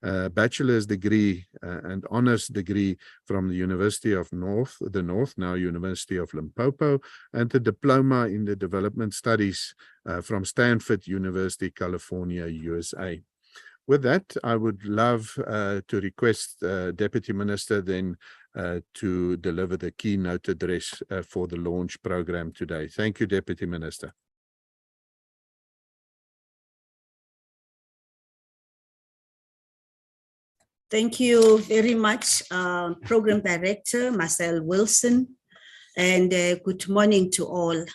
bachelor's degree and honors degree from the University of the North, now University of Limpopo, and a diploma in the development studies from Stanford University, California, USA. With that, I would love to request Deputy Minister then to deliver the keynote address for the launch program today. Thank you, Deputy Minister. Thank you very much, Program Director Marcel Wilson, and good morning to all.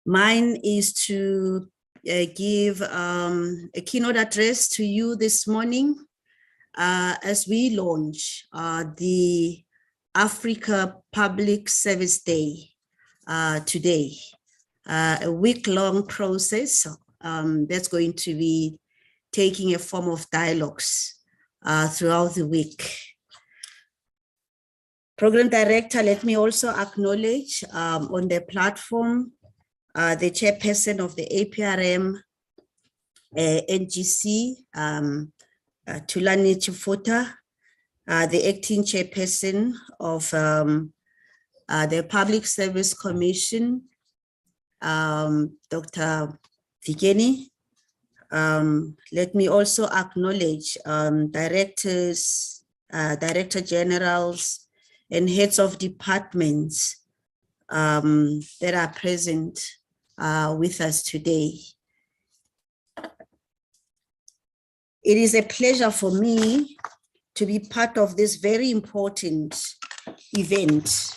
Mine is to give a keynote address to you this morning as we launch the Africa Public Service Day today, a week-long process that's going to be taking a form of dialogues throughout the week. Program Director, let me also acknowledge on the platform the chairperson of the APRM NGC, Tulani Chifuta, the acting chairperson of the Public Service Commission, Dr. Vigeni. Let me also acknowledge directors, director generals, and heads of departments that are present with us today. It is a pleasure for me to be part of this very important event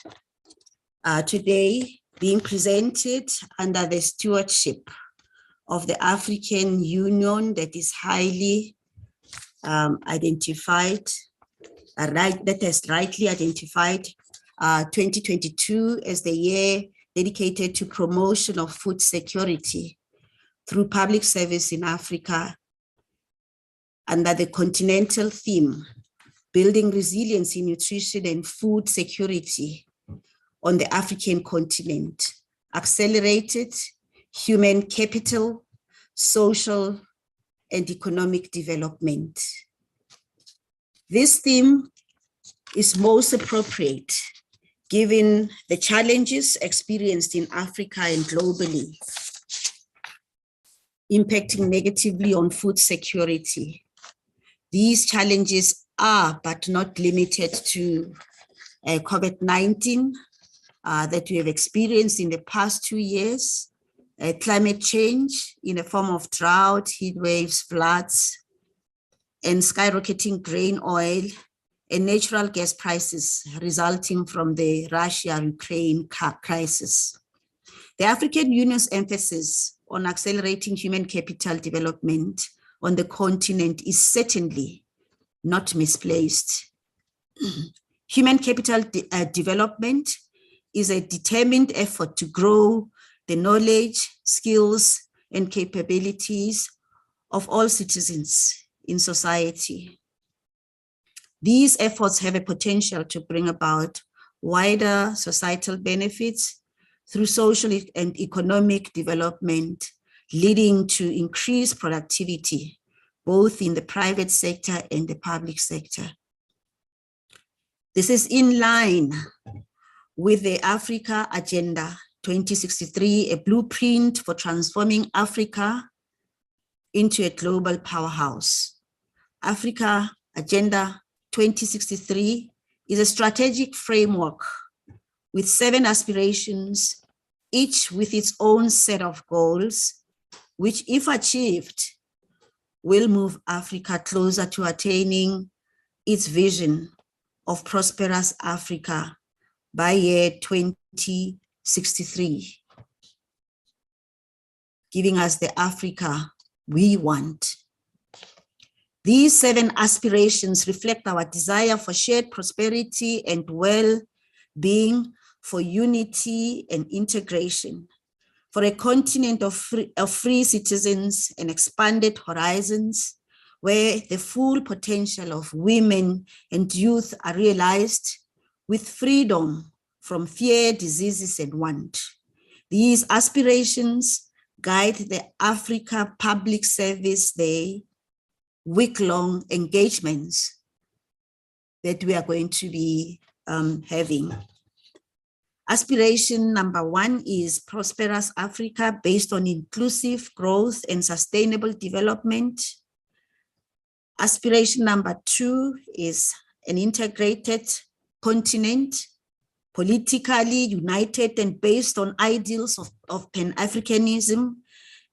today, being presented under the stewardship of the African Union that is highly identified, that has rightly identified 2022 as the year dedicated to promotion of food security through public service in Africa, under the continental theme, building resilience in nutrition and food security on the African continent, accelerated human capital, social and economic development. This theme is most appropriate given the challenges experienced in Africa and globally, impacting negatively on food security. These challenges are, but not limited to COVID-19 that we have experienced in the past 2 years, climate change in the form of drought, heat waves, floods, and skyrocketing grain oil and natural gas prices resulting from the Russia-Ukraine crisis. The African Union's emphasis on accelerating human capital development on the continent is certainly not misplaced. Human capital development is a determined effort to grow the knowledge, skills, and capabilities of all citizens in society. These efforts have a potential to bring about wider societal benefits through social and economic development, leading to increased productivity, both in the private sector and the public sector. This is in line with the Africa Agenda 2063, a blueprint for transforming Africa into a global powerhouse. Africa Agenda 2063 is a strategic framework with 7 aspirations, each with its own set of goals, which, if achieved, will move Africa closer to attaining its vision of prosperous Africa by year 2063, giving us the Africa we want. These 7 aspirations reflect our desire for shared prosperity and well-being, for unity and integration, for a continent of free citizens and expanded horizons, where the full potential of women and youth are realized with freedom from fear, diseases, and want. These aspirations guide the Africa Public Service Day week-long engagements that we are going to be having. Aspiration number 1 is prosperous Africa based on inclusive growth and sustainable development. Aspiration number 2 is an integrated continent, politically united and based on ideals of Pan-Africanism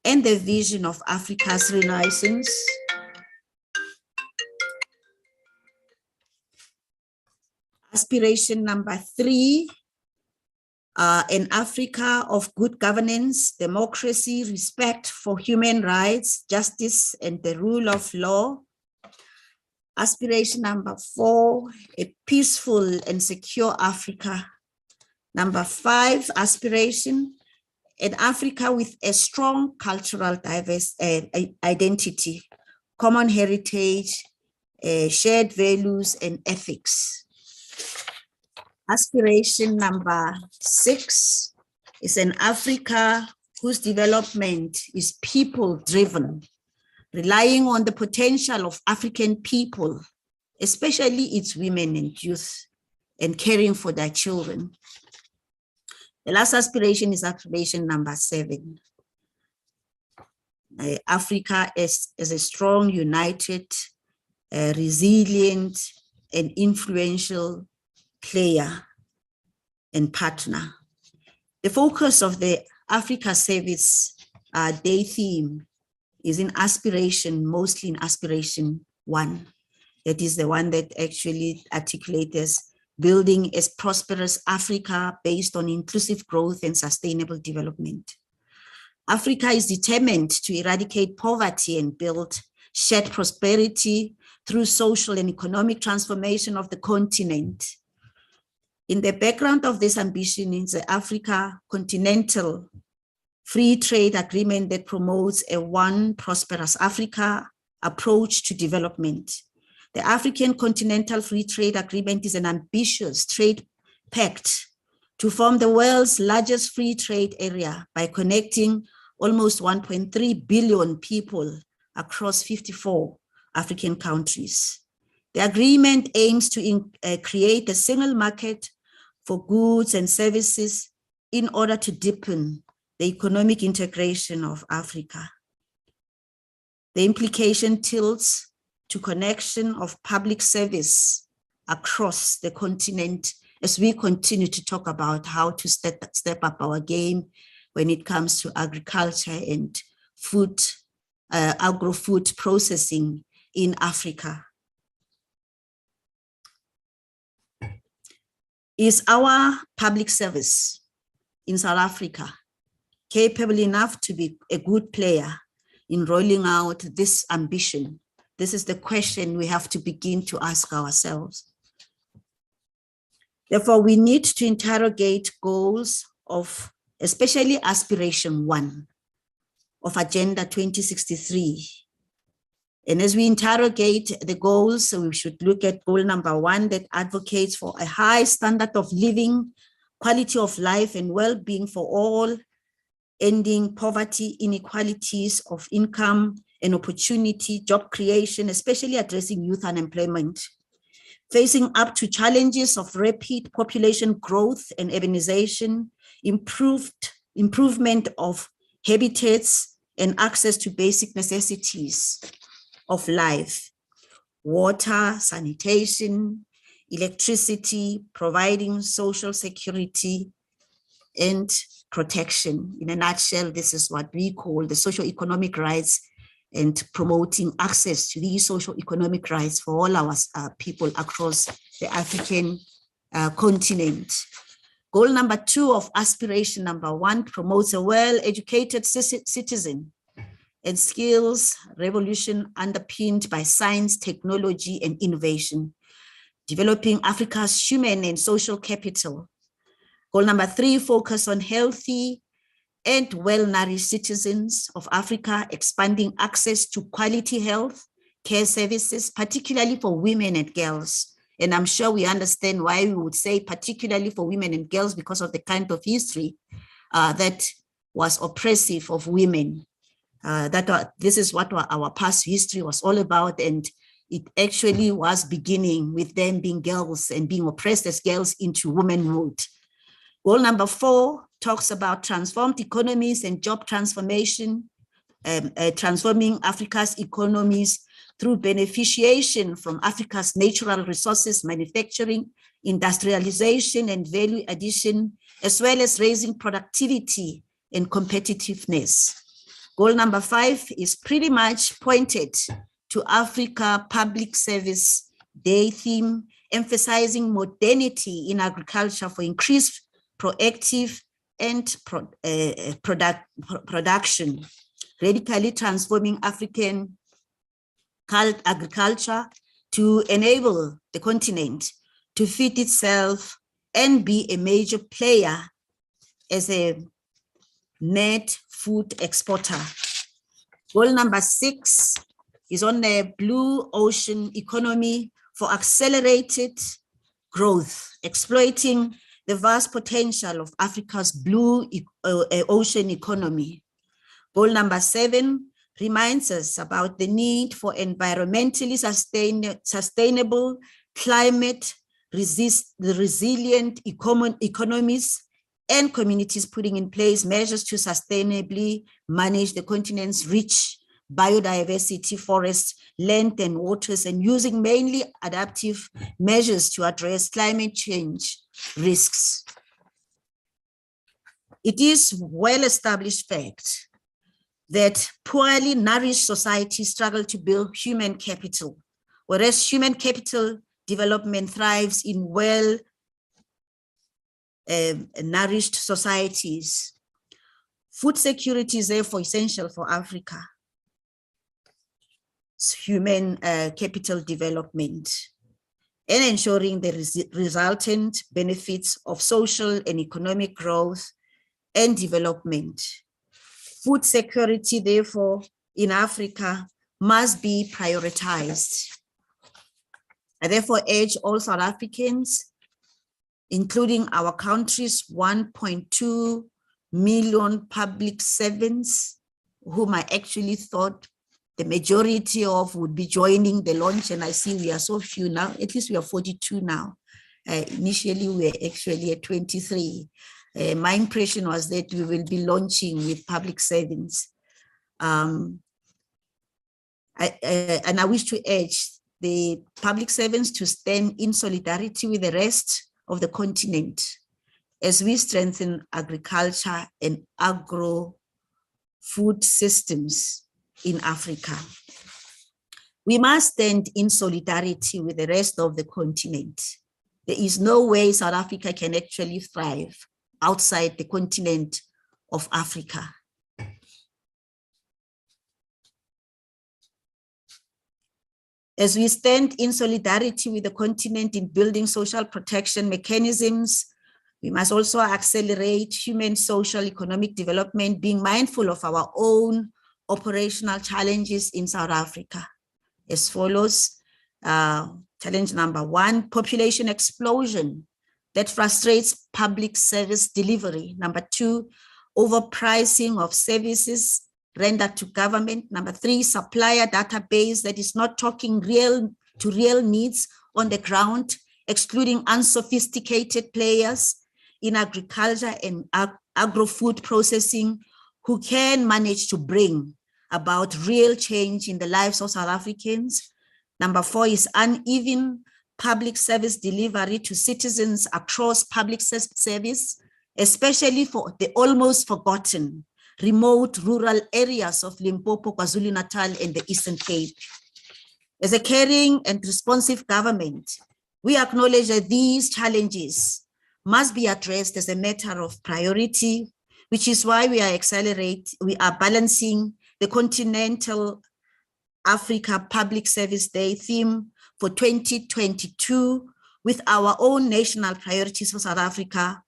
and the vision of Africa's renaissance. Aspiration number 3, an Africa of good governance, democracy, respect for human rights, justice, and the rule of law. Aspiration number 4, a peaceful and secure Africa. Number 5, aspiration, an Africa with a strong cultural identity, common heritage, shared values and ethics. Aspiration number 6 is an Africa whose development is people-driven, relying on the potential of African people, especially its women and youth, and caring for their children. The last aspiration is aspiration number 7. Africa is a strong, united, resilient, and influential player and partner. The focus of the Africa Service Day theme is in aspiration, mostly in aspiration 1. That is the one that actually articulates building a prosperous Africa based on inclusive growth and sustainable development. Africa is determined to eradicate poverty and build shared prosperity through social and economic transformation of the continent. In the background of this ambition is the Africa Continental Free Trade Agreement that promotes a one prosperous Africa approach to development. The African Continental Free Trade Agreement is an ambitious trade pact to form the world's largest free trade area by connecting almost 1.3 billion people across 54 African countries. The agreement aims to create a single market for goods and services in order to deepen the economic integration of Africa. The implication tilts to connection of public service across the continent as we continue to talk about how to step up our game when it comes to agriculture and food, agro-food processing in Africa. Is our public service in South Africa capable enough to be a good player in rolling out this ambition? This is the question we have to begin to ask ourselves. Therefore, we need to interrogate goals of, especially aspiration 1 of Agenda 2063. And as we interrogate the goals, so we should look at goal number 1 that advocates for a high standard of living, quality of life and well-being for all, ending poverty, inequalities of income and opportunity, job creation, especially addressing youth unemployment, facing up to challenges of rapid population growth and urbanization, improvement of habitats and access to basic necessities of life, water, sanitation, electricity, providing social security and protection. In a nutshell, this is what we call the socio-economic rights and promoting access to these socio-economic rights for all our people across the African continent. Goal number 2 of aspiration number 1 promotes a well-educated citizen and skills revolution underpinned by science, technology, and innovation, developing Africa's human and social capital. Goal number 3, focus on healthy and well-nourished citizens of Africa, expanding access to quality health care services, particularly for women and girls. And I'm sure we understand why we would say particularly for women and girls because of the kind of history that was oppressive of women. This is what our past history was all about, and it actually was beginning with them being girls and being oppressed as girls into womanhood. Goal number 4 talks about transformed economies and job transformation, transforming Africa's economies through beneficiation from Africa's natural resources, manufacturing, industrialization, and value addition, as well as raising productivity and competitiveness. Goal number 5 is pretty much pointed to Africa Public Service Day theme, emphasizing modernity in agriculture for increased proactive and production, radically transforming African agriculture to enable the continent to feed itself and be a major player as a net food exporter. Goal number 6 is on the blue ocean economy for accelerated growth, exploiting the vast potential of Africa's blue ocean economy. Goal number 7 reminds us about the need for environmentally sustainable, climate resilient economies and communities putting in place measures to sustainably manage the continent's rich biodiversity, forests, land, and waters, and using mainly adaptive measures to address climate change risks. It is well-established fact that poorly nourished societies struggle to build human capital, whereas human capital development thrives in well-nourished societies. Food security is therefore essential for Africa. Human capital development and ensuring the resultant benefits of social and economic growth and development. Food security, therefore, in Africa must be prioritized. I therefore urge all South Africans, including our country's 1.2 million public servants, whom I actually thought the majority of would be joining the launch, and I see we are so few now. At least we are 42 now. Initially, we were actually at 23. My impression was that we will be launching with public servants. And I wish to urge the public servants to stand in solidarity with the rest of the continent as we strengthen agriculture and agro-food systems in Africa. We must stand in solidarity with the rest of the continent. There is no way South Africa can actually thrive outside the continent of Africa. As we stand in solidarity with the continent in building social protection mechanisms, we must also accelerate human, social, economic development, being mindful of our own operational challenges in South Africa. As follows, challenge number 1, population explosion that frustrates public service delivery. Number 2, overpricing of services rendered to government. Number 3, supplier database that is not talking real needs on the ground, excluding unsophisticated players in agriculture and agro-food processing who can manage to bring about real change in the lives of South Africans. Number 4 is uneven public service delivery to citizens across public service, especially for the almost forgotten remote rural areas of Limpopo, KwaZulu-Natal, and the Eastern Cape. As a caring and responsive government, we acknowledge that these challenges must be addressed as a matter of priority, which is why we are balancing the Continental Africa Public Service Day theme for 2022 with our own national priorities for South Africa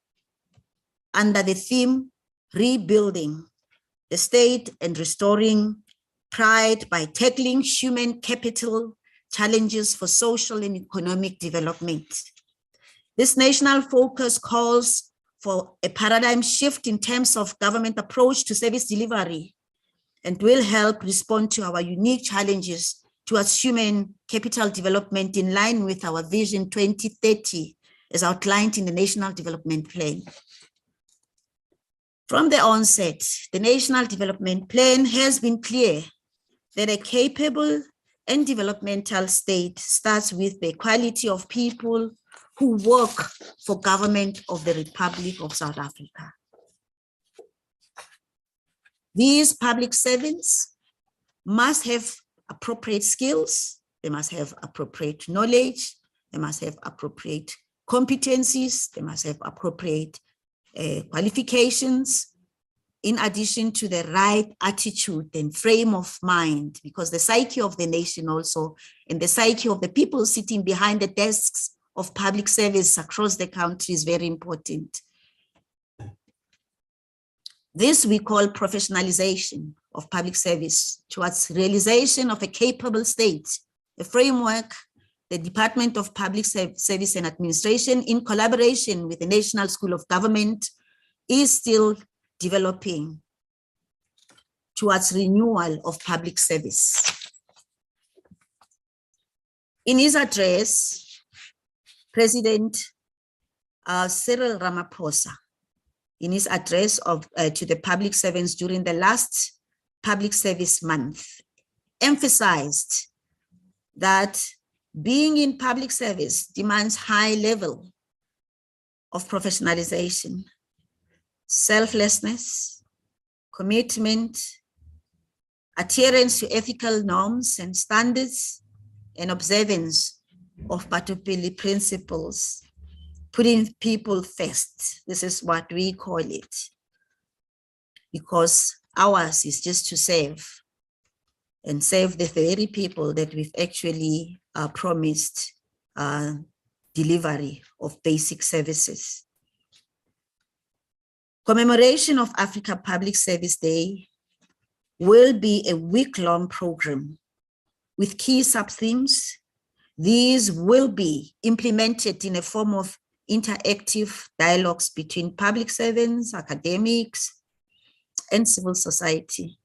under the theme Rebuilding the State and Restoring Pride by Tackling Human Capital Challenges for Social and Economic Development. This national focus calls for a paradigm shift in terms of government approach to service delivery, and will help respond to our unique challenges towards human capital development in line with our Vision 2030 as outlined in the National Development Plan. From the onset, the National Development Plan has been clear that a capable and developmental state starts with the equality of people who work for government of the Republic of South Africa. These public servants must have appropriate skills, they must have appropriate knowledge, they must have appropriate competencies, they must have appropriate qualifications, in addition to the right attitude and frame of mind, because the psyche of the nation also, and the psyche of the people sitting behind the desks of public service across the country is very important. This we call professionalization of public service towards realization of a capable state, a framework the Department of Public Service and Administration, in collaboration with the National School of Government, is still developing towards renewal of public service. In his address, President Cyril Ramaphosa, in his address to the public servants during the last Public Service Month, emphasized that being in public service demands high level of professionalization, selflessness, commitment, adherence to ethical norms and standards, and observance of Patupili principles, putting people first. This is what we call it, because ours is just to serve, and serve the very people that we've actually promised delivery of basic services. Commemoration of Africa Public Service Day will be a week-long program with key sub-themes. These will be implemented in a form of interactive dialogues between public servants, academics, and civil society.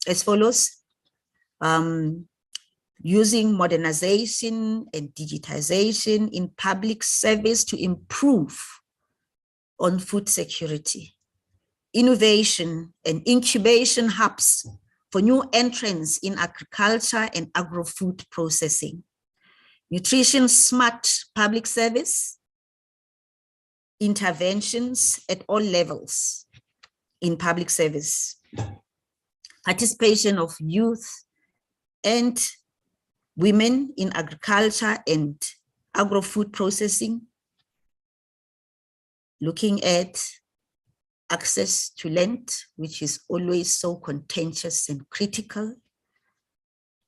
As follows: using modernization and digitization in public service to improve on food security, innovation and incubation hubs for new entrants in agriculture and agro-food processing, nutrition smart public service, interventions at all levels in public service, participation of youth and women in agriculture and agro-food processing, looking at access to land, which is always so contentious and critical,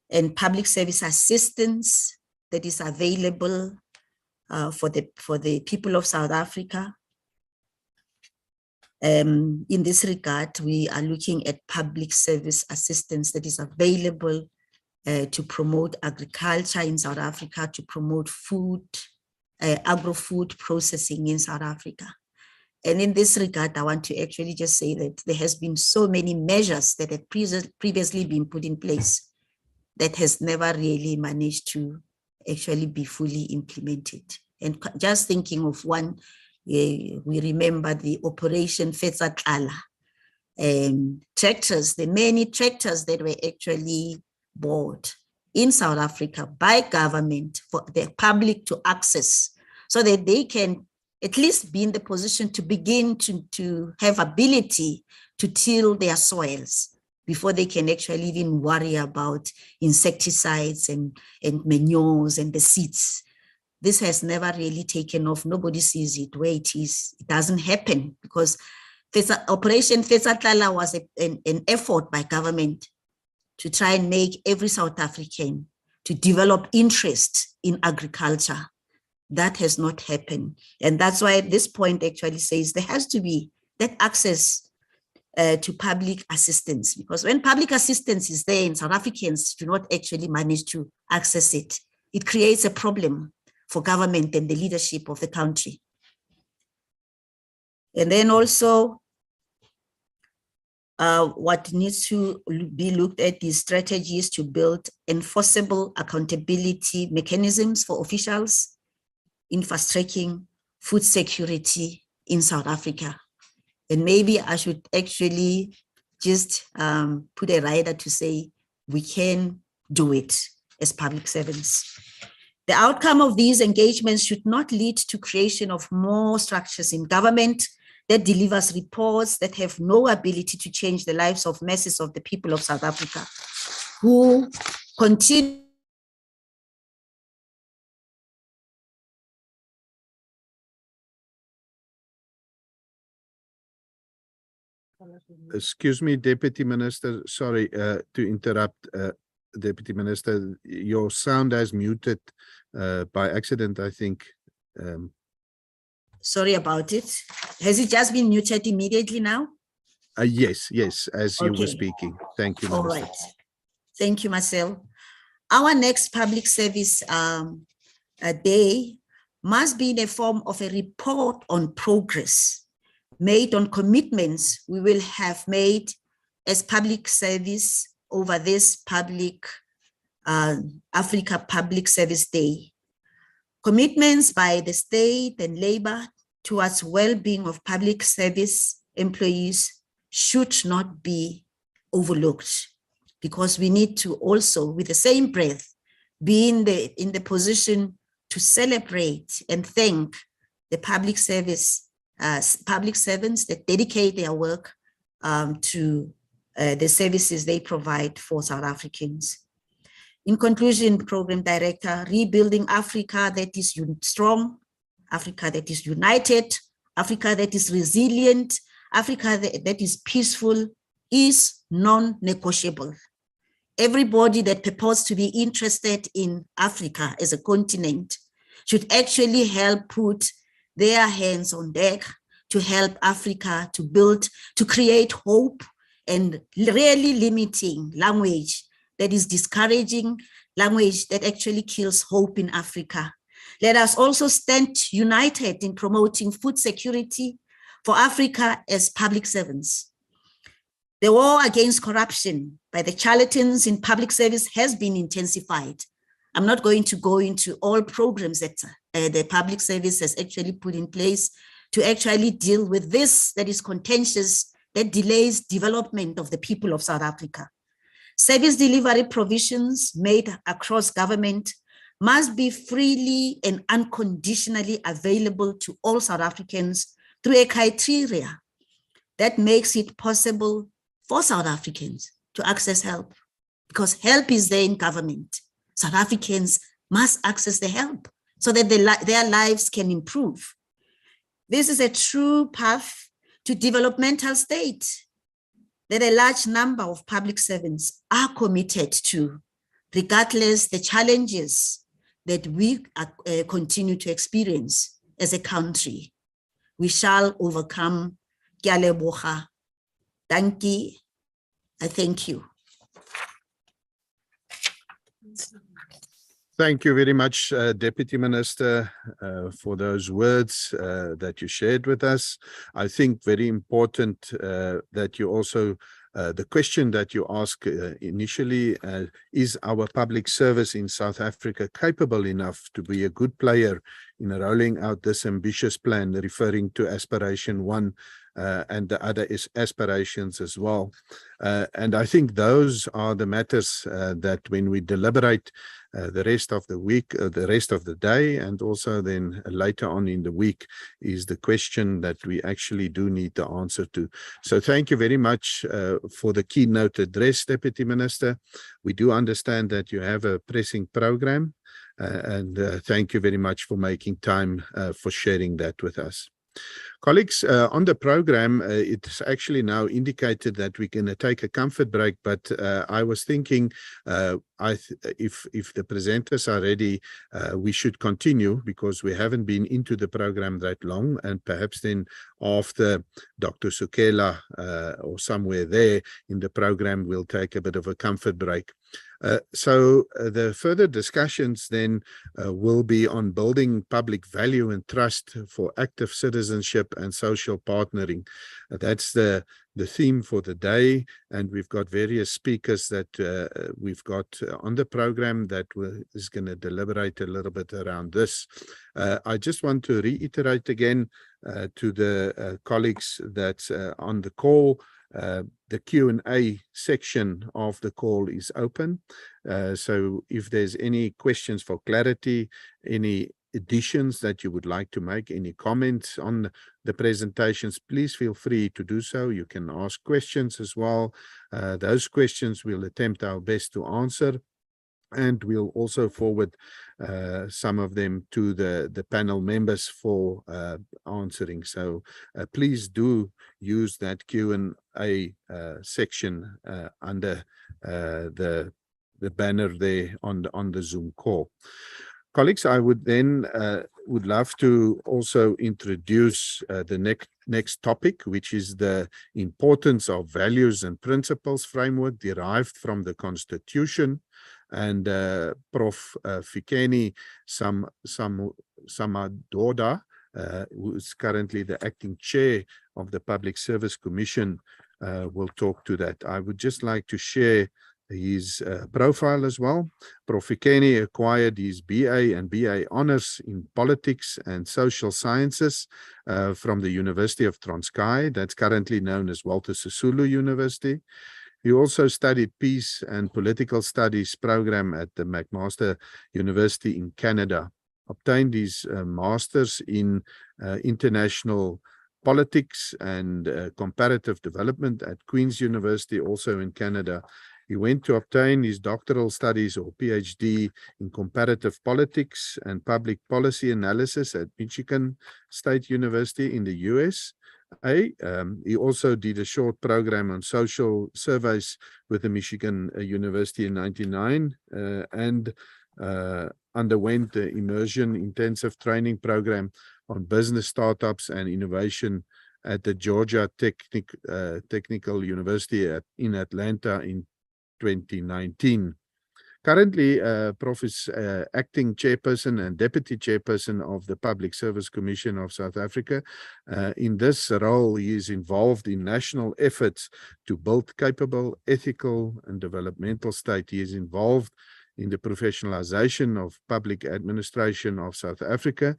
and public service assistance that is available for the people of South Africa. In this regard, we are looking at public service assistance that is available to promote agriculture in South Africa, to promote food, agro-food processing in South Africa. And in this regard, I want to actually just say that there has been so many measures that have previously been put in place that has never really managed to actually be fully implemented. And just thinking of one, we remember the Operation Fetsatlala, tractors, the many tractors that were actually bought in South Africa by government for the public to access, so that they can at least be in the position to begin to have ability to till their soils before they can actually even worry about insecticides and manures and the seeds. This has never really taken off. Nobody sees it where it is. It doesn't happen because Operation Fetsatlala was an effort by government to try and make every South African to develop interest in agriculture. That has not happened. And that's why this point actually says there has to be that access to public assistance, because when public assistance is there and South Africans do not actually manage to access it, it creates a problem for government and the leadership of the country. And then also, what needs to be looked at is strategies to build enforceable accountability mechanisms for officials in fast-tracking food security in South Africa. And maybe I should actually just put a rider to say we can do it as public servants. The outcome of these engagements should not lead to creation of more structures in government that delivers reports that have no ability to change the lives of masses of the people of South Africa who continue Excuse me, Deputy Minister, sorry to interrupt. Deputy Minister, your sound has muted by accident, I think. Sorry about it. Has it just been muted immediately now? Yes, as you were Okay. speaking. Thank you, All Minister. right. Thank you, Marcel. Our next public service day must be in the form of a report on progress made on commitments we will have made as public service over this public Africa Public Service Day. Commitments by the state and labor towards well-being of public service employees should not be overlooked, because we need to also, with the same breath, be in the position to celebrate and thank the public service public servants that dedicate their work to the services they provide for South Africans. In conclusion, Program Director, rebuilding Africa that is strong, Africa that is united, Africa that is resilient, Africa that is peaceful is non-negotiable. Everybody that purports to be interested in Africa as a continent should actually help put their hands on deck to help Africa to build, to create hope, and really limiting language that is discouraging, language that actually kills hope in Africa. Let us also stand united in promoting food security for Africa as public servants. The war against corruption by the charlatans in public service has been intensified. I'm not going to go into all programs that the public service has actually put in place to actually deal with this that is contentious, that delays development of the people of South Africa. Service delivery provisions made across government must be freely and unconditionally available to all South Africans through a criteria that makes it possible for South Africans to access help, because help is there in government. South Africans must access the help so that their lives can improve. This is a true path to developmental state that a large number of public servants are committed to, regardless the challenges that we continue to experience as a country. We shall overcome. Ke a leboga. Dankie. I thank you. Thank you very much, Deputy Minister, for those words that you shared with us. I think very important that you also, the question that you asked initially, is our public service in South Africa capable enough to be a good player in rolling out this ambitious plan, referring to Aspiration 1 and the other aspirations as well. And I think those are the matters that when we deliberate the rest of the week, the rest of the day, and also then later on in the week, is the question that we actually do need the answer to. So thank you very much for the keynote address, Deputy Minister. We do understand that you have a pressing program, and thank you very much for making time for sharing that with us. Colleagues, on the program, it's actually now indicated that we're going to take a comfort break, but I was thinking if the presenters are ready, we should continue, because we haven't been into the program that long, and perhaps then after Dr. Sukela or somewhere there in the program, we'll take a bit of a comfort break. So the further discussions then will be on building public value and trust for active citizenship leadership and social partnering. That's the theme for the day, and we've got various speakers that we've got on the program that is going to deliberate a little bit around this. I just want to reiterate again to the colleagues that's on the call. The Q&A section of the call is open. So if there's any questions for clarity, any additions that you would like to make, any comments on the presentations, please feel free to do so. You can ask questions as well. Those questions we'll attempt our best to answer, and we'll also forward some of them to the panel members for answering. So please do use that Q&A section under the banner there on the Zoom call. Colleagues, I would then would love to also introduce the next topic, which is the importance of values and principles framework derived from the Constitution. And Prof. Fikeni Samadoda, who is currently the acting chair of the Public Service Commission, will talk to that. I would just like to share his profile as well. Prof. Fikeni acquired his BA and BA honors in politics and social sciences from the University of Transkei, that's currently known as Walter Sisulu University. He also studied peace and political studies program at the McMaster University in Canada, obtained his master's in international politics and comparative development at Queen's University, also in Canada. He went to obtain his doctoral studies or PhD in comparative politics and public policy analysis at Michigan State University in the US. He also did a short program on social surveys with the Michigan University in 1999 and underwent the immersion intensive training program on business startups and innovation at the Georgia Technical University in Atlanta in 2019. Currently, Prof is acting chairperson and deputy chairperson of the Public Service Commission of South Africa. In this role, he is involved in national efforts to build capable, ethical, and developmental state. He is involved in the professionalization of public administration of South Africa,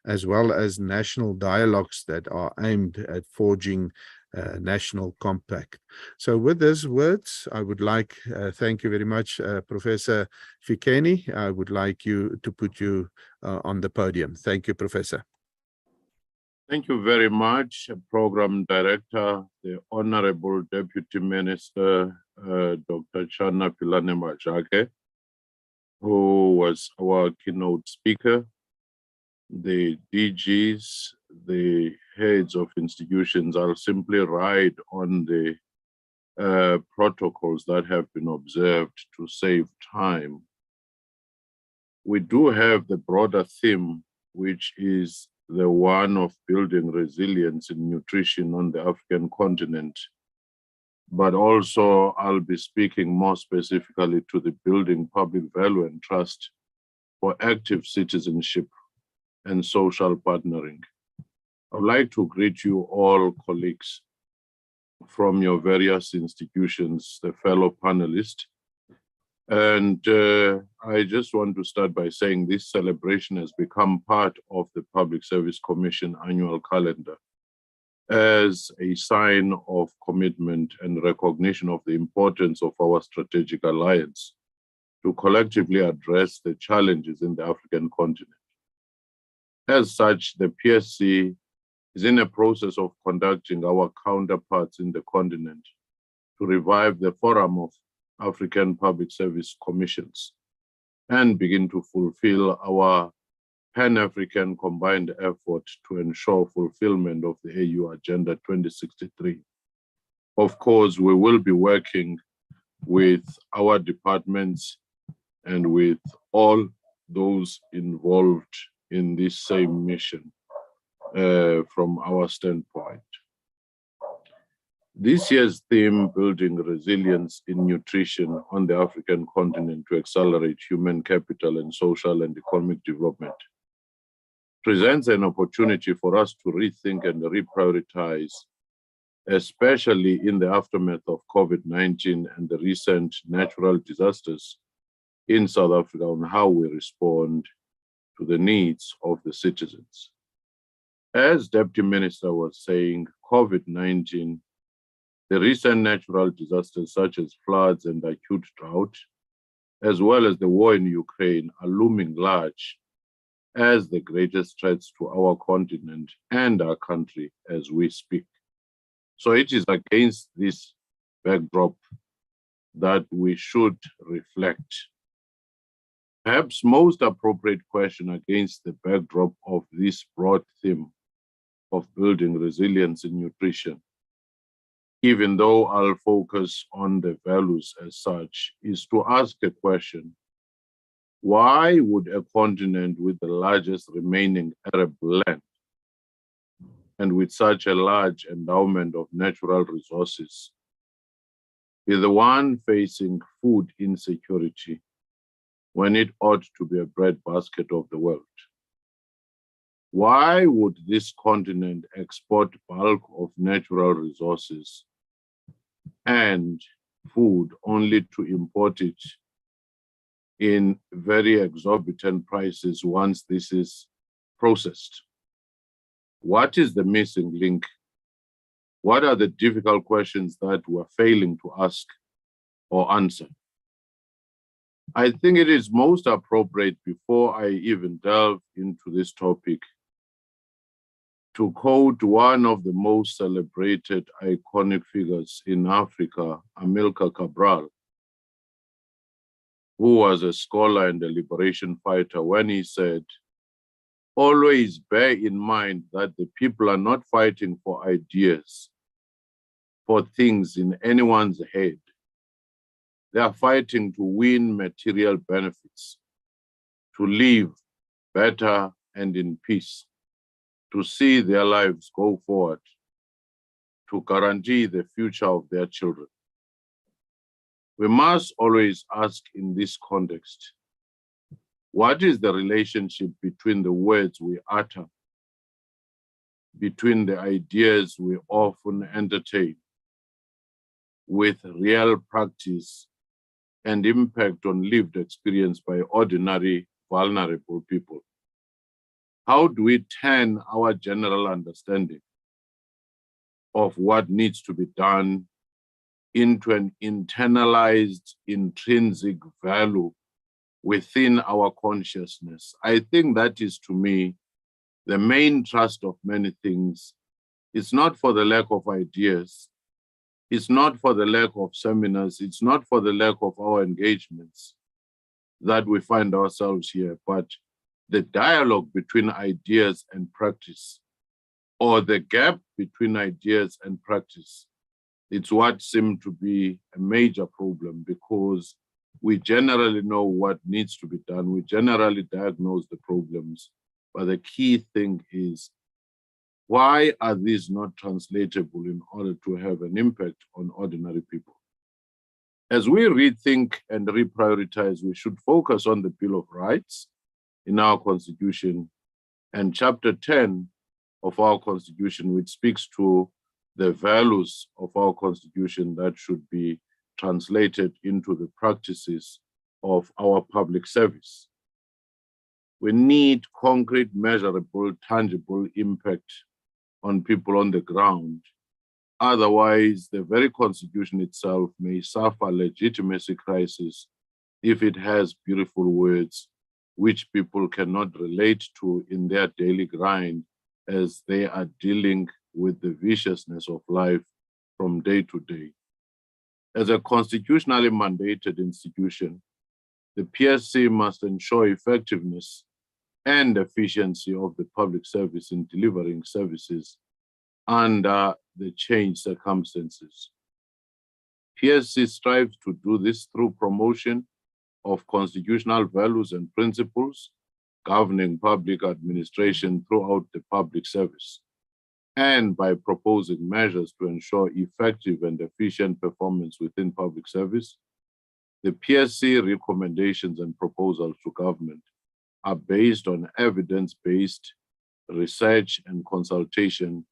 as well as national dialogues that are aimed at forging national compact. So with those words, I would like, thank you very much, Professor Fikeni. I would like you to put you on the podium. Thank you, Professor. Thank you very much, Program Director, the Honorable Deputy Minister, Dr. Chana Pilane Majake, who was our keynote speaker, the DGs, the heads of institutions. I'll simply ride on the protocols that have been observed to save time. We do have the broader theme, which is the one of building resilience in nutrition on the African continent. But also I'll be speaking more specifically to the building public value and trust for active citizenship and social partnering. I'd like to greet you all, colleagues from your various institutions, the fellow panelists. And I just want to start by saying this celebration has become part of the Public Service Commission annual calendar as a sign of commitment and recognition of the importance of our strategic alliance to collectively address the challenges in the African continent. As such, the PSC is in a process of conducting our counterparts in the continent to revive the Forum of African Public Service Commissions and begin to fulfill our Pan-African combined effort to ensure fulfillment of the AU Agenda 2063. Of course, we will be working with our departments and with all those involved in this same mission from our standpoint. This year's theme, building resilience in nutrition on the African continent to accelerate human capital and social and economic development, presents an opportunity for us to rethink and reprioritize, especially in the aftermath of COVID-19 and the recent natural disasters in South Africa, on how we respond to the needs of the citizens. As Deputy Minister was saying, COVID-19, the recent natural disasters such as floods and acute drought, as well as the war in Ukraine, are looming large as the greatest threats to our continent and our country as we speak. So it is against this backdrop that we should reflect. Perhaps most appropriate question against the backdrop of this broad theme of building resilience in nutrition, even though I'll focus on the values as such, is to ask a question: why would a continent with the largest remaining arable land and with such a large endowment of natural resources be the one facing food insecurity when it ought to be a breadbasket of the world? Why would this continent export bulk of natural resources and food only to import it in very exorbitant prices once this is processed? What is the missing link? What are the difficult questions that we're failing to ask or answer? I think it is most appropriate, before I even delve into this topic, to quote one of the most celebrated iconic figures in Africa, Amilcar Cabral, who was a scholar and a liberation fighter, when he said, "Always bear in mind that the people are not fighting for ideas, for things in anyone's head. They are fighting to win material benefits, to live better and in peace, to see their lives go forward, to guarantee the future of their children." We must always ask in this context, what is the relationship between the words we utter, between the ideas we often entertain, with real practice and impact on lived experience by ordinary, vulnerable people? How do we turn our general understanding of what needs to be done into an internalized, intrinsic value within our consciousness? I think that is, to me, the main thrust of many things. It's not for the lack of ideas. It's not for the lack of seminars. It's not for the lack of our engagements that we find ourselves here, but the dialogue between ideas and practice, or the gap between ideas and practice, it's what seems to be a major problem, because we generally know what needs to be done. We generally diagnose the problems, but the key thing is, why are these not translatable in order to have an impact on ordinary people? As we rethink and reprioritize, we should focus on the Bill of Rights in our Constitution and Chapter 10 of our Constitution, which speaks to the values of our Constitution that should be translated into the practices of our public service. We need concrete, measurable, tangible impact on people on the ground. Otherwise, the very Constitution itself may suffer legitimacy crisis if it has beautiful words which people cannot relate to in their daily grind as they are dealing with the viciousness of life from day to day. As a constitutionally mandated institution, the PSC must ensure effectiveness and efficiency of the public service in delivering services under the changed circumstances. PSC strives to do this through promotion of constitutional values and principles governing public administration throughout the public service, and by proposing measures to ensure effective and efficient performance within public service. The PSC recommendations and proposals to government are based on evidence-based research, and consultation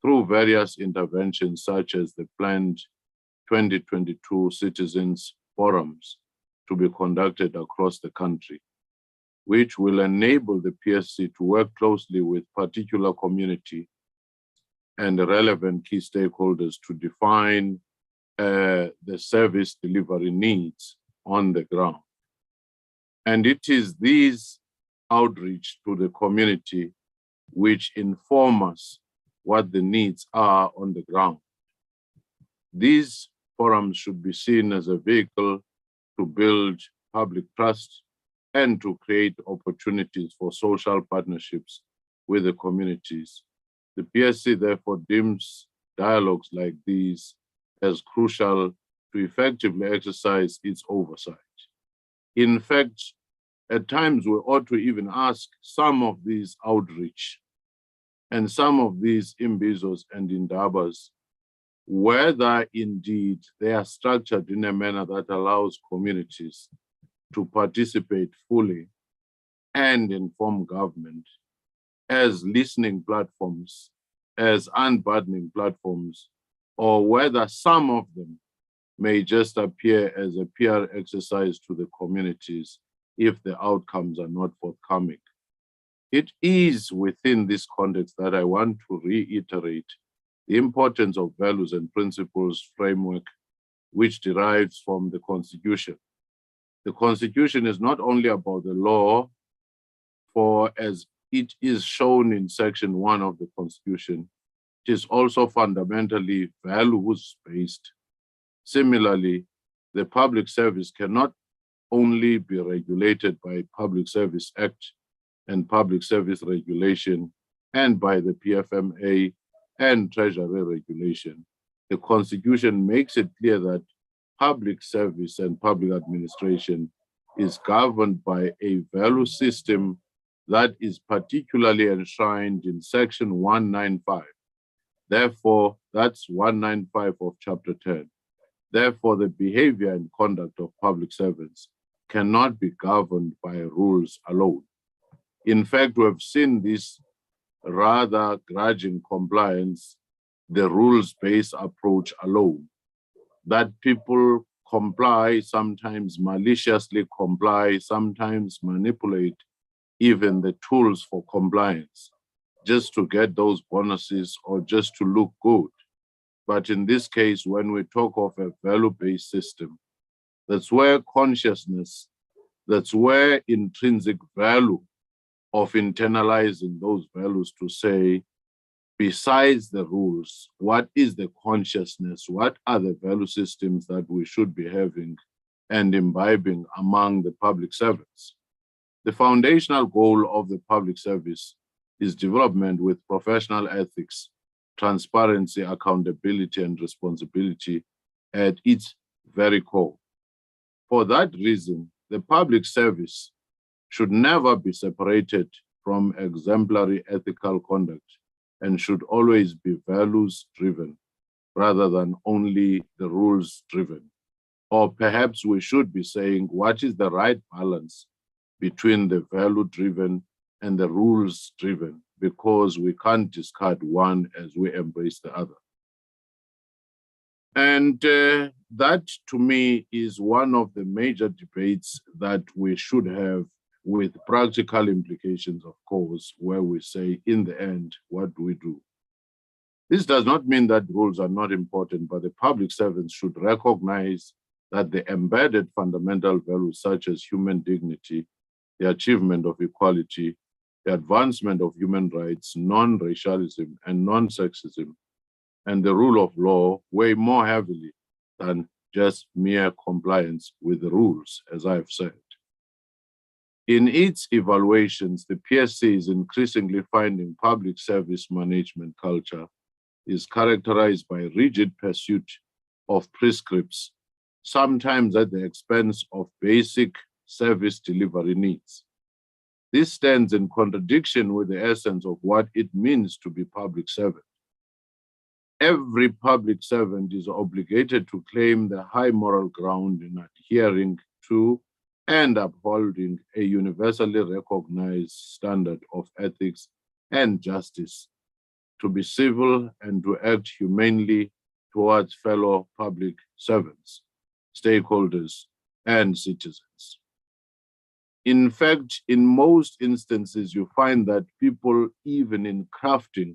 through various interventions such as the planned 2022 Citizens Forums to be conducted across the country, which will enable the PSC to work closely with particular community and relevant key stakeholders to define the service delivery needs on the ground. And it is these outreach to the community which inform us what the needs are on the ground. These forums should be seen as a vehicle to build public trust and to create opportunities for social partnerships with the communities. The PSC therefore deems dialogues like these as crucial to effectively exercise its oversight. In fact, at times we ought to even ask some of these outreach and some of these imbizos and indabas whether indeed they are structured in a manner that allows communities to participate fully and inform government as listening platforms, as unburdening platforms, or whether some of them may just appear as a PR exercise to the communities if the outcomes are not forthcoming. It is within this context that I want to reiterate the importance of values and principles framework which derives from the Constitution. The Constitution is not only about the law, for as it is shown in Section 1 of the Constitution, it is also fundamentally values-based. Similarly, the public service cannot only be regulated by Public Service Act and Public Service Regulation and by the PFMA and Treasury Regulation. The Constitution makes it clear that public service and public administration is governed by a value system that is particularly enshrined in Section 195. Therefore, that's 195 of Chapter 10. Therefore, the behavior and conduct of public servants cannot be governed by rules alone. In fact, we have seen this rather grudging compliance, the rules-based approach alone, that people comply, sometimes maliciously comply, sometimes manipulate even the tools for compliance just to get those bonuses or just to look good. But in this case, when we talk of a value-based system, that's where consciousness, that's where intrinsic value of internalizing those values to say, besides the rules, what is the consciousness? What are the value systems that we should be having and imbibing among the public servants? The foundational goal of the public service is development with professional ethics, transparency, accountability, and responsibility at its very core. For that reason, the public service should never be separated from exemplary ethical conduct and should always be values-driven rather than only the rules-driven. Or perhaps we should be saying, what is the right balance between the value-driven and the rules-driven, because we can't discard one as we embrace the other. And that, to me, is one of the major debates that we should have with practical implications, of course, where we say, in the end, what do we do? This does not mean that rules are not important, but the public servants should recognize that the embedded fundamental values such as human dignity, the achievement of equality, the advancement of human rights, non-racialism and non-sexism, and the rule of law weigh more heavily than just mere compliance with the rules, as I've said. In its evaluations, the PSC is increasingly finding public service management culture is characterized by rigid pursuit of prescripts, sometimes at the expense of basic service delivery needs. This stands in contradiction with the essence of what it means to be public servant. Every public servant is obligated to claim the high moral ground in adhering to and upholding a universally recognized standard of ethics and justice, to be civil and to act humanely towards fellow public servants, stakeholders, and citizens. In fact, in most instances, you find that people, even in crafting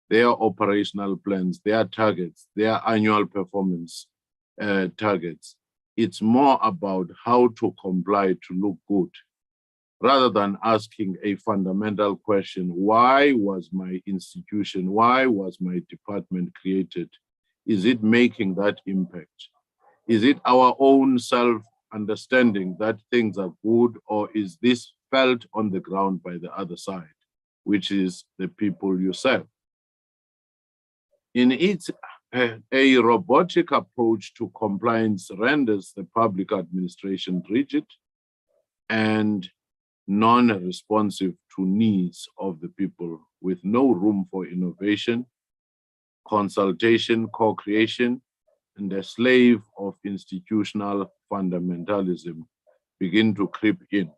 their operational plans, their targets, their annual performance targets, it's more about how to comply to look good, rather than asking a fundamental question: why was my institution, why was my department created? Is it making that impact? Is it our own self-understanding that things are good, or is this felt on the ground by the other side, which is the people you serve? In its a robotic approach to compliance renders the public administration rigid and non-responsive to needs of the people, with no room for innovation, consultation, co-creation, and a slave of institutional fundamentalism begin to creep in,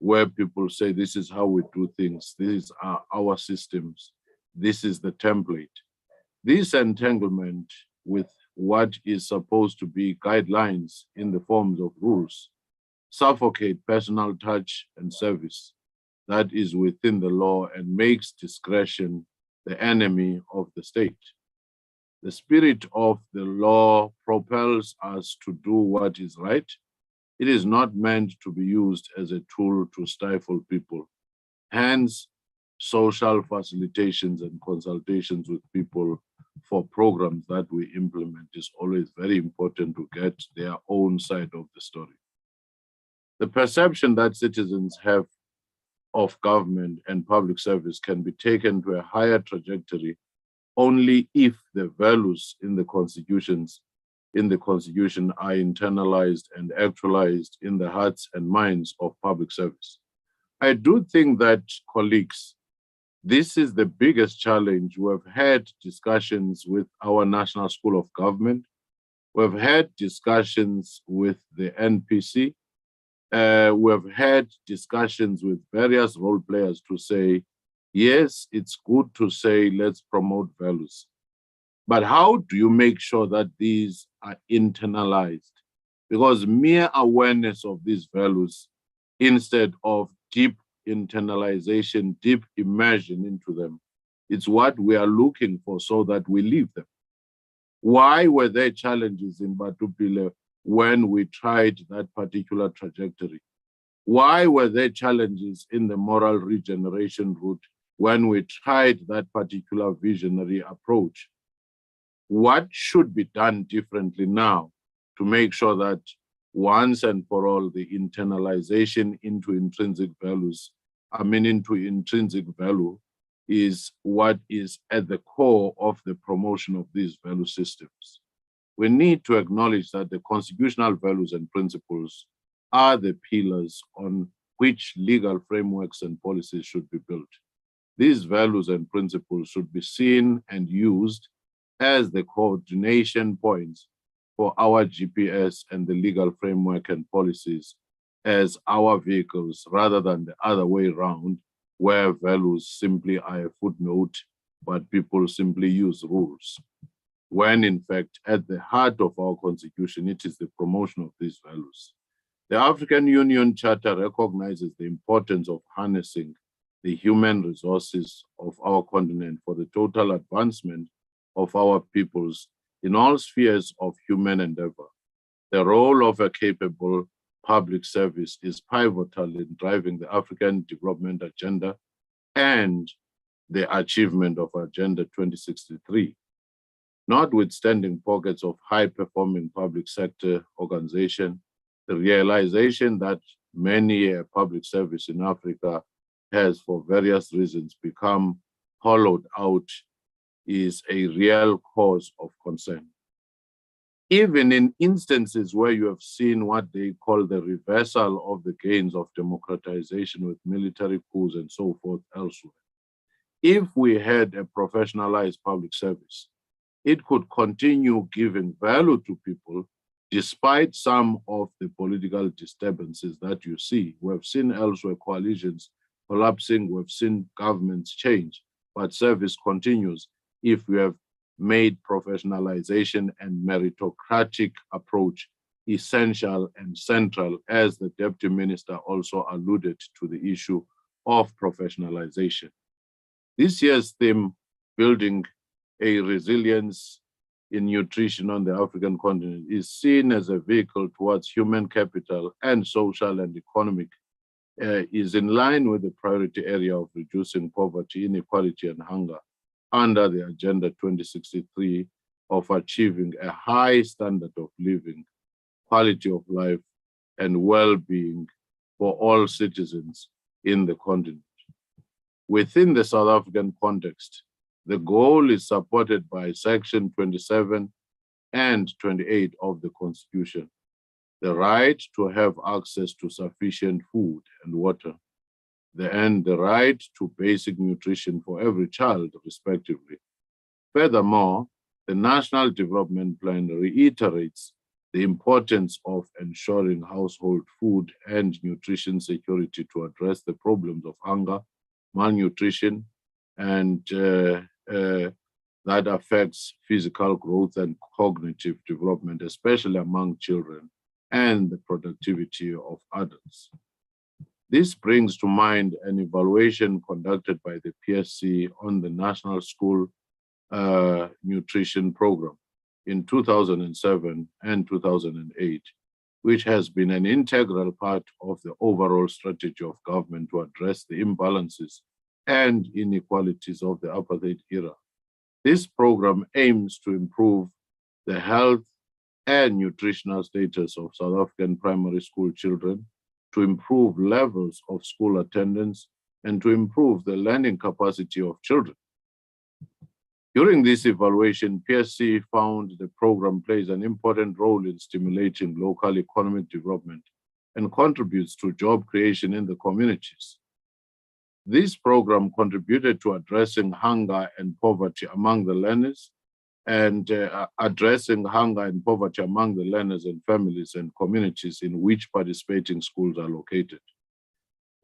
where people say, this is how we do things, these are our systems, this is the template. This entanglement with what is supposed to be guidelines in the forms of rules suffocate personal touch and service that is within the law and makes discretion the enemy of the state. The spirit of the law propels us to do what is right. It is not meant to be used as a tool to stifle people. Hence, social facilitations and consultations with people for programs that we implement is always very important to get their own side of the story. The perception that citizens have of government and public service can be taken to a higher trajectory only if the values in the Constitution are internalized and actualized in the hearts and minds of public service. I do think that, colleagues, this is the biggest challenge. We've had discussions with our National School of Government. We've had discussions with the NPC. We've had discussions with various role players to say, yes, it's good to say, let's promote values. But how do you make sure that these are internalized? Because mere awareness of these values, instead of deep internalization, deep immersion into them, it's what we are looking for so that we live them. Why were there challenges in Batupile when we tried that particular trajectory? Why were there challenges in the moral regeneration route when we tried that particular visionary approach? What should be done differently now to make sure that once and for all the internalization into intrinsic values, into intrinsic value, is what is at the core of the promotion of these value systems? We need to acknowledge that the constitutional values and principles are the pillars on which legal frameworks and policies should be built. These values and principles should be seen and used as the coordination points for our GPS and the legal framework and policies as our vehicles, rather than the other way around, where values simply are a footnote, but people simply use rules. When in fact, at the heart of our constitution, it is the promotion of these values. The African Union Charter recognizes the importance of harnessing the human resources of our continent for the total advancement of our peoples in all spheres of human endeavor. The role of a capable public service is pivotal in driving the African development agenda and the achievement of Agenda 2063. Notwithstanding pockets of high-performing public sector organization, the realization that many public service in Africa has, for various reasons, become hollowed out is a real cause of concern. Even in instances where you have seen what they call the reversal of the gains of democratization with military coups and so forth elsewhere, if we had a professionalized public service, it could continue giving value to people despite some of the political disturbances that you see. We have seen elsewhere coalitions collapsing. We've seen governments change, but service continues if we have made professionalization and meritocratic approach essential and central, as the Deputy Minister also alluded to the issue of professionalization. This year's theme, building a resilience in nutrition on the African continent, is seen as a vehicle towards human capital and social and economic, is in line with the priority area of reducing poverty, inequality, and hunger under the Agenda 2063 of achieving a high standard of living, quality of life, and well-being for all citizens in the continent. Within the South African context, the goal is supported by Section 27 and 28 of the Constitution, the right to have access to sufficient food and water, and the right to basic nutrition for every child, respectively. Furthermore, the National Development Plan reiterates the importance of ensuring household food and nutrition security to address the problems of hunger, malnutrition, and that affects physical growth and cognitive development, especially among children, and the productivity of adults. This brings to mind an evaluation conducted by the PSC on the National School Nutrition Program in 2007 and 2008, which has been an integral part of the overall strategy of government to address the imbalances and inequalities of the apartheid era. This program aims to improve the health and nutritional status of South African primary school children, to improve levels of school attendance, and to improve the learning capacity of children. During this evaluation, PSC found the program plays an important role in stimulating local economic development and contributes to job creation in the communities. This program contributed to addressing hunger and poverty among the learners, and addressing hunger and poverty among the learners and families and communities in which participating schools are located.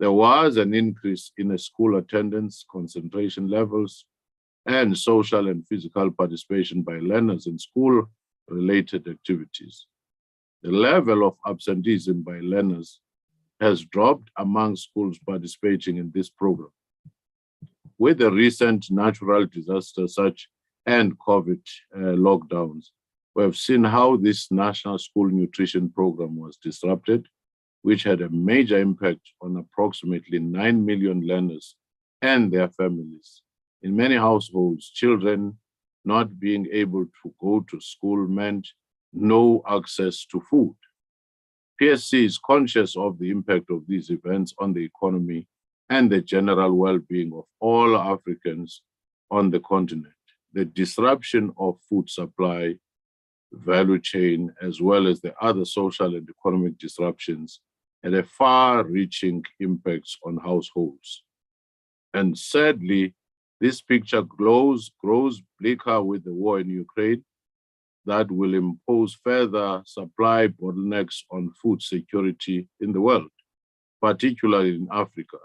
There was an increase in school attendance, concentration levels, and social and physical participation by learners in school-related activities. The level of absenteeism by learners has dropped among schools participating in this program. With the recent natural disasters such and COVID lockdowns, we have seen how this national school nutrition program was disrupted, which had a major impact on approximately 9 million learners and their families. In many households, children not being able to go to school meant no access to food. PSC is conscious of the impact of these events on the economy and the general well-being of all Africans on the continent. The disruption of food supply, value chain, as well as the other social and economic disruptions, had a far-reaching impacts on households. And sadly, this picture grows bleaker with the war in Ukraine that will impose further supply bottlenecks on food security in the world, particularly in Africa.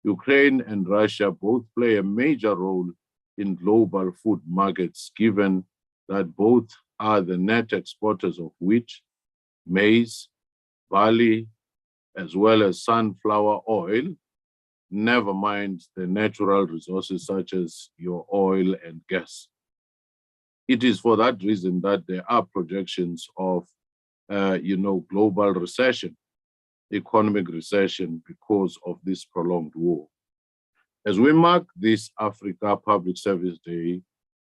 Ukraine and Russia both play a major role in global food markets, given that both are the net exporters of wheat, maize, barley, as well as sunflower oil, never mind the natural resources such as your oil and gas. It is for that reason that there are projections of global recession, economic recession, because of this prolonged war. As we mark this Africa Public Service Day,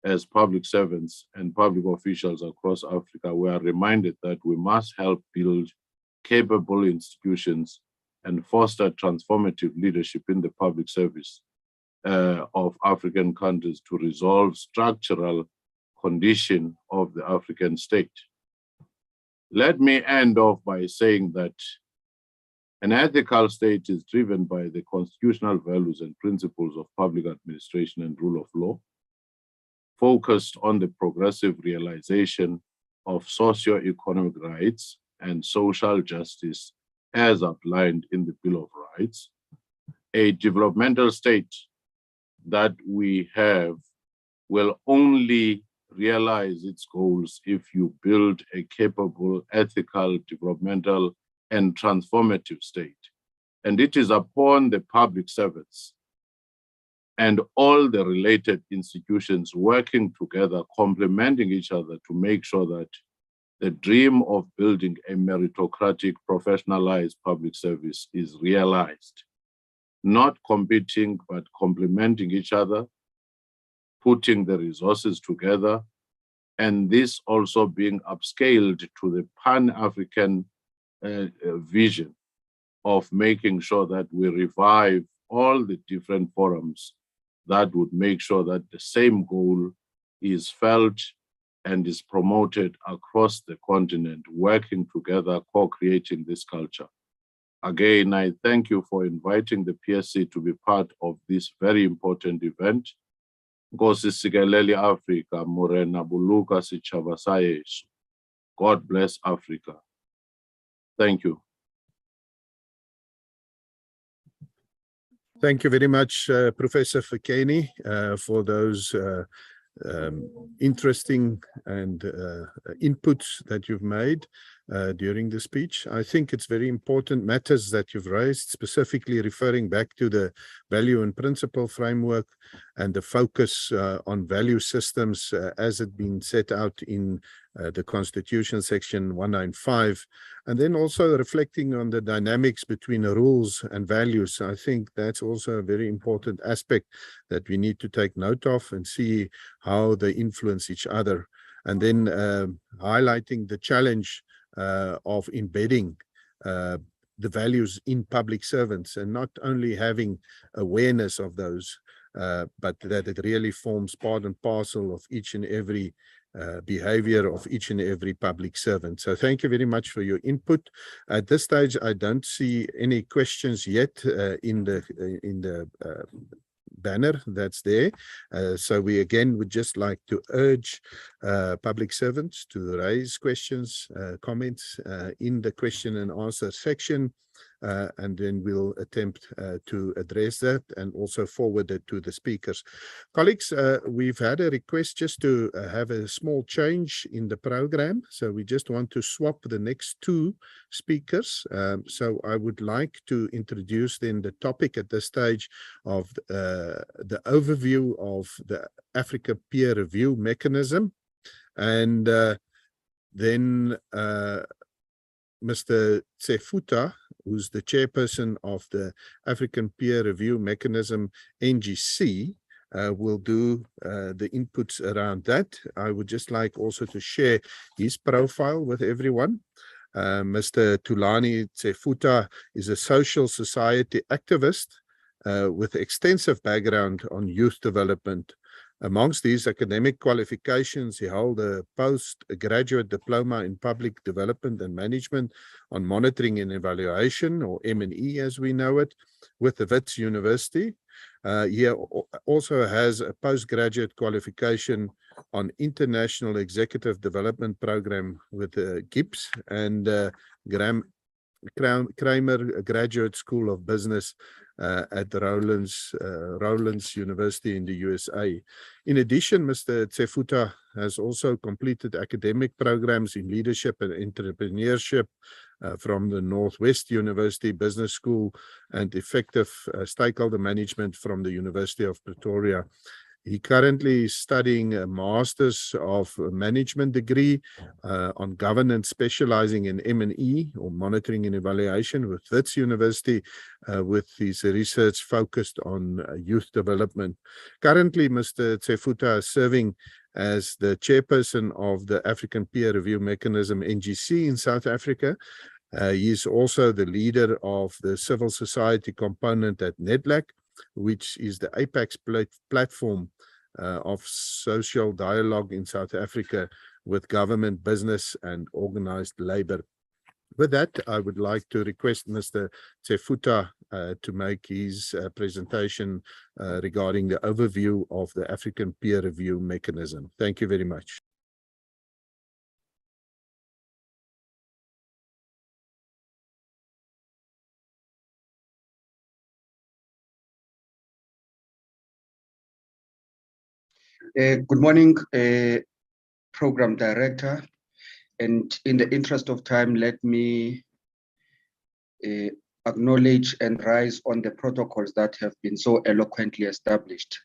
as public servants and public officials across Africa, we are reminded that we must help build capable institutions and foster transformative leadership in the public service of African countries to resolve structural condition of the African state. Let me end off by saying that an ethical state is driven by the constitutional values and principles of public administration and rule of law, focused on the progressive realization of socio-economic rights and social justice as outlined in the Bill of Rights, a developmental state that we have will only realize its goals if you build a capable, ethical, developmental, and transformative state. And it is upon the public servants and all the related institutions working together, complementing each other to make sure that the dream of building a meritocratic, professionalized public service is realized. Not competing, but complementing each other, putting the resources together, and this also being upscaled to the Pan-African vision of making sure that we revive all the different forums that would make sure that the same goal is felt and is promoted across the continent, working together, co-creating this culture. Again, I thank you for inviting the PSC to be part of this very important event. Nkosi sikelele Africa, Morena Buluka Sichaba sa Yesu. God bless Africa. Thank you. Thank you very much, Professor Fikeni, for those interesting and inputs that you've made during the speech. I think it's very important matters that you've raised, specifically referring back to the value and principle framework and the focus on value systems as it been set out in the Constitution, Section 195, and then also reflecting on the dynamics between the rules and values. I think that's also a very important aspect that we need to take note of and see how they influence each other. And then highlighting the challenge of embedding the values in public servants, and not only having awareness of those, but that it really forms part and parcel of each and every behavior of each and every public servant. So thank you very much for your input. At this stage, I don't see any questions yet in the banner that's there. So we again would just like to urge public servants to raise questions, comments in the question and answer section, and then we'll attempt to address that and also forward it to the speakers. Colleagues, we've had a request just to have a small change in the program. So we just want to swap the next two speakers. So I would like to introduce then the topic at this stage of the overview of the Africa Peer Review Mechanism. And then Mr. Tsefuta, who's the chairperson of the African Peer Review Mechanism, NGC, will do the inputs around that. I would just like also to share his profile with everyone. Mr. Thulani Tsefuta is a social society activist with extensive background on youth development. Amongst these academic qualifications, he held a postgraduate diploma in public development and management on monitoring and evaluation, or M&E as we know it, with the Wits University. He also has a postgraduate qualification on international executive development program with GIPS and Kramer Graduate School of Business at Rollins University in the USA. In addition, Mr. Tsefuta has also completed academic programs in leadership and entrepreneurship from the Northwest University Business School and effective stakeholder management from the University of Pretoria. He currently is studying a Master's of Management degree on governance, specializing in M&E, or monitoring and evaluation, with Wits University, with his research focused on youth development. Currently, Mr. Tsefuta is serving as the chairperson of the African Peer Review Mechanism, NGC, in South Africa. He is also the leader of the civil society component at NEDLAC, which is the apex platform of social dialogue in South Africa with government, business, and organized labor. With that, I would like to request Mr. Tsefuta to make his presentation regarding the overview of the African Peer Review Mechanism. Thank you very much. Good morning, Program Director. And in the interest of time, let me acknowledge and rise on the protocols that have been so eloquently established.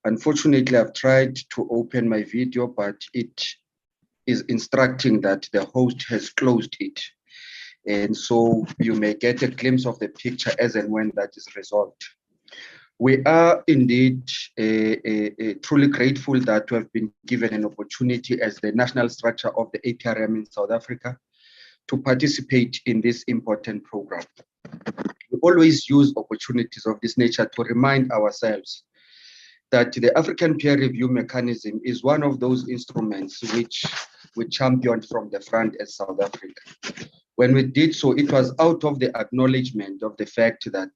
Unfortunately, I've tried to open my video, but it is instructing that the host has closed it. And so you may get a glimpse of the picture as and when that is resolved. We are indeed truly grateful that we have been given an opportunity as the national structure of the APRM in South Africa to participate in this important program. We always use opportunities of this nature to remind ourselves that the African peer review mechanism is one of those instruments which we championed from the front as South Africa. When we did so, it was out of the acknowledgement of the fact that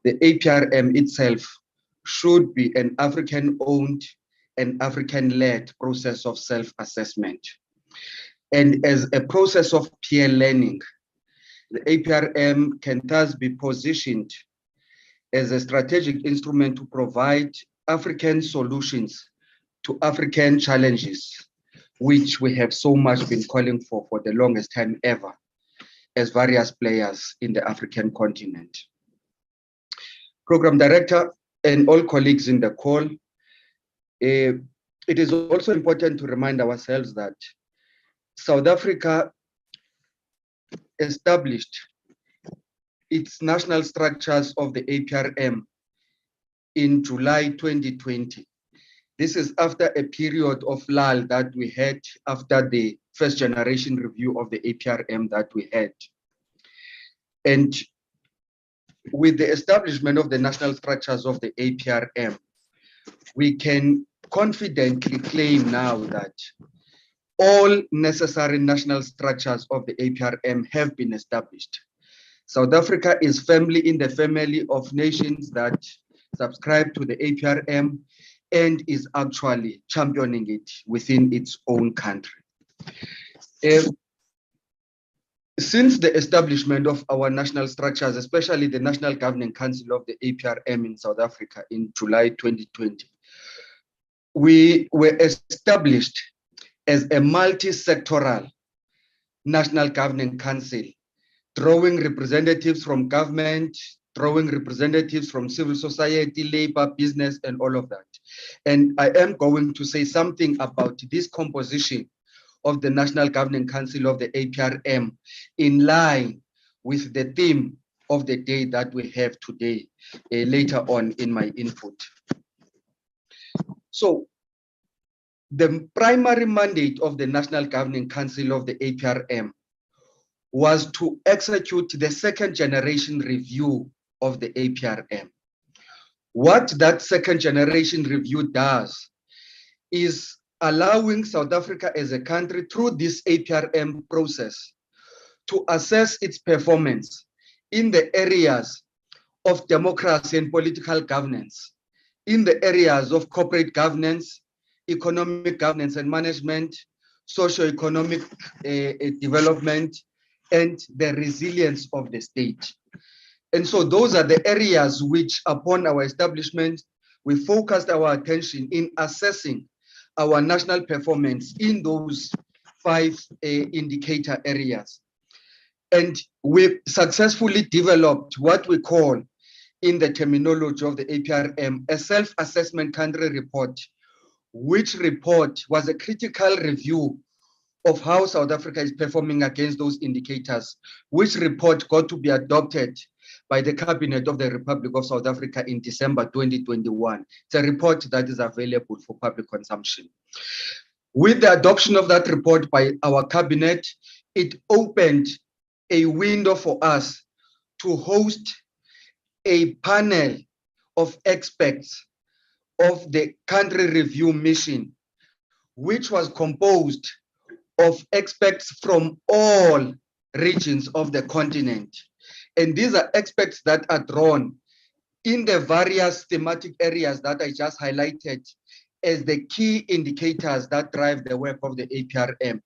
the APRM itself should be an African-owned and African-led process of self-assessment. And as a process of peer learning, the APRM can thus be positioned as a strategic instrument to provide African solutions to African challenges, which we have so much been calling for the longest time ever as various players in the African continent. Program Director and all colleagues in the call, it is also important to remind ourselves that South Africa established its national structures of the APRM in July 2020. This is after a period of lull that we had after the first generation review of the APRM that we had. And with the establishment of the national structures of the APRM, we can confidently claim now that all necessary national structures of the APRM have been established. South Africa is firmly in the family of nations that subscribe to the APRM and is actually championing it within its own country. Since the establishment of our national structures, especially the National Governing Council of the APRM in South Africa in July 2020, we were established as a multi-sectoral National Governing Council, drawing representatives from government, drawing representatives from civil society, labor, business, and all of that. And I am going to say something about this composition of the National Governing Council of the APRM in line with the theme of the day that we have today, later on in my input. So the primary mandate of the National Governing Council of the APRM was to execute the second generation review of the APRM. What that second generation review does is allowing South Africa as a country through this APRM process to assess its performance in the areas of democracy and political governance, in the areas of corporate governance, economic governance and management, socio-economic development, and the resilience of the state. And so those are the areas which, upon our establishment, we focused our attention in assessing our national performance in those 5 indicator areas. And we successfully developed what we call, in the terminology of the APRM, a self-assessment country report, which report was a critical review of how South Africa is performing against those indicators, which report got to be adopted by the Cabinet of the Republic of South Africa in December 2021. It's a report that is available for public consumption. With the adoption of that report by our Cabinet, it opened a window for us to host a panel of experts of the country review mission, which was composed of experts from all regions of the continent. And these are experts that are drawn in the various thematic areas that I just highlighted as the key indicators that drive the work of the APRM.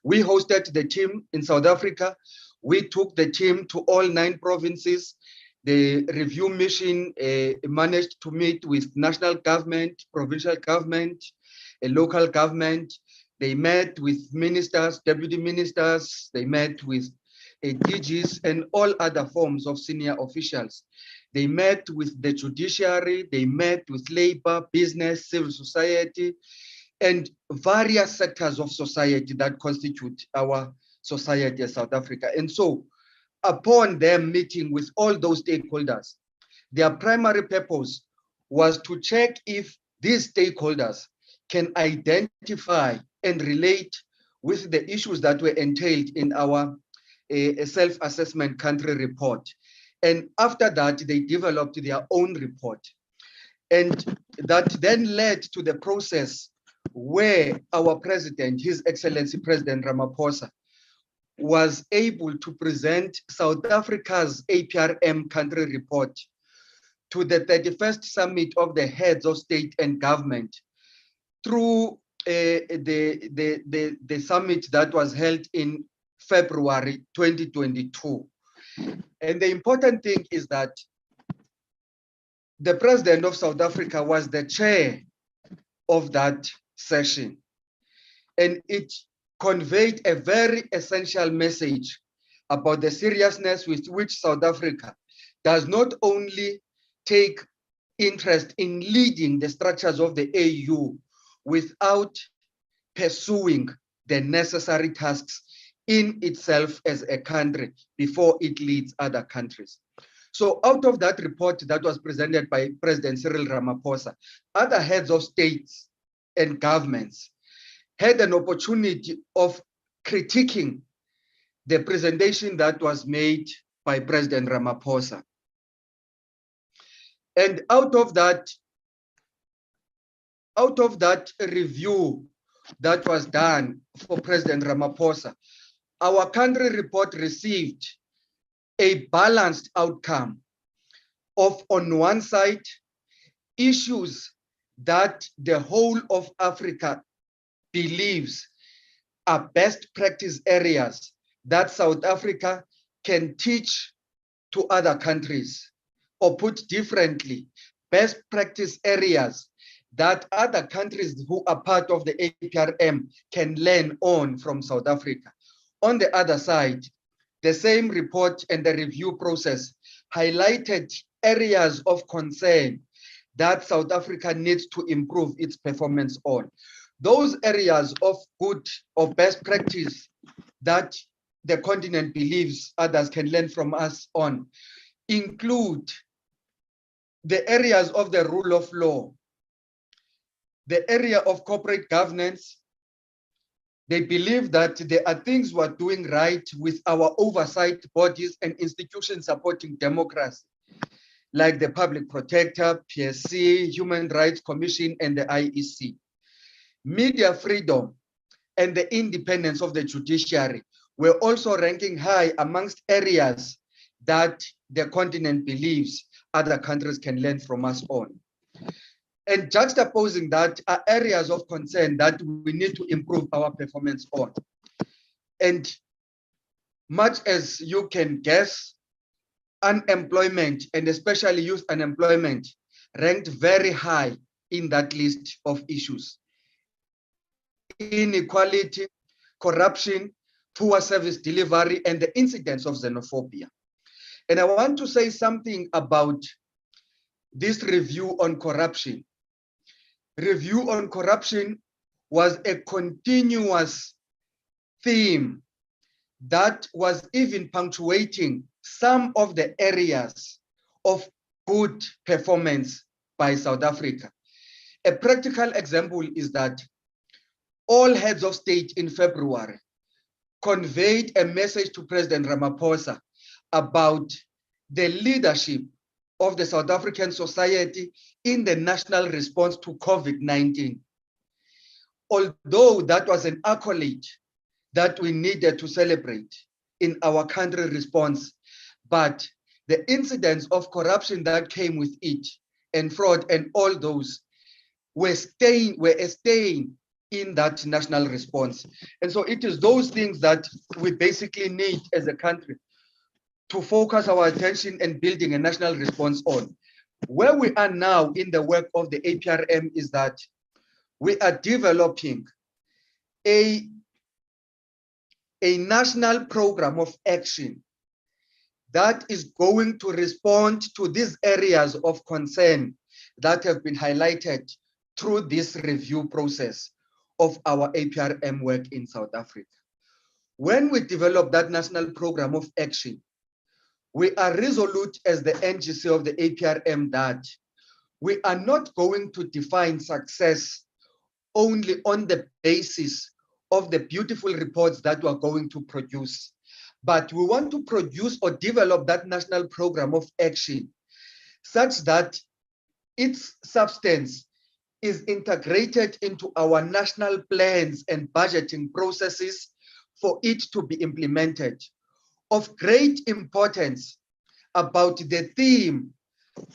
We hosted the team in South Africa. We took the team to all 9 provinces, The review mission managed to meet with national government, provincial government, local government. They met with ministers, deputy ministers, they met with DGs and all other forms of senior officials. They met with the judiciary, they met with labor, business, civil society, and various sectors of society that constitute our society as South Africa. And so upon them meeting with all those stakeholders, their primary purpose was to check if these stakeholders can identify and relate with the issues that were entailed in our self-assessment country report. And after that, they developed their own report. And that then led to the process where our president, His Excellency President Ramaphosa, was able to present South Africa's APRM country report to the 31st summit of the heads of state and government through the summit that was held in February 2022. And the important thing is that the president of South Africa was the chair of that session. And it conveyed a very essential message about the seriousness with which South Africa does not only take interest in leading the structures of the AU without pursuing the necessary tasks in itself as a country before it leads other countries. So out of that report that was presented by President Cyril Ramaphosa, other heads of states and governments had an opportunity of critiquing the presentation that was made by President Ramaphosa. And out of that review that was done for President Ramaphosa, our country report received a balanced outcome of, on one side, issues that the whole of Africa believes are best practice areas that South Africa can teach to other countries, or put differently, best practice areas that other countries who are part of the APRM can learn on from South Africa. On the other side, the same report and the review process highlighted areas of concern that South Africa needs to improve its performance on. Those areas of good or best practice that the continent believes others can learn from us on include the areas of the rule of law, the area of corporate governance. They believe that there are things we're doing right with our oversight bodies and institutions supporting democracy, like the Public Protector, PSC, Human Rights Commission, and the IEC. Media freedom and the independence of the judiciary were also ranking high amongst areas that the continent believes other countries can learn from us on. And juxtaposing that are areas of concern that we need to improve our performance on. And much as you can guess, unemployment, and especially youth unemployment, ranked very high in that list of issues. Inequality, corruption, poor service delivery, and the incidence of xenophobia. And I want to say something about this review on corruption. Review on corruption was a continuous theme that was even punctuating some of the areas of good performance by South Africa. A practical example is that all heads of state in February conveyed a message to President Ramaphosa about the leadership of the South African society in the national response to COVID-19. Although that was an accolade that we needed to celebrate in our country response, but the incidents of corruption that came with it and fraud and all those were a stain in that national response. And so it is those things that we basically need as a country to focus our attention and building a national response on. Where we are now in the work of the APRM is that we are developing a national program of action that is going to respond to these areas of concern that have been highlighted through this review process of our APRM work in South Africa. When we develop that national program of action, we are resolute as the NGC of the APRM that we are not going to define success only on the basis of the beautiful reports that we are going to produce, but we want to produce or develop that national program of action such that its substance is integrated into our national plans and budgeting processes for it to be implemented. Of great importance about the theme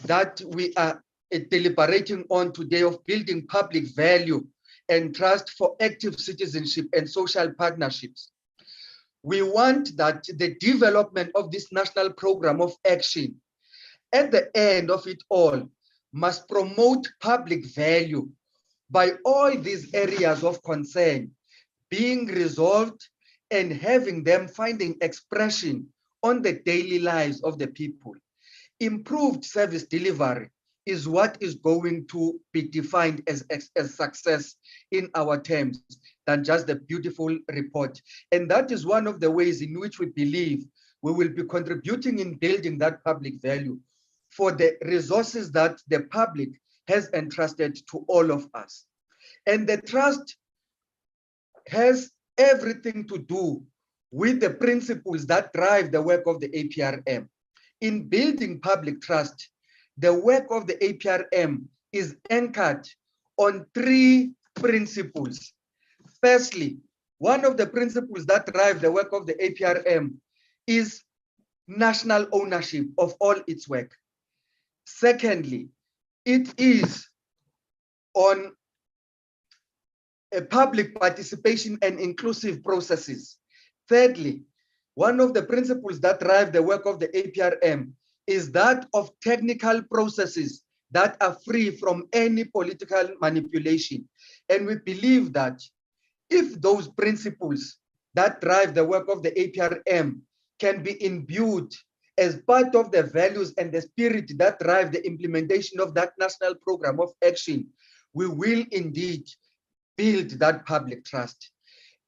that we are deliberating on today of building public value and trust for active citizenship and social partnerships. We want that the development of this national program of action at the end of it all must promote public value by all these areas of concern being resolved and having them finding expression on the daily lives of the people. Improved service delivery is what is going to be defined as success in our terms than just the beautiful report. And that is one of the ways in which we believe we will be contributing in building that public value for the resources that the public has entrusted to all of us. And the trust has everything to do with the principles that drive the work of the APRM. In building public trust, the work of the APRM is anchored on 3 principles. Firstly, one of the principles that drive the work of the APRM is national ownership of all its work. Secondly, it is on a public participation and inclusive processes. Thirdly, one of the principles that drive the work of the APRM is that of technical processes that are free from any political manipulation. And we believe that if those principles that drive the work of the APRM can be imbued as part of the values and the spirit that drive the implementation of that national program of action, we will indeed build that public trust.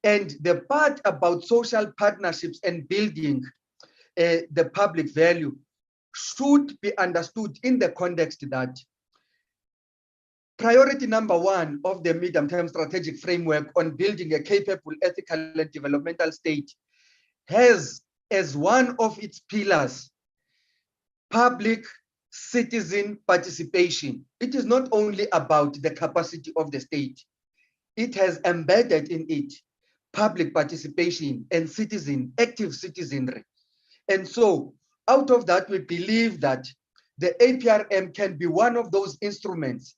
And the part about social partnerships and building the public value should be understood in the context that priority number 1 of the medium-term strategic framework on building a capable, ethical, and developmental state has as one of its pillars public citizen participation. It is not only about the capacity of the state. It has embedded in it public participation and active citizenry. And so out of that, we believe that the APRM can be one of those instruments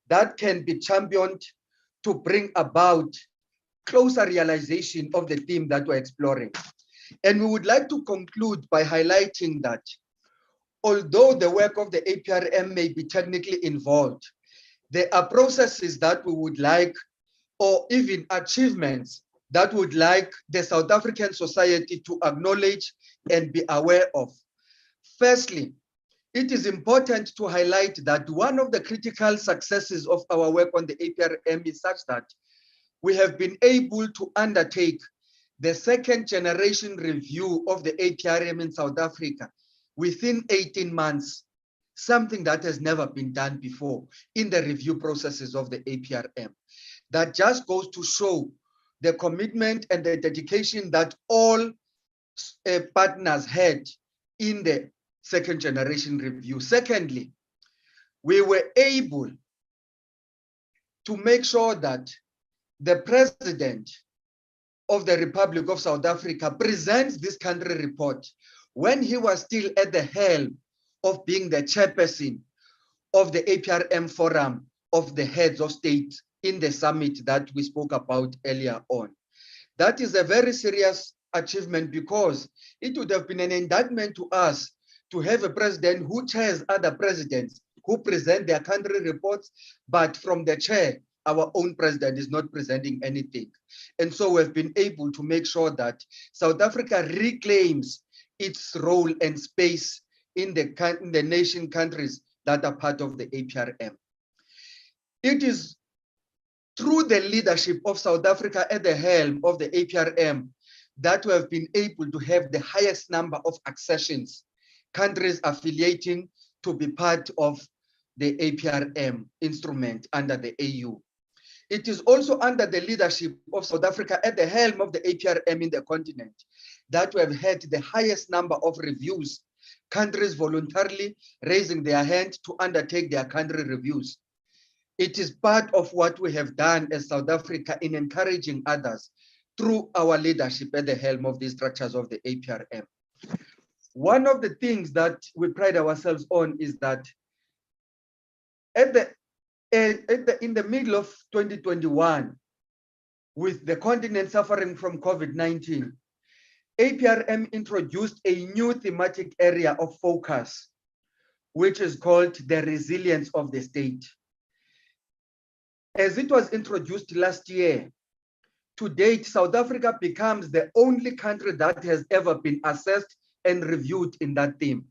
that can be championed to bring about closer realization of the theme that we're exploring. And we would like to conclude by highlighting that although the work of the APRM may be technically involved, there are processes that we would like, or even achievements that would like the South African society to acknowledge and be aware of. Firstly, it is important to highlight that one of the critical successes of our work on the APRM is such that we have been able to undertake the 2nd generation review of the APRM in South Africa within 18 months, something that has never been done before in the review processes of the APRM. That just goes to show the commitment and the dedication that all partners had in the 2nd generation review. Secondly, we were able to make sure that the President of the Republic of South Africa presents this country report when he was still at the helm of being the chairperson of the APRM Forum of the Heads of State in the summit that we spoke about earlier on. That is a very serious achievement, because it would have been an indictment to us to have a president who chairs other presidents who present their country reports, but from the chair, our own president is not presenting anything. And so we've been able to make sure that South Africa reclaims its role and space in the nation countries that are part of the APRM. It is through the leadership of South Africa at the helm of the APRM that we have been able to have the highest number of accessions, countries affiliating to be part of the APRM instrument under the AU. It is also under the leadership of South Africa at the helm of the APRM in the continent that we have had the highest number of reviews, countries voluntarily raising their hand to undertake their country reviews. It is part of what we have done as South Africa in encouraging others through our leadership at the helm of these structures of the APRM. One of the things that we pride ourselves on is that in the middle of 2021, with the continent suffering from COVID-19, APRM introduced a new thematic area of focus, which is called the resilience of the state. As it was introduced last year, to date, South Africa becomes the only country that has ever been assessed and reviewed in that theme.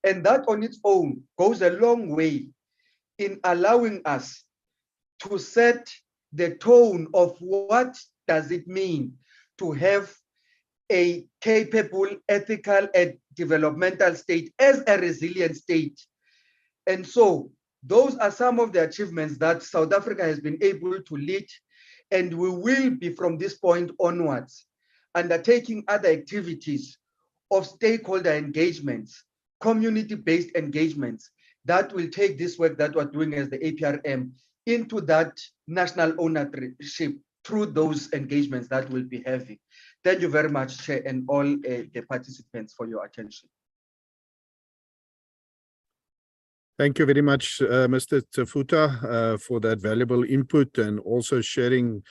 And that on its own goes a long way in allowing us to set the tone of what does it mean to have a capable, ethical, and developmental state as a resilient state. And so those are some of the achievements that South Africa has been able to lead, and we will be from this point onwards undertaking other activities of stakeholder engagements, community-based engagements that will take this work that we're doing as the APRM into that national ownership through those engagements that we'll be having. Thank you very much, Chair, and all the participants for your attention. Thank you very much, Mr. Tafuta, for that valuable input and also sharing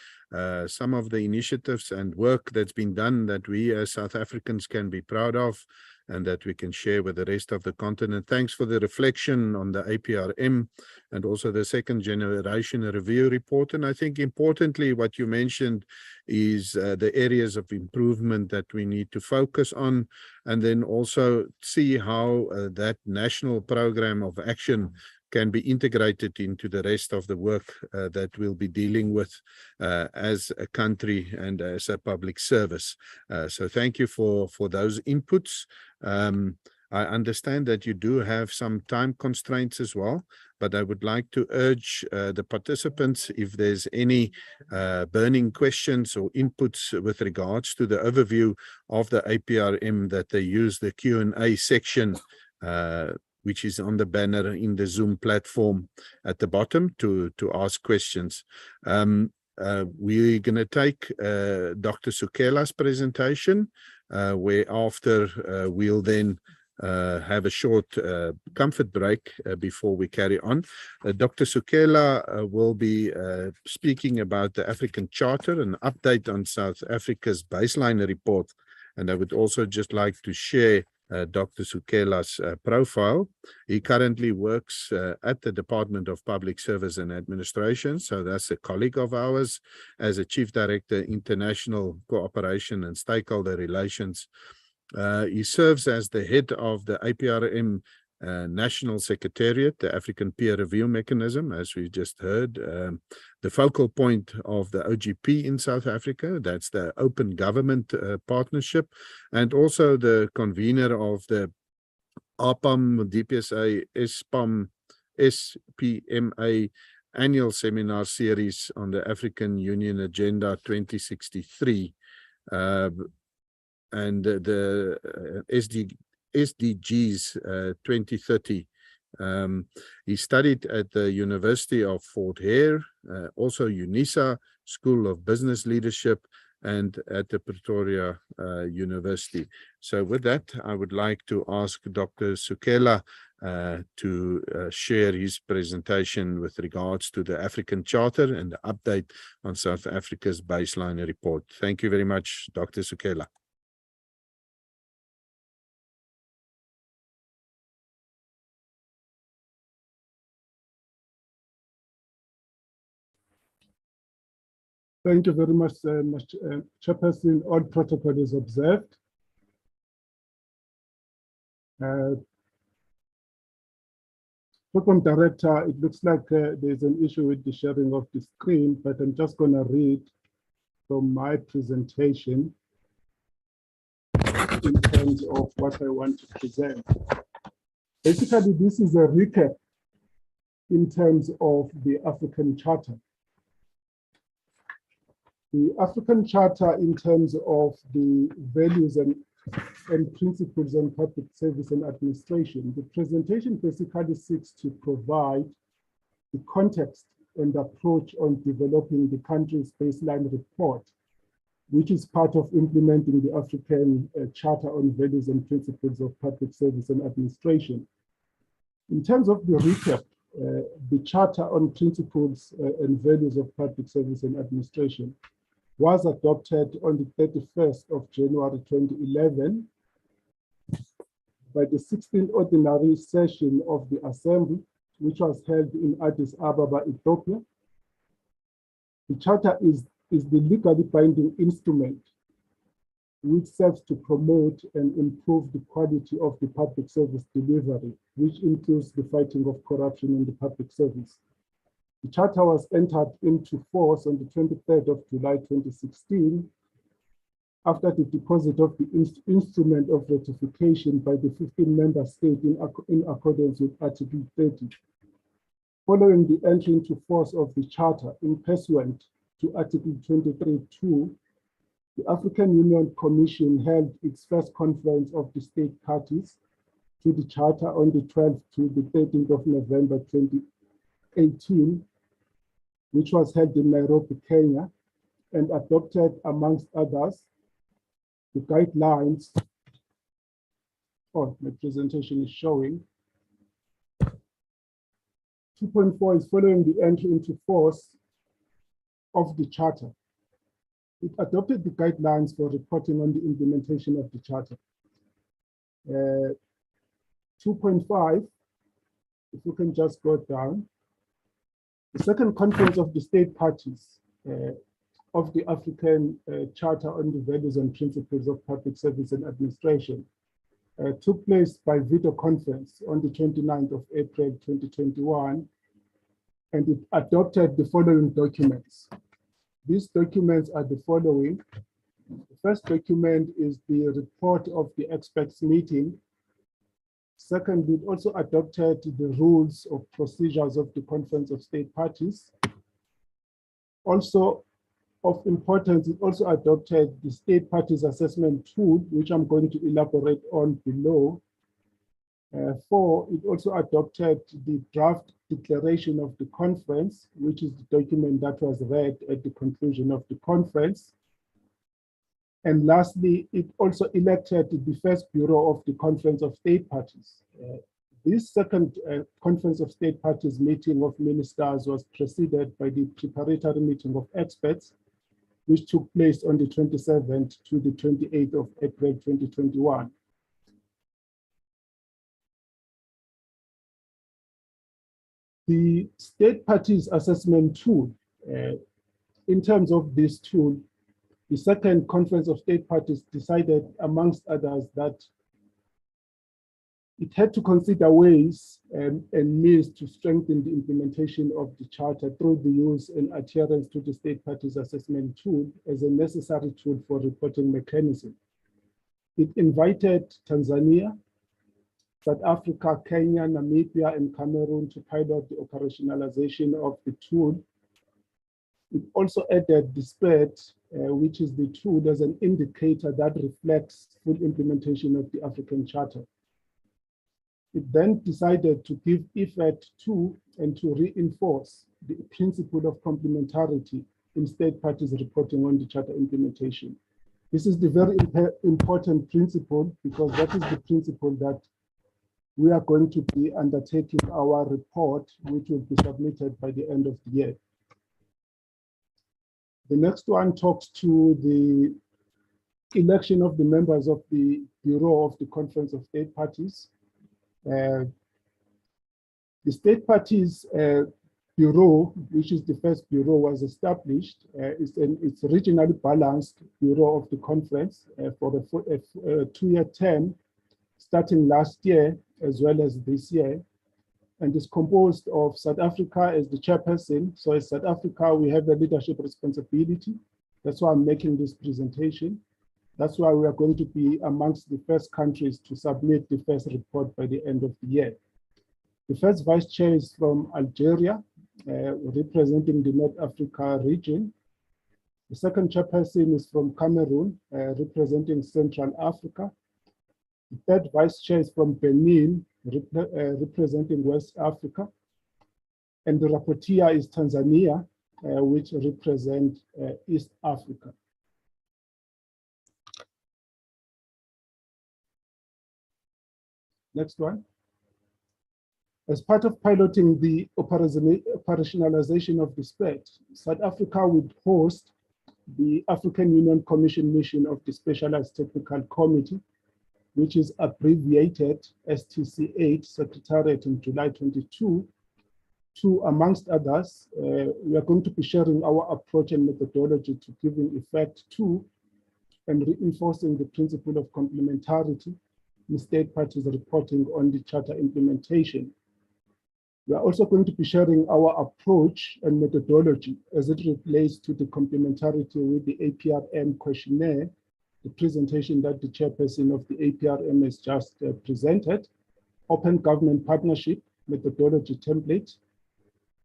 some of the initiatives and work that's been done that we as South Africans can be proud of and that we can share with the rest of the continent. Thanks for the reflection on the APRM and also the second generation review report. And I think importantly, what you mentioned is the areas of improvement that we need to focus on, and then also see how that national program of action can be integrated into the rest of the work that we'll be dealing with as a country and as a public service. So thank you for those inputs. I understand that you do have some time constraints as well, but I would like to urge the participants, if there's any burning questions or inputs with regards to the overview of the APRM, that they use the Q&A section which is on the banner in the Zoom platform at the bottom to ask questions. We're going to take Dr. Sukela's presentation, whereafter we'll then have a short comfort break before we carry on. Dr. Sukela will be speaking about the African Charter, an update on South Africa's baseline report. And I would also just like to share Dr. Sukela's profile. He currently works at the Department of Public Service and Administration, so that's a colleague of ours, as a Chief Director, International Cooperation and Stakeholder Relations. He serves as the head of the APRM National Secretariat, the African Peer Review Mechanism, as we just heard, the focal point of the OGP in South Africa, that's the Open Government Partnership, and also the convener of the APAM, DPSA, SPAM, SPMA annual seminar series on the African Union Agenda 2063 and the SDGs 2030. He studied at the University of Fort Hare, also UNISA School of Business Leadership, and at the Pretoria University. So with that, I would like to ask Dr. Sukela to share his presentation with regards to the African Charter and the update on South Africa's baseline report. Thank you very much, Dr. Sukela. Thank you very much, Chairperson. All protocol is observed. Program Director, it looks like there's an issue with the sharing of the screen, but I'm just going to read from my presentation in terms of what I want to present. Basically, this is a recap in terms of the African Charter. The African Charter, in terms of the values and principles on public service and administration, the presentation basically seeks to provide the context and approach on developing the country's baseline report, which is part of implementing the African Charter on Values and Principles of Public Service and Administration. In terms of the recap, the Charter on Principles and Values of Public Service and Administration was adopted on the 31st of January 2011 by the 16th ordinary session of the Assembly, which was held in Addis Ababa, Ethiopia. The Charter is the legally binding instrument which serves to promote and improve the quality of the public service delivery, which includes the fighting of corruption in the public service. The Charter was entered into force on the 23rd of July 2016 after the deposit of the instrument of ratification by the 15 member states in accordance with Article 30. Following the entry into force of the Charter in pursuant to Article 23(2), the African Union Commission held its first conference of the state parties to the Charter on the 12th to the 13th of November 2018, which was held in Nairobi, Kenya, and adopted, amongst others, the guidelines. Oh, my presentation is showing. 2.4 is following the entry into force of the Charter. It adopted the guidelines for reporting on the implementation of the Charter. 2.5, if you can just go down. The second conference of the state parties of the African Charter on the Values and Principles of Public Service and Administration took place by video conference on the 29th of April 2021, and it adopted the following documents. These documents are the following. The first document is the report of the experts meeting. Second, it also adopted the rules of procedures of the Conference of State Parties. Also of importance, it also adopted the State Parties Assessment Tool, which I'm going to elaborate on below. 4, it also adopted the draft declaration of the conference, which is the document that was read at the conclusion of the conference. And lastly, it also elected the first bureau of the Conference of State Parties. This second Conference of State Parties meeting of ministers was preceded by the preparatory meeting of experts, which took place on the 27th to the 28th of April 2021. The State Parties Assessment Tool, in terms of this tool, the second Conference of State Parties decided, amongst others, that it had to consider ways and means to strengthen the implementation of the Charter through the use and adherence to the State Parties Assessment Tool as a necessary tool for reporting mechanism. It invited Tanzania, South Africa, Kenya, Namibia, and Cameroon to pilot the operationalization of the tool. It also added the SPED, which is the tool as an indicator that reflects full implementation of the African Charter. It then decided to give effect to and to reinforce the principle of complementarity in state parties reporting on the Charter implementation. This is the very important principle, because that is the principle that we are going to be undertaking our report, which will be submitted by the end of the year. The next one talks to the election of the members of the Bureau of the Conference of State Parties. The State Parties Bureau, which is the first bureau, was established. It's a regionally balanced bureau of the conference for a 2-year term, starting last year as well as this year, and is composed of South Africa as the chairperson. So as South Africa, we have a leadership responsibility. That's why I'm making this presentation. That's why we are going to be amongst the first countries to submit the first report by the end of the year. The first vice chair is from Algeria, representing the North Africa region. The second chairperson is from Cameroon, representing Central Africa. The third vice chair is from Benin, representing West Africa. And the rapporteur is Tanzania, which represents East Africa. Next one. As part of piloting the operationalization of the SPECT, South Africa would host the African Union Commission mission of the Specialized Technical Committee, which is abbreviated STC8 Secretariat in July 22, to, amongst others, we are going to be sharing our approach and methodology to giving effect to and reinforcing the principle of complementarity in state parties reporting on the charter implementation. We are also going to be sharing our approach and methodology as it relates to the complementarity with the APRM questionnaire, the presentation that the chairperson of the APRM has just presented, open government partnership methodology template,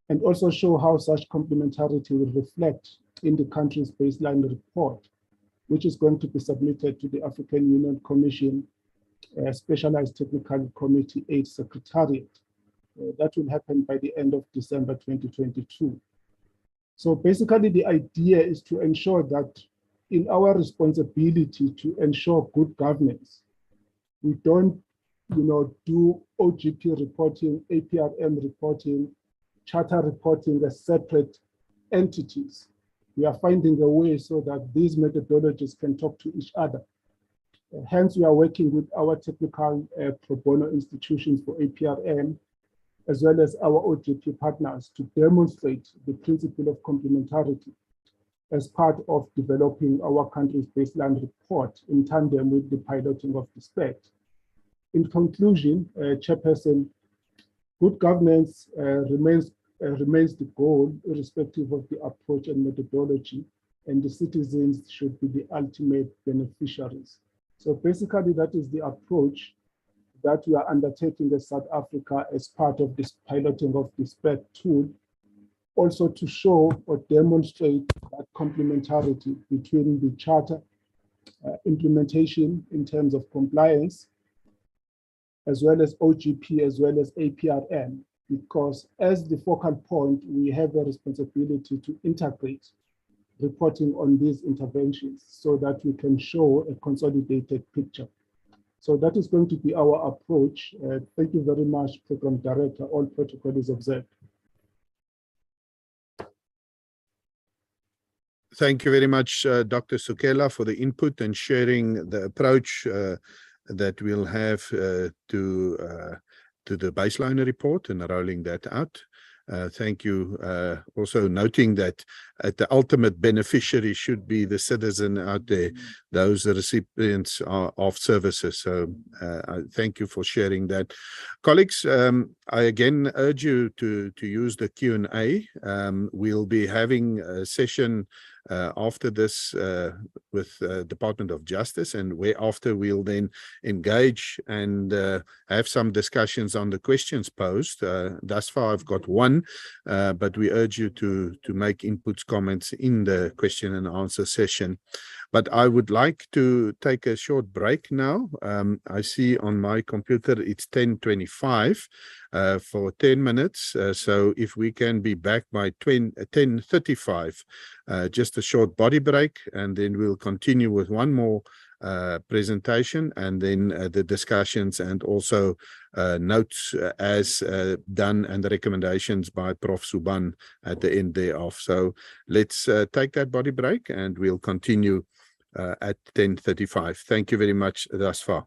and also show how such complementarity will reflect in the country's baseline report, which is going to be submitted to the African Union Commission Specialized Technical Committee 8 Secretariat. That will happen by the end of December 2022. So basically the idea is to ensure that in our responsibility to ensure good governance, we don't do OGP reporting, APRM reporting, charter reporting as separate entities. We are finding a way so that these methodologies can talk to each other. Hence, we are working with our technical pro bono institutions for APRM, as well as our OGP partners, to demonstrate the principle of complementarity as part of developing our country's baseline report in tandem with the piloting of the SPECT. In conclusion, Chairperson, good governance remains the goal, irrespective of the approach and methodology, and the citizens should be the ultimate beneficiaries. So basically, that is the approach that we are undertaking as South Africa as part of this piloting of the SPECT tool, also to show or demonstrate that complementarity between the charter implementation in terms of compliance, as well as OGP, as well as APRM, because as the focal point, we have a responsibility to integrate reporting on these interventions so that we can show a consolidated picture. So that is going to be our approach. Thank you very much, Program Director. All protocol is observed. Thank you very much, Dr. Sukela, for the input and sharing the approach that we'll have to the baseline report and rolling that out. Thank you. Also noting that the ultimate beneficiary should be the citizen out there, those recipients of services. So I thank you for sharing that. Colleagues, I again urge you to use the Q&A. We'll be having a session after this with Department of Justice, and whereafter we'll then engage and have some discussions on the questions posed. Thus far I've got one, but we urge you to make inputs, comments in the question and answer session. But I would like to take a short break now. I see on my computer it's 10:25 for 10 minutes. So if we can be back by 10:35, just a short body break, and then we'll continue with one more presentation, and then the discussions and also notes as done, and the recommendations by Prof. Suban at the end thereof. So let's take that body break, and we'll continue at 10:35. Thank you very much thus far.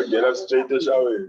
Get us straight to shower.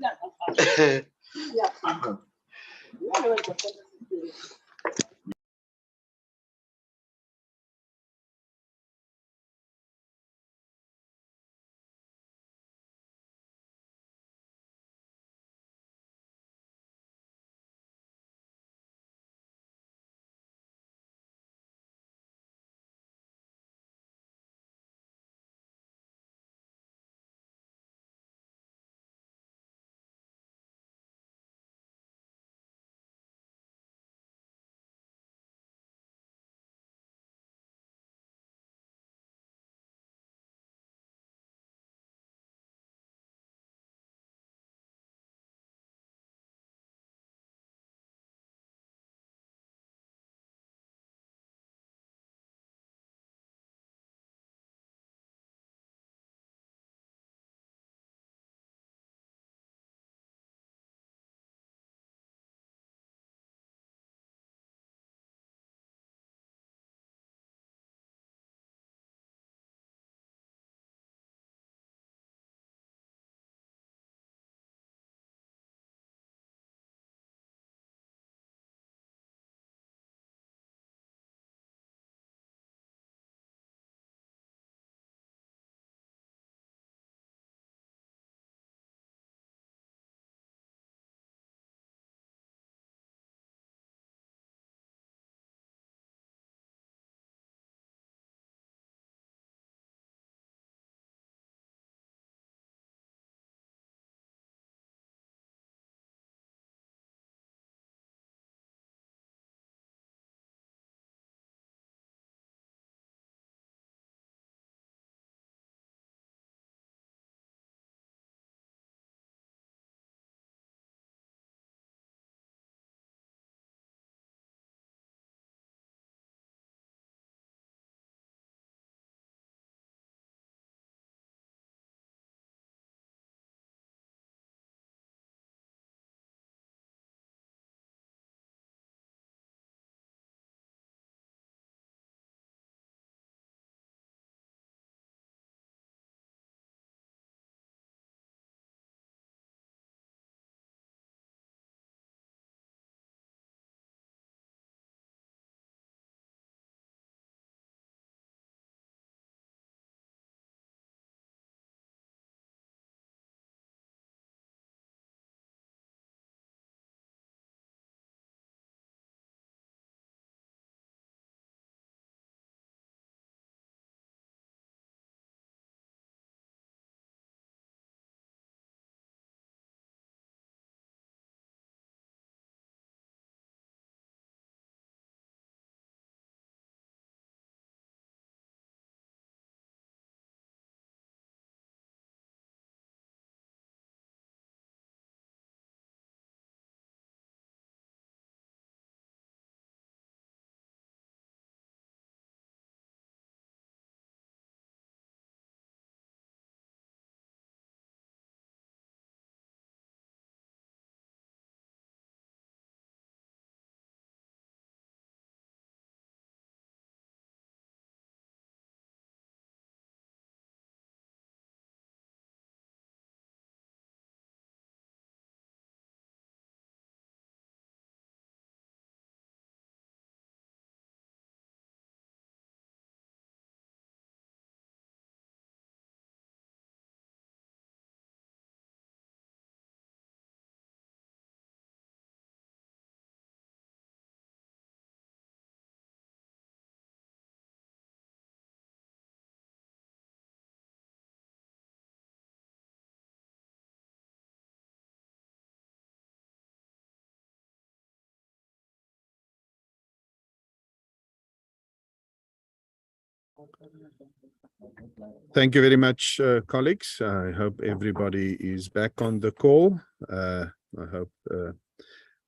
Thank you very much, colleagues. I hope everybody is back on the call. I hope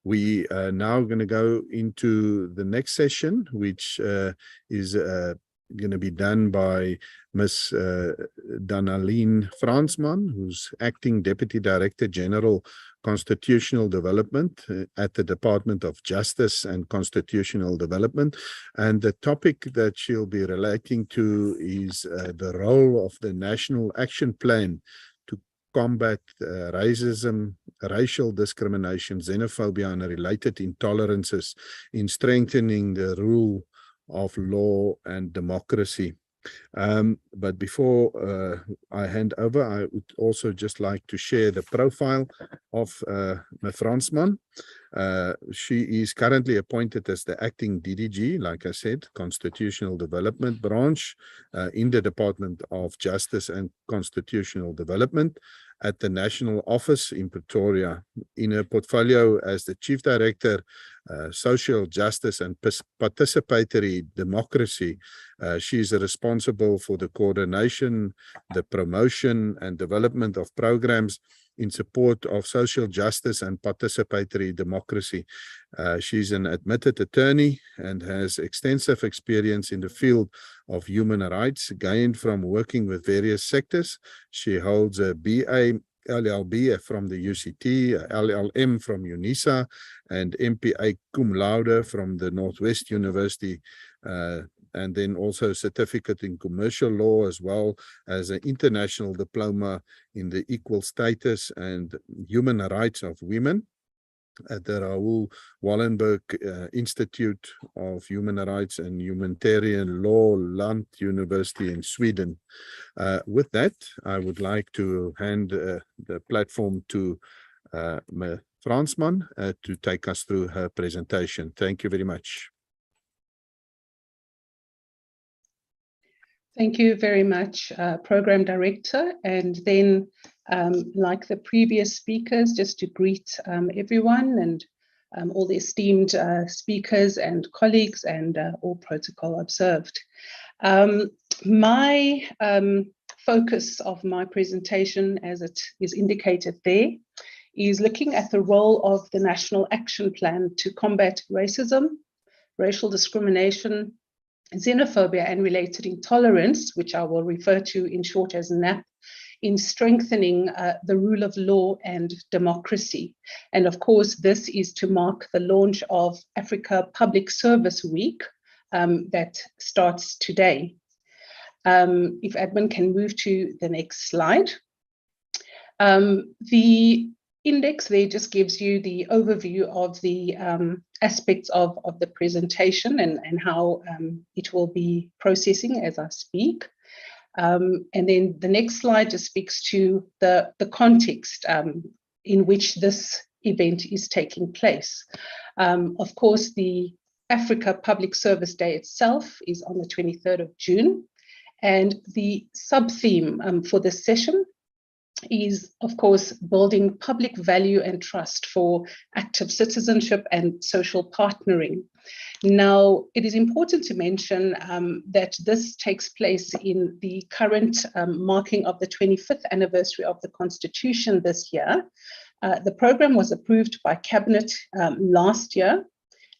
we are now going to go into the next session, which is going to be done by Ms. Danaline Fransman, who's Acting Deputy Director General Constitutional Development at the Department of Justice and Constitutional Development. And the topic that she'll be relating to is the role of the National Action Plan to combat racism, racial discrimination, xenophobia, and related intolerances in strengthening the rule of law and democracy. But before I hand over, I would also just like to share the profile of Ms. Fransman. She is currently appointed as the acting DDG, like I said, Constitutional Development Branch in the Department of Justice and Constitutional Development at the National Office in Pretoria. In her portfolio as the Chief Director, Social Justice and Participatory Democracy, she is responsible for the coordination, the promotion and development of programs in support of social justice and participatory democracy. She's an admitted attorney and has extensive experience in the field of human rights gained from working with various sectors. She holds a BA LLB from the UCT, LLM from UNISA, and MPA cum laude from the Northwest University, and then also a certificate in commercial law, as well as an international diploma in the equal status and human rights of women at the Raoul Wallenberg Institute of Human Rights and Humanitarian Law, Lund University in Sweden. With that, I would like to hand the platform to Ms. Fransman to take us through her presentation. Thank you very much. Thank you very much, Program Director. And then, like the previous speakers, just to greet everyone and all the esteemed speakers and colleagues, and all protocol observed. My focus of my presentation, as it is indicated there, is looking at the role of the National Action Plan to combat racism, racial discrimination, xenophobia and related intolerance, which I will refer to in short as NAP, in strengthening the rule of law and democracy. And of course, this is to mark the launch of Africa Public Service Week that starts today. If admin can move to the next slide. The index there just gives you the overview of the aspects of the presentation and how it will be processing as I speak. And then the next slide just speaks to the context in which this event is taking place. Of course, the Africa Public Service Day itself is on the 23rd of June. And the sub-theme for this session is, of course, building public value and trust for active citizenship and social partnering. Now, it is important to mention that this takes place in the current marking of the 25th anniversary of the Constitution this year. The program was approved by Cabinet last year,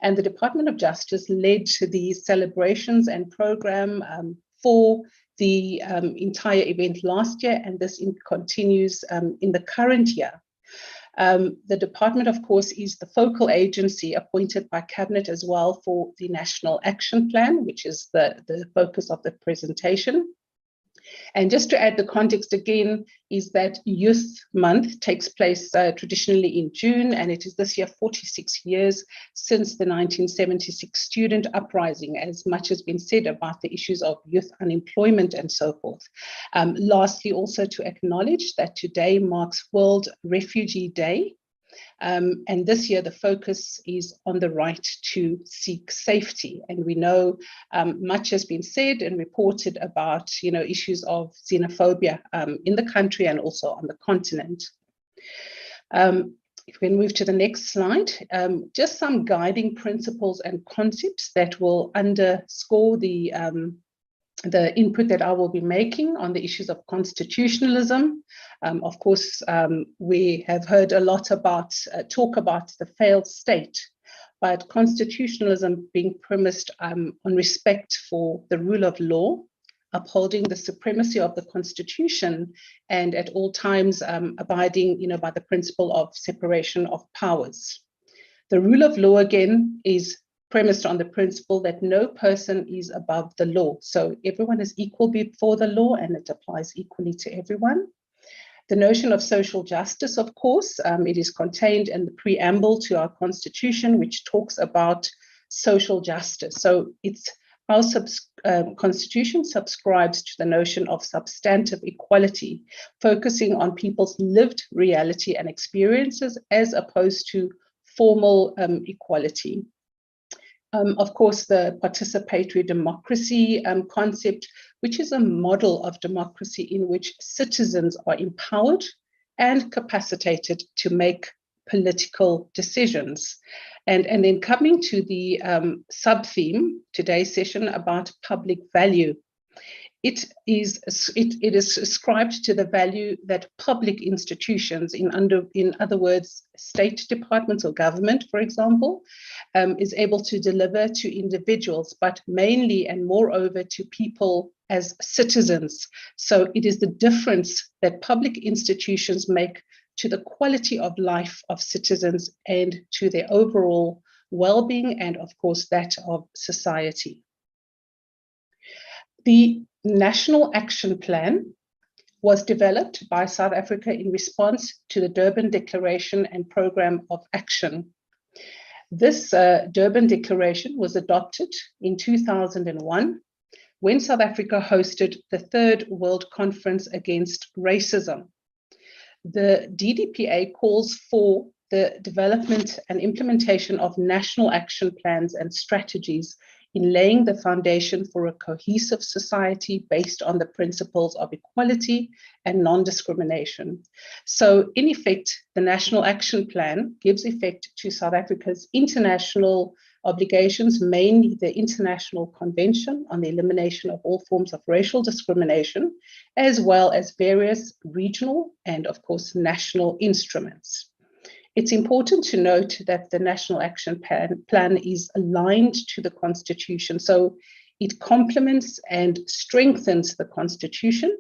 and the Department of Justice led the celebrations and program for the entire event last year, and this continues in the current year. The department, of course, is the focal agency appointed by Cabinet as well for the National Action Plan, which is the focus of the presentation. And just to add the context again, is that Youth Month takes place traditionally in June, and it is this year 46 years since the 1976 student uprising, as much has been said about the issues of youth unemployment and so forth. Lastly, also to acknowledge that today marks World Refugee Day. And this year, the focus is on the right to seek safety. And we know much has been said and reported about, issues of xenophobia in the country and also on the continent. If we can move to the next slide, just some guiding principles and concepts that will underscore the input that I will be making on the issues of constitutionalism. Of course, we have heard a lot about talk about the failed state but constitutionalism being premised on respect for the rule of law, upholding the supremacy of the Constitution, and at all times abiding, by the principle of separation of powers. The rule of law, again, is premised on the principle that no person is above the law. So everyone is equal before the law, and it applies equally to everyone. The notion of social justice, of course, it is contained in the preamble to our Constitution, which talks about social justice. So our Constitution subscribes to the notion of substantive equality, focusing on people's lived reality and experiences as opposed to formal equality. Of course, the participatory democracy concept, which is a model of democracy in which citizens are empowered and capacitated to make political decisions. And then coming to the sub-theme, today's session about public value. It is ascribed to the value that public institutions, in other words, state departments or government, for example, is able to deliver to individuals, but mainly and moreover to people as citizens. So it is the difference that public institutions make to the quality of life of citizens and to their overall well-being and, of course, that of society. The National Action Plan was developed by South Africa in response to the Durban Declaration and Programme of Action. This Durban Declaration was adopted in 2001 when South Africa hosted the Third World Conference Against Racism. The DDPA calls for the development and implementation of national action plans and strategies in laying the foundation for a cohesive society based on the principles of equality and non-discrimination. So in effect, the National Action Plan gives effect to South Africa's international obligations, mainly the International Convention on the Elimination of All Forms of Racial Discrimination, as well as various regional and, of course, national instruments. It's important to note that the National Action Plan is aligned to the Constitution, so it complements and strengthens the Constitution,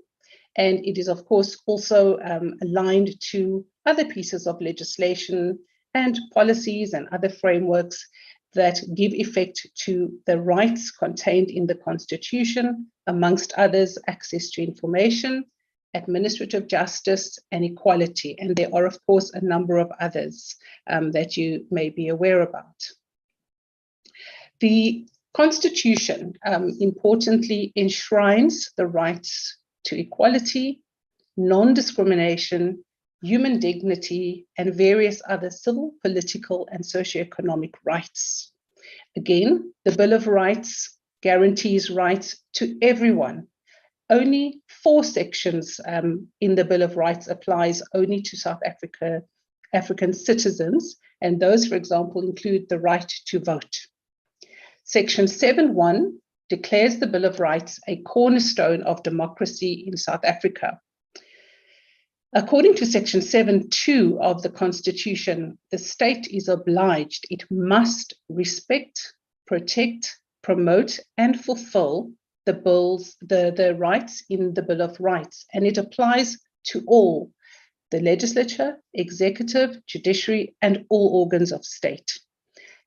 and it is, of course, also aligned to other pieces of legislation and policies and other frameworks that give effect to the rights contained in the Constitution, amongst others, access to information, administrative justice, and equality. And there are, of course, a number of others that you may be aware about. The Constitution importantly enshrines the rights to equality, non-discrimination, human dignity, and various other civil, political, and socioeconomic rights. Again, the Bill of Rights guarantees rights to everyone. Only 4 sections in the Bill of Rights applies only to South African citizens, and those, for example, include the right to vote. Section 7.1 declares the Bill of Rights a cornerstone of democracy in South Africa. According to Section 7.2 of the Constitution, the state is obliged, it must respect, protect, promote, and fulfill the rights in the Bill of Rights, and it applies to all, the legislature, executive, judiciary, and all organs of state.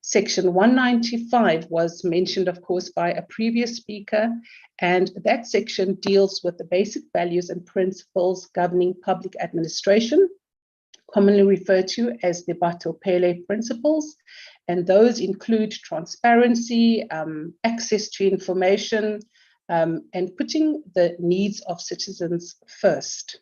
Section 195 was mentioned, of course, by a previous speaker, and that section deals with the basic values and principles governing public administration, commonly referred to as the Batho-Pele principles, and those include transparency, access to information, and putting the needs of citizens first.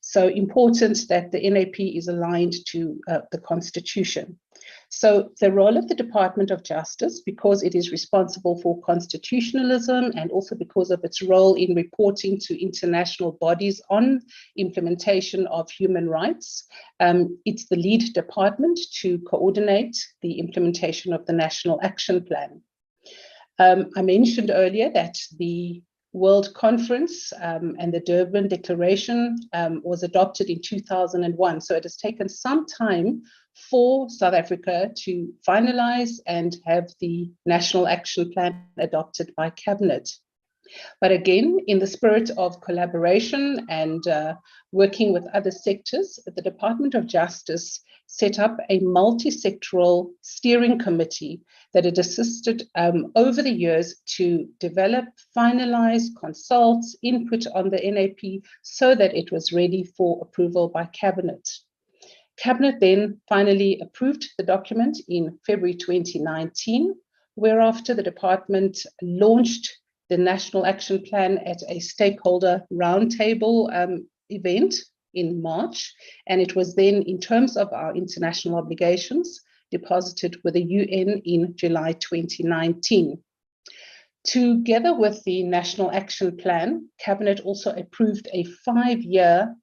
So important that the NAP is aligned to the Constitution. So the role of the Department of Justice, because it is responsible for constitutionalism and also because of its role in reporting to international bodies on implementation of human rights, it's the lead department to coordinate the implementation of the National Action Plan. I mentioned earlier that the World Conference and the Durban Declaration was adopted in 2001. So it has taken some time for South Africa to finalize and have the National Action Plan adopted by Cabinet. But again, in the spirit of collaboration and working with other sectors, the Department of Justice set up a multi-sectoral steering committee that had assisted over the years to develop, finalize, consult, input on the NAP so that it was ready for approval by Cabinet. Cabinet then finally approved the document in February 2019, whereafter the department launched the National Action Plan at a stakeholder roundtable event in March. And it was then, in terms of our international obligations, deposited with the UN in July 2019. Together with the National Action Plan, Cabinet also approved a 5-year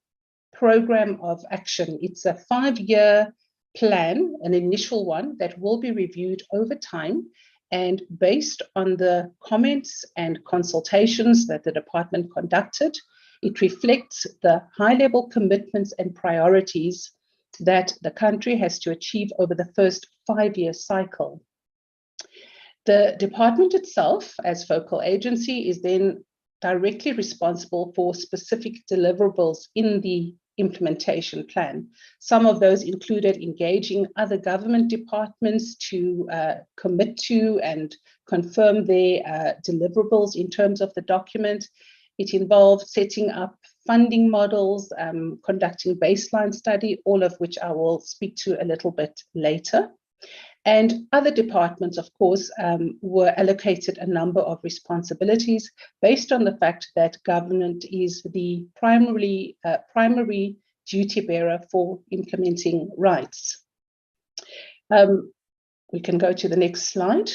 program of action. It's a 5-year plan, an initial one that will be reviewed over time. And based on the comments and consultations that the department conducted, it reflects the high-level commitments and priorities that the country has to achieve over the first 5-year cycle. The department itself, as focal agency, is then directly responsible for specific deliverables in the implementation plan. Some of those included engaging other government departments to commit to and confirm their deliverables in terms of the document. It involved setting up funding models, conducting baseline study, all of which I will speak to a little bit later. And other departments, of course, were allocated a number of responsibilities based on the fact that government is the primary duty bearer for implementing rights. We can go to the next slide.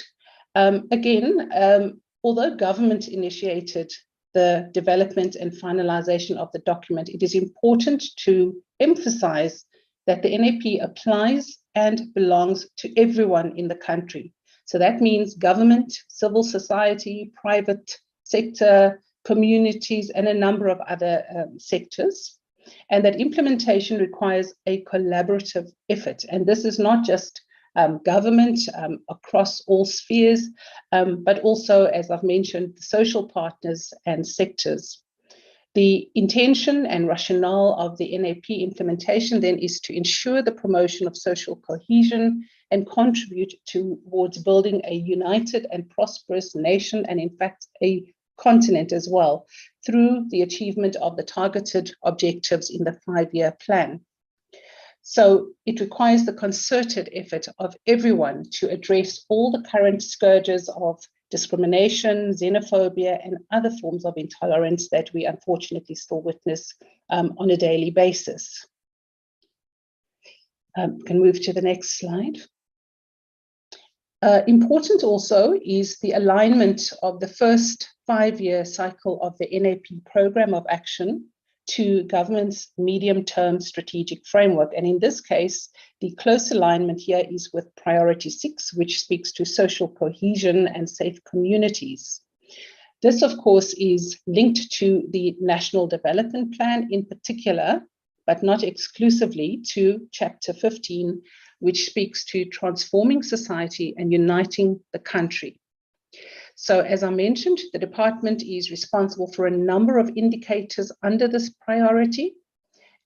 Although government initiated the development and finalization of the document, it is important to emphasize that the NAP applies and belongs to everyone in the country. So that means government, civil society, private sector, communities, and a number of other sectors. And that implementation requires a collaborative effort. And this is not just government across all spheres, but also, as I've mentioned, social partners and sectors. The intention and rationale of the NAP implementation then is to ensure the promotion of social cohesion and contribute towards building a united and prosperous nation, and in fact a continent as well, through the achievement of the targeted objectives in the 5-year plan. So it requires the concerted effort of everyone to address all the current scourges of discrimination, xenophobia, and other forms of intolerance that we unfortunately still witness on a daily basis. Can move to the next slide. Important also is the alignment of the first 5-year cycle of the NAP program of action to government's medium-term strategic framework. And in this case, the close alignment here is with priority 6, which speaks to social cohesion and safe communities. This, of course, is linked to the National Development Plan in particular, but not exclusively, to Chapter 15, which speaks to transforming society and uniting the country. So as I mentioned, the department is responsible for a number of indicators under this priority,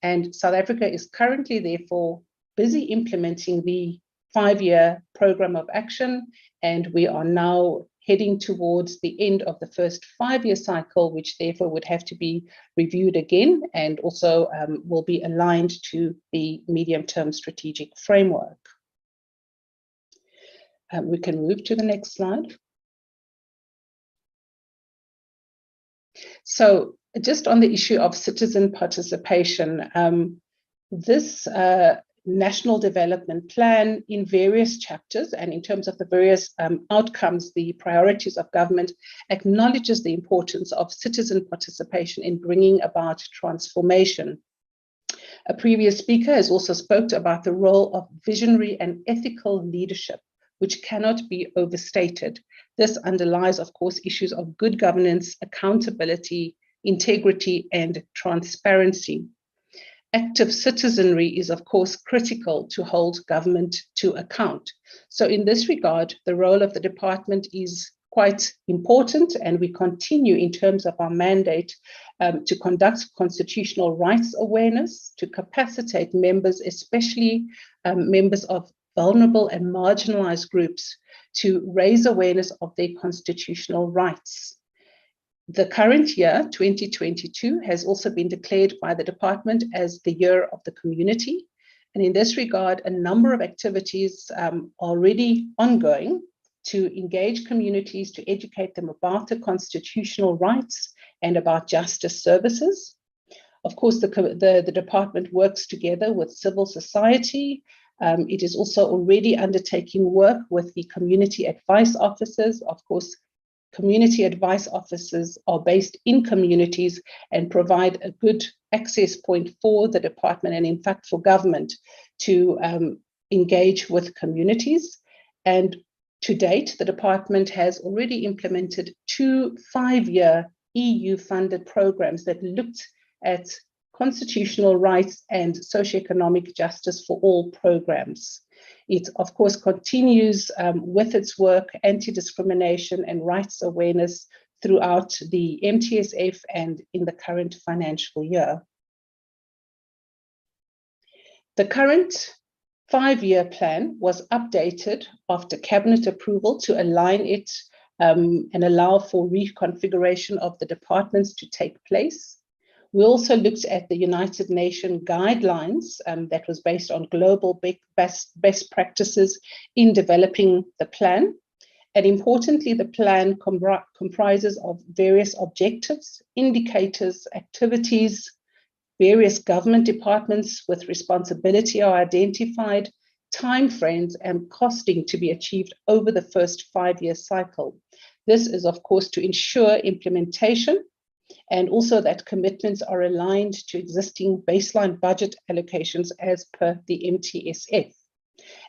and South Africa is currently therefore busy implementing the 5-year program of action, and we are now heading towards the end of the first 5-year cycle, which therefore would have to be reviewed again and also will be aligned to the medium-term strategic framework. We can move to the next slide. So just on the issue of citizen participation, this National Development Plan in various chapters and in terms of the various outcomes, the priorities of government, acknowledges the importance of citizen participation in bringing about transformation. A previous speaker has also spoke about the role of visionary and ethical leadership, which cannot be overstated. This underlies, of course, issues of good governance, accountability, integrity, and transparency. active citizenry is, of course, critical to hold government to account. So in this regard, the role of the department is quite important, and we continue in terms of our mandate to conduct constitutional rights awareness, to capacitate members, especially members of vulnerable and marginalized groups, to raise awareness of their constitutional rights. The current year, 2022, has also been declared by the department as the Year of the Community. And in this regard, a number of activities are already ongoing to engage communities, to educate them about the constitutional rights and about justice services. Of course, the department works together with civil society. It is also already undertaking work with the community advice officers. Of course, community advice officers are based in communities and provide a good access point for the department and, in fact, for government to engage with communities. And to date, the department has already implemented 2 5-year EU-funded programs that looked at constitutional rights and socioeconomic justice for all programs. It, of course, continues with its work, anti-discrimination and rights awareness throughout the MTSF and in the current financial year. The current 5-year plan was updated after cabinet approval to align it and allow for reconfiguration of the departments to take place. We also looked at the United Nations guidelines that was based on global best practices in developing the plan. And importantly, the plan comprises of various objectives, indicators, activities. Various government departments with responsibility are identified, timeframes and costing to be achieved over the first 5-year cycle. This is, of course, to ensure implementation and also that commitments are aligned to existing baseline budget allocations as per the MTSF.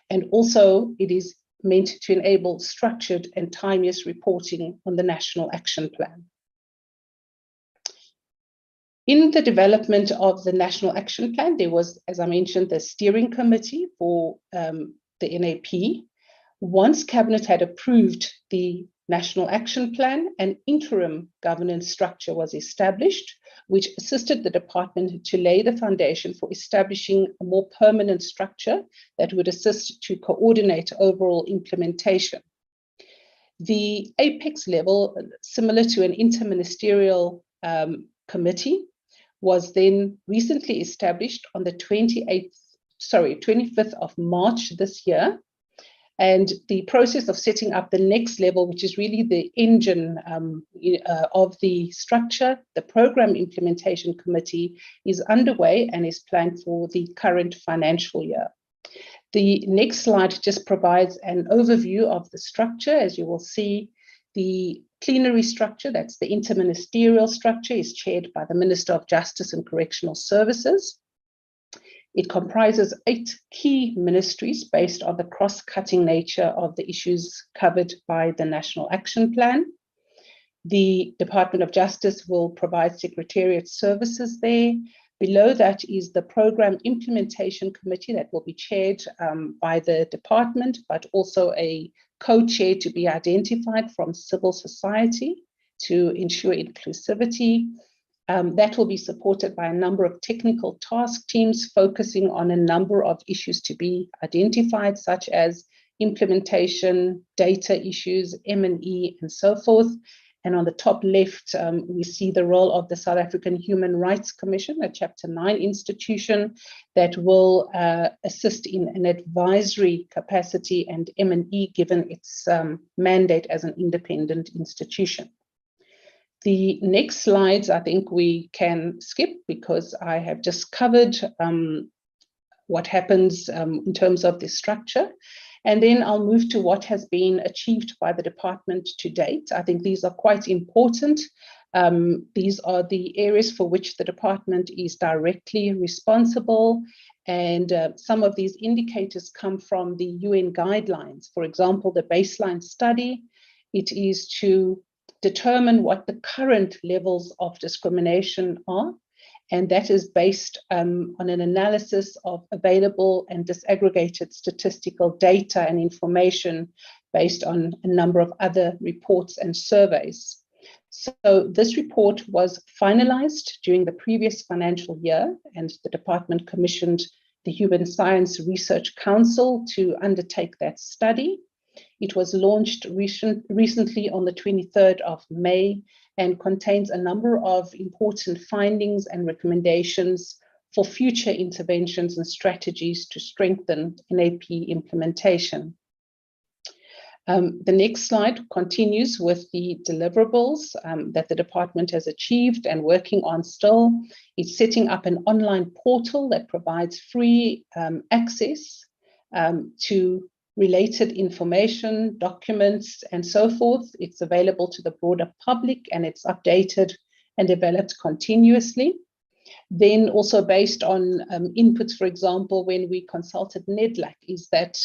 And also, it is meant to enable structured and timeous reporting on the National Action Plan. In the development of the National Action Plan, there was, as I mentioned, the steering committee for the NAP. Once Cabinet had approved the National Action Plan, an interim governance structure was established, which assisted the department to lay the foundation for establishing a more permanent structure that would assist to coordinate overall implementation. The apex level, similar to an interministerial committee, was then recently established on the 25th of March this year. And the process of setting up the next level, which is really the engine of the structure, the Program Implementation Committee, is underway and is planned for the current financial year. The next slide just provides an overview of the structure. As you will see, the plenary structure, that's the interministerial structure, is chaired by the Minister of Justice and Correctional Services. It comprises 8 key ministries based on the cross-cutting nature of the issues covered by the National Action Plan. The Department of Justice will provide secretariat services there. Below that is the Program Implementation Committee that will be chaired by the department, but also a co-chair to be identified from civil society to ensure inclusivity. That will be supported by a number of technical task teams focusing on a number of issues to be identified, such as implementation, data issues, M&E, and so forth. And on the top left, we see the role of the South African Human Rights Commission, a Chapter 9 institution that will assist in an advisory capacity and M&E given its mandate as an independent institution. The next slides, I think we can skip because I have just covered what happens in terms of the structure. And then I'll move to what has been achieved by the department to date. I think these are quite important. These are the areas for which the department is directly responsible. And some of these indicators come from the UN guidelines. For example, the baseline study, it is to determine what the current levels of discrimination are and that is based on an analysis of available and disaggregated statistical data and information based on a number of other reports and surveys. So this report was finalized during the previous financial year, and the department commissioned the Human Science Research Council to undertake that study. It was launched recently on the 23rd of May and contains a number of important findings and recommendations for future interventions and strategies to strengthen NAP implementation. The next slide continues with the deliverables that the department has achieved and working on still. It's setting up an online portal that provides free access to related information, documents, and so forth. It's available to the broader public, and it's updated and developed continuously. Then also based on inputs, for example, when we consulted NEDLAC, is that,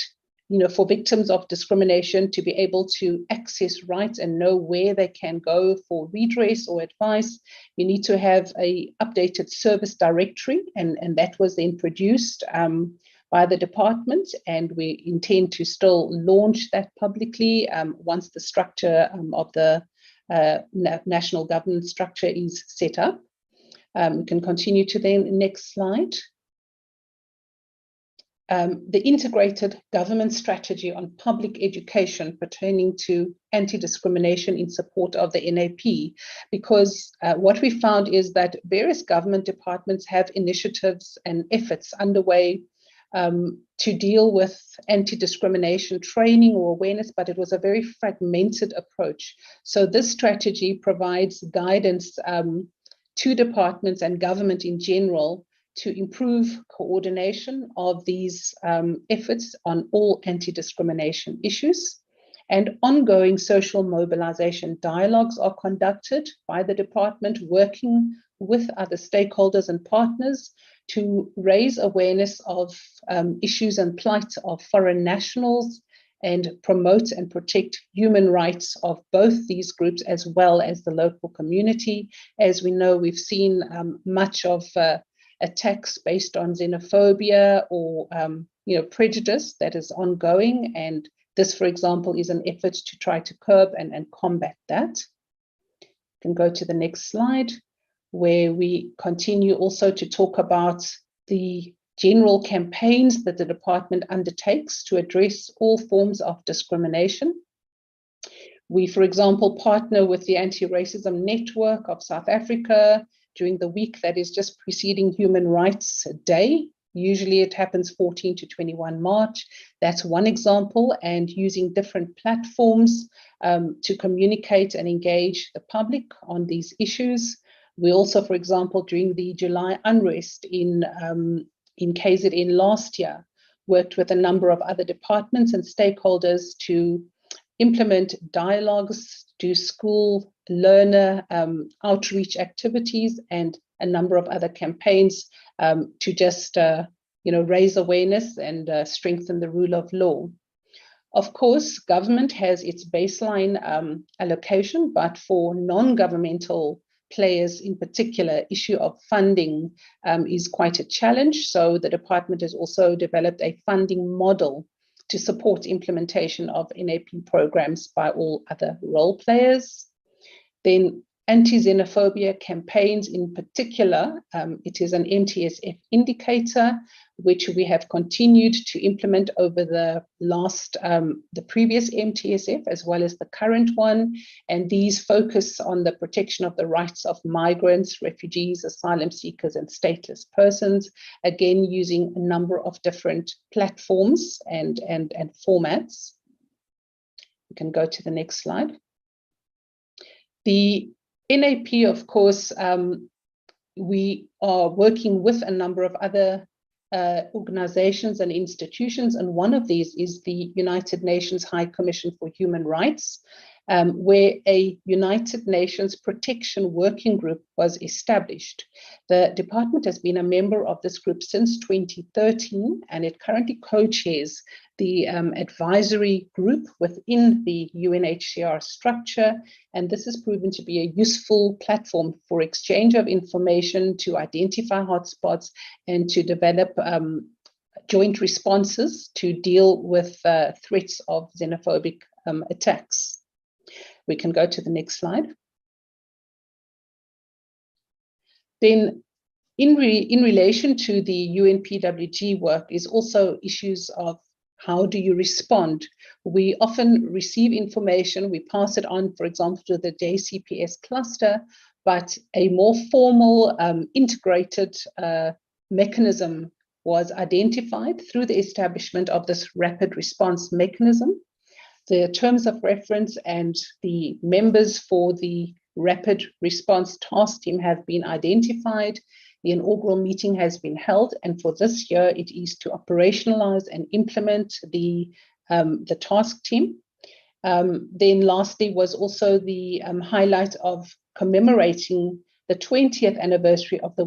you know, for victims of discrimination to be able to access rights and know where they can go for redress or advice, you need to have a updated service directory, and that was then produced by the department, and we intend to still launch that publicly once the structure of the national governance structure is set up. We can continue to the next slide. The integrated government strategy on public education pertaining to anti-discrimination in support of the NAP, because what we found is that various government departments have initiatives and efforts underway to deal with anti-discrimination training or awareness, but it was a very fragmented approach. So this strategy provides guidance to departments and government in general to improve coordination of these efforts on all anti-discrimination issues. And ongoing social mobilization dialogues are conducted by the department, working with other stakeholders and partners to raise awareness of issues and plight of foreign nationals and promote and protect human rights of both these groups as well as the local community. As we know, we've seen much of attacks based on xenophobia or prejudice that is ongoing, and this, for example, is an effort to try to curb and combat that. You can go to the next slide, where we continue also to talk about the general campaigns that the department undertakes to address all forms of discrimination. We, for example, partner with the Anti-Racism Network of South Africa during the week that is just preceding Human Rights Day. Usually it happens 14 to 21 March. That's one example, and using different platforms to communicate and engage the public on these issues. We also, for example, during the July unrest in KZN last year, worked with a number of other departments and stakeholders to implement dialogues, do school learner outreach activities, and a number of other campaigns to just raise awareness and strengthen the rule of law. Of course, government has its baseline allocation, but for non-governmental players in particular, issue of funding is quite a challenge. So the department has also developed a funding model to support implementation of NAP programs by all other role players. Then anti-xenophobia campaigns in particular, it is an MTSF indicator, which we have continued to implement over the previous MTSF as well as the current one. And these focus on the protection of the rights of migrants, refugees, asylum seekers, and stateless persons, again, using a number of different platforms and formats. We can go to the next slide. The NAP, of course, we are working with a number of other organizations and institutions, and one of these is the United Nations High Commission for Human Rights, where a United Nations Protection Working Group was established. The department has been a member of this group since 2013, and it currently co-chairs the advisory group within the UNHCR structure, and this has proven to be a useful platform for exchange of information, to identify hotspots, and to develop joint responses to deal with threats of xenophobic attacks. We can go to the next slide. Then in relation to the UNPWG work is also issues of how do you respond? We often receive information, we pass it on, for example, to the JCPS cluster, but a more formal integrated mechanism was identified through the establishment of this rapid response mechanism. The terms of reference and the members for the rapid response task team have been identified. The inaugural meeting has been held, and for this year it is to operationalize and implement the task team. Then lastly was also the highlight of commemorating the 20th anniversary of the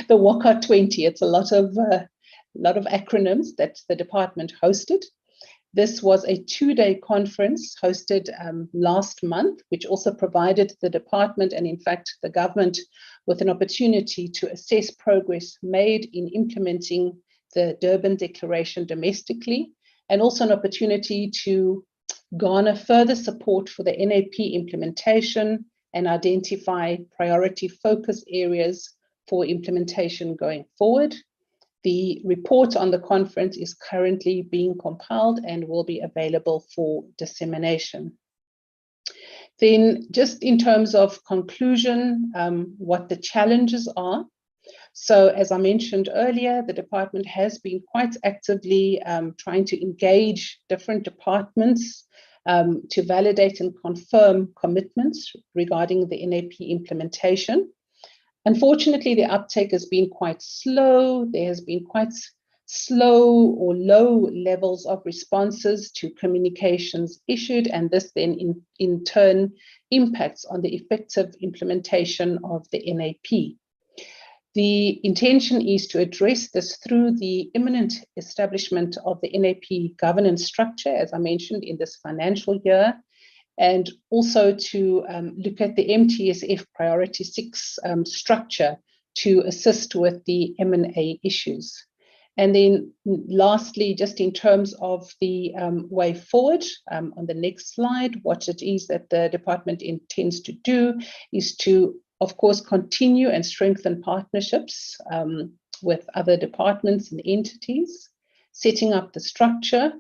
the WACA 20. It's a lot of acronyms that the department hosted. This was a 2-day conference hosted last month, which also provided the department and in fact the government with an opportunity to assess progress made in implementing the Durban Declaration domestically, and also an opportunity to garner further support for the NAP implementation and identify priority focus areas for implementation going forward. The report on the conference is currently being compiled and will be available for dissemination. Then just in terms of conclusion, what the challenges are. So as I mentioned earlier, the department has been quite actively trying to engage different departments to validate and confirm commitments regarding the NAP implementation. Unfortunately, the uptake has been quite slow. There has been quite slow or low levels of responses to communications issued, and this then in turn impacts on the effective implementation of the NAP. The intention is to address this through the imminent establishment of the NAP governance structure, as I mentioned, in this financial year, and also to look at the MTSF Priority 6 structure to assist with the M&A issues. And then lastly, just in terms of the way forward, on the next slide, what it is that the department intends to do is to, of course, continue and strengthen partnerships with other departments and entities, setting up the structure,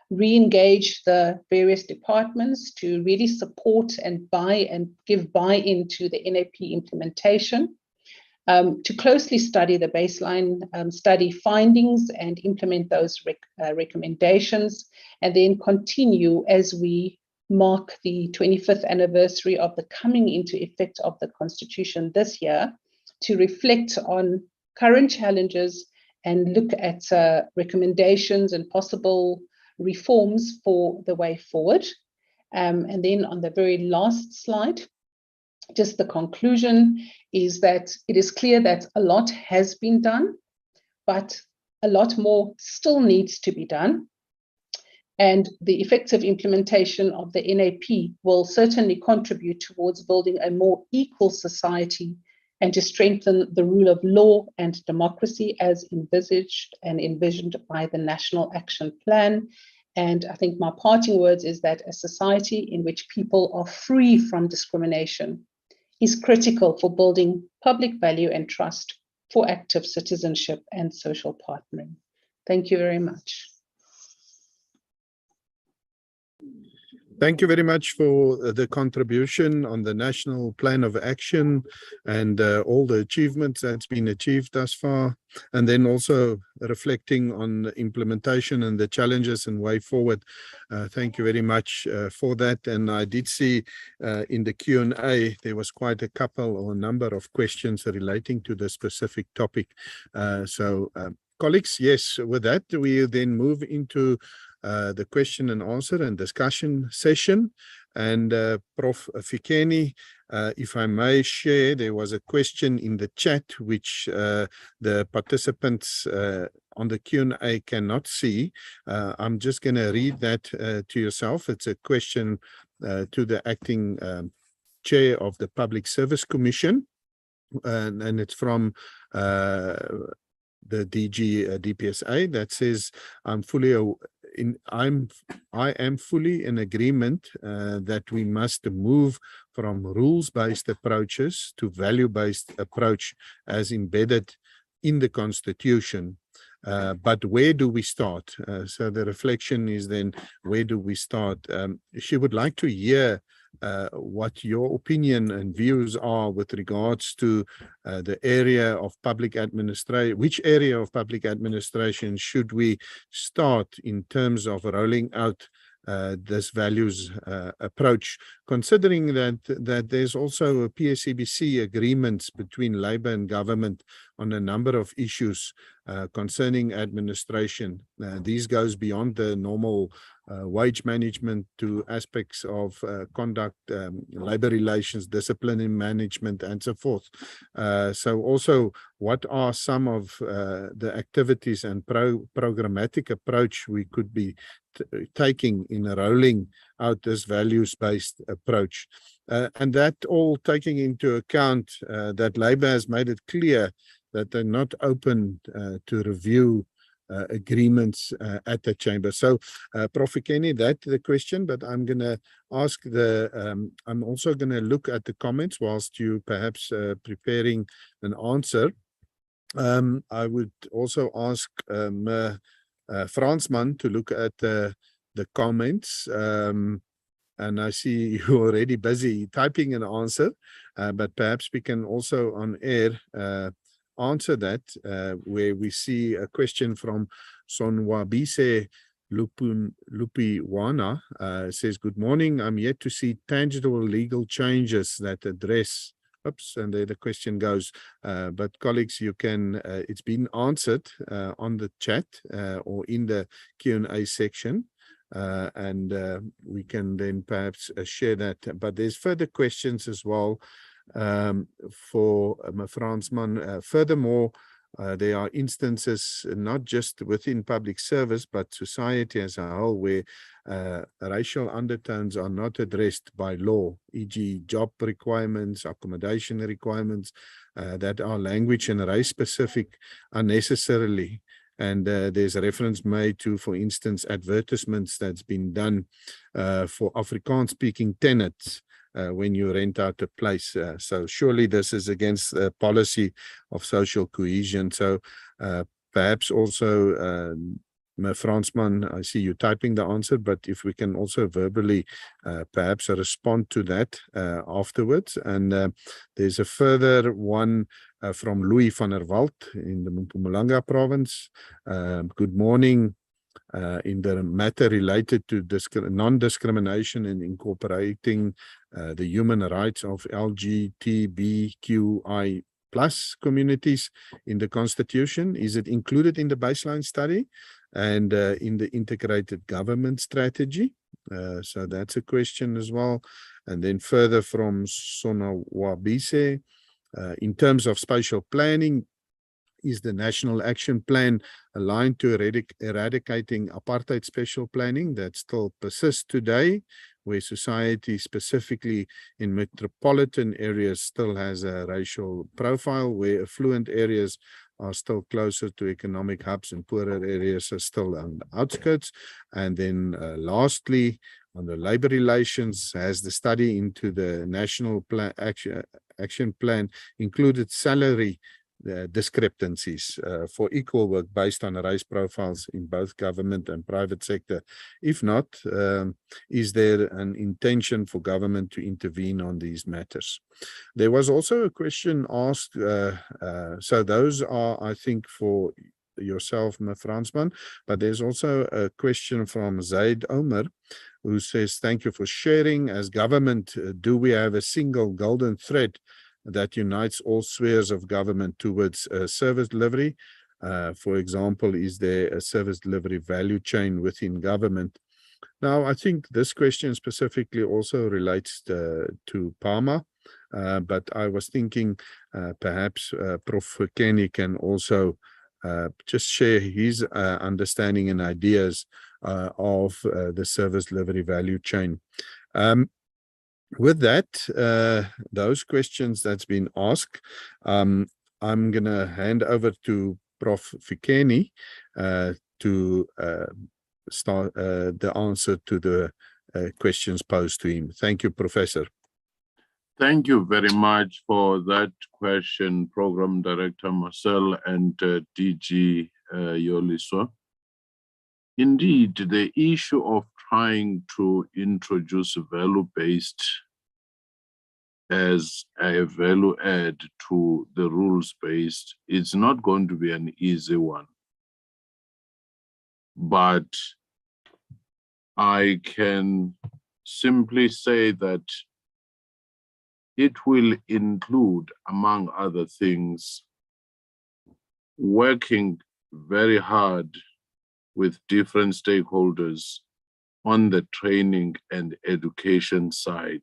re-engage the various departments to really support and give buy-in to the NAP implementation, to closely study the baseline study findings and implement those recommendations, and then continue as we mark the 25th anniversary of the coming into effect of the Constitution this year, to reflect on current challenges and look at recommendations and possible reforms for the way forward. And then on the very last slide, just the conclusion is that it is clear that a lot has been done, but a lot more still needs to be done. And the effective implementation of the NAP will certainly contribute towards building a more equal society and to strengthen the rule of law and democracy as envisaged and envisioned by the National Action Plan. And I think my parting words is that a society in which people are free from discrimination is critical for building public value and trust for active citizenship and social partnering. Thank you very much. Thank you very much for the contribution on the National Plan of Action and all the achievements that's been achieved thus far, and then also reflecting on the implementation and the challenges and way forward. Thank you very much for that. And I did see in the Q&A there was quite a couple or a number of questions relating to the specific topic. Colleagues, yes, with that we then move into the question and answer and discussion session. And Prof. Fikeni, If I may share, there was a question in the chat which the participants on the Q&A cannot see. I'm just going to read that to yourself. It's a question to the acting chair of the Public Service Commission, and it's from the DG DPSA that says, I am fully in agreement that we must move from rules-based approaches to value-based approach as embedded in the Constitution. But where do we start? So the reflection is then, where do we start? She would like to hear what your opinion and views are with regards to the area of public administration. Which area of public administration should we start in terms of rolling out this values approach, considering that there's also a PSCBC agreements between Labour and government on a number of issues concerning administration. These goes beyond the normal wage management to aspects of conduct, labor relations, discipline in management, and so forth. So also, what are some of the activities and programmatic approach we could be taking in rolling out this values-based approach? And that all taking into account that Labour has made it clear that they're not open to review agreements at the chamber. So, Prof. Kenny, that's the question, but I'm going to ask I'm also going to look at the comments whilst you perhaps preparing an answer. I would also ask Fransman to look at the comments. And I see you're already busy typing an answer, but perhaps we can also on air answer that, where we see a question from Sonwabise Lupiwana. Says, good morning. I'm yet to see tangible legal changes that address, and there the question goes, but colleagues, you can, it's been answered on the chat or in the Q&A section. And we can then perhaps share that. But there's further questions as well for Fransman. Furthermore, there are instances not just within public service, but society as a whole, where racial undertones are not addressed by law, e.g. job requirements, accommodation requirements, that are language and race specific unnecessarily. And there's a reference made to, for instance, advertisements that's been done for Afrikaans-speaking tenants when you rent out a place. So surely this is against the policy of social cohesion. So perhaps also, Fransman, I see you typing the answer, but if we can also verbally perhaps respond to that afterwards. And there's a further one from Louis van der Walt in the Mpumalanga province. Good morning. In the matter related to non-discrimination and incorporating the human rights of LGBTQI+ communities in the Constitution, is it included in the baseline study and in the integrated government strategy? So that's a question as well. And then further from Sonawabise, in terms of spatial planning, is the National Action Plan aligned to eradicating apartheid spatial planning that still persists today, where society, specifically in metropolitan areas, still has a racial profile, where affluent areas are still closer to economic hubs and poorer areas are still on the outskirts? And then lastly, on the labor relations, has the study into the National Action Plan included salary discrepancies for equal work based on race profiles in both government and private sector? If not, is there an intention for government to intervene on these matters? There was also a question asked, so those are, I think, for yourself, Fransman, but there's also a question from Zaid Omer, who says, thank you for sharing. As government, do we have a single golden thread that unites all spheres of government towards service delivery? For example, is there a service delivery value chain within government? Now, I think this question specifically also relates to PAMA, but I was thinking perhaps Prof. Kenny can also just share his understanding and ideas of the service delivery value chain. With that, those questions that's been asked, I'm going to hand over to Prof. Fikeni to start the answer to the questions posed to him. Thank you, Professor. Thank you very much for that question, Program Director Marcel and DG Yoliswa. Indeed, the issue of trying to introduce value-based as a value add to the rules-based is not going to be an easy one. But I can simply say that it will include, among other things, working very hard with different stakeholders on the training and education side,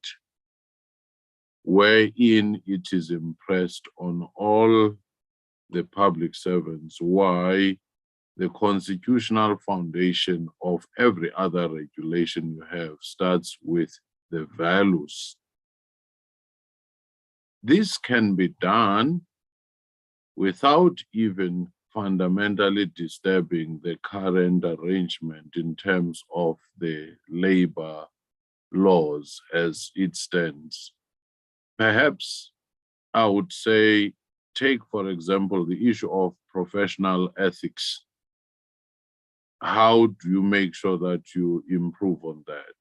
wherein it is impressed on all the public servants why the constitutional foundation of every other regulation you have starts with the values. This can be done without even fundamentally disturbing the current arrangement in terms of the labor laws as it stands. Perhaps I would say, take, for example, the issue of professional ethics. How do you make sure that you improve on that?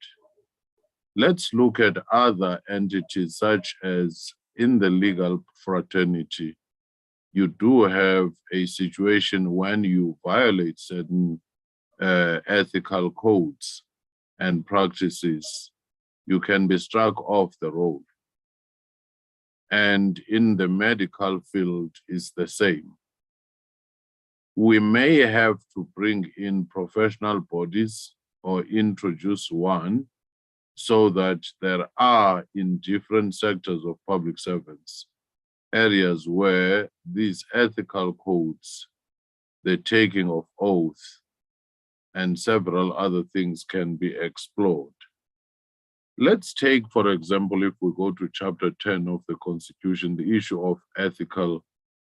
Let's look at other entities, such as in the legal fraternity. You do have a situation when you violate certain ethical codes and practices, you can be struck off the road. And in the medical field is the same. We may have to bring in professional bodies or introduce one so that there are in different sectors of public servants areas where these ethical codes, the taking of oath, and several other things can be explored. Let's take, for example, if we go to Chapter 10 of the Constitution, the issue of ethical,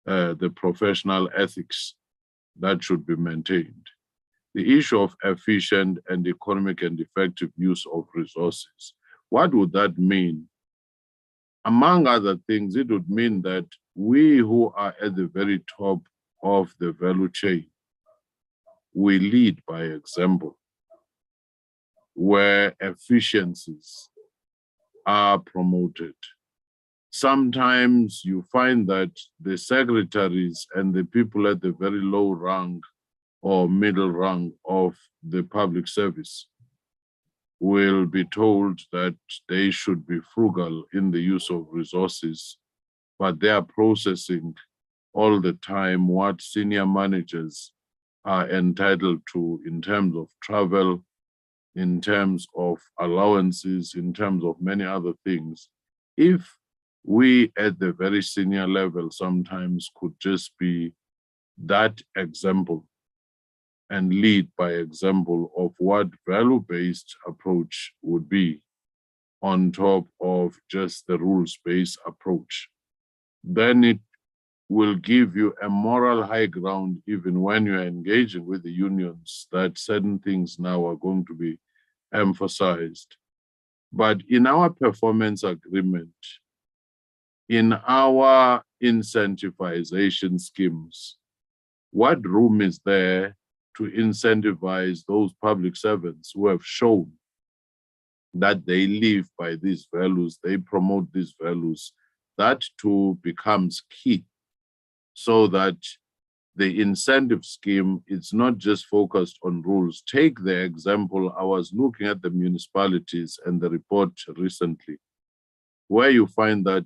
the professional ethics that should be maintained. The issue of efficient and economic and effective use of resources. What would that mean? Among other things, it would mean that we who are at the very top of the value chain, we lead by example, where efficiencies are promoted. Sometimes you find that the secretaries and the people at the very low rank or middle rank of the public service will be told that they should be frugal in the use of resources, but they are processing all the time what senior managers are entitled to in terms of travel, in terms of allowances, in terms of many other things. If we at the very senior level sometimes could just be that example and lead by example of what value-based approach would be on top of just the rules-based approach, then it will give you a moral high ground even when you're engaging with the unions that certain things now are going to be emphasized. But in our performance agreement, in our incentivization schemes, what room is there to incentivize those public servants who have shown that they live by these values, they promote these values? That too becomes key, so that the incentive scheme is not just focused on rules. Take the example, I was looking at the municipalities and the report recently, where you find that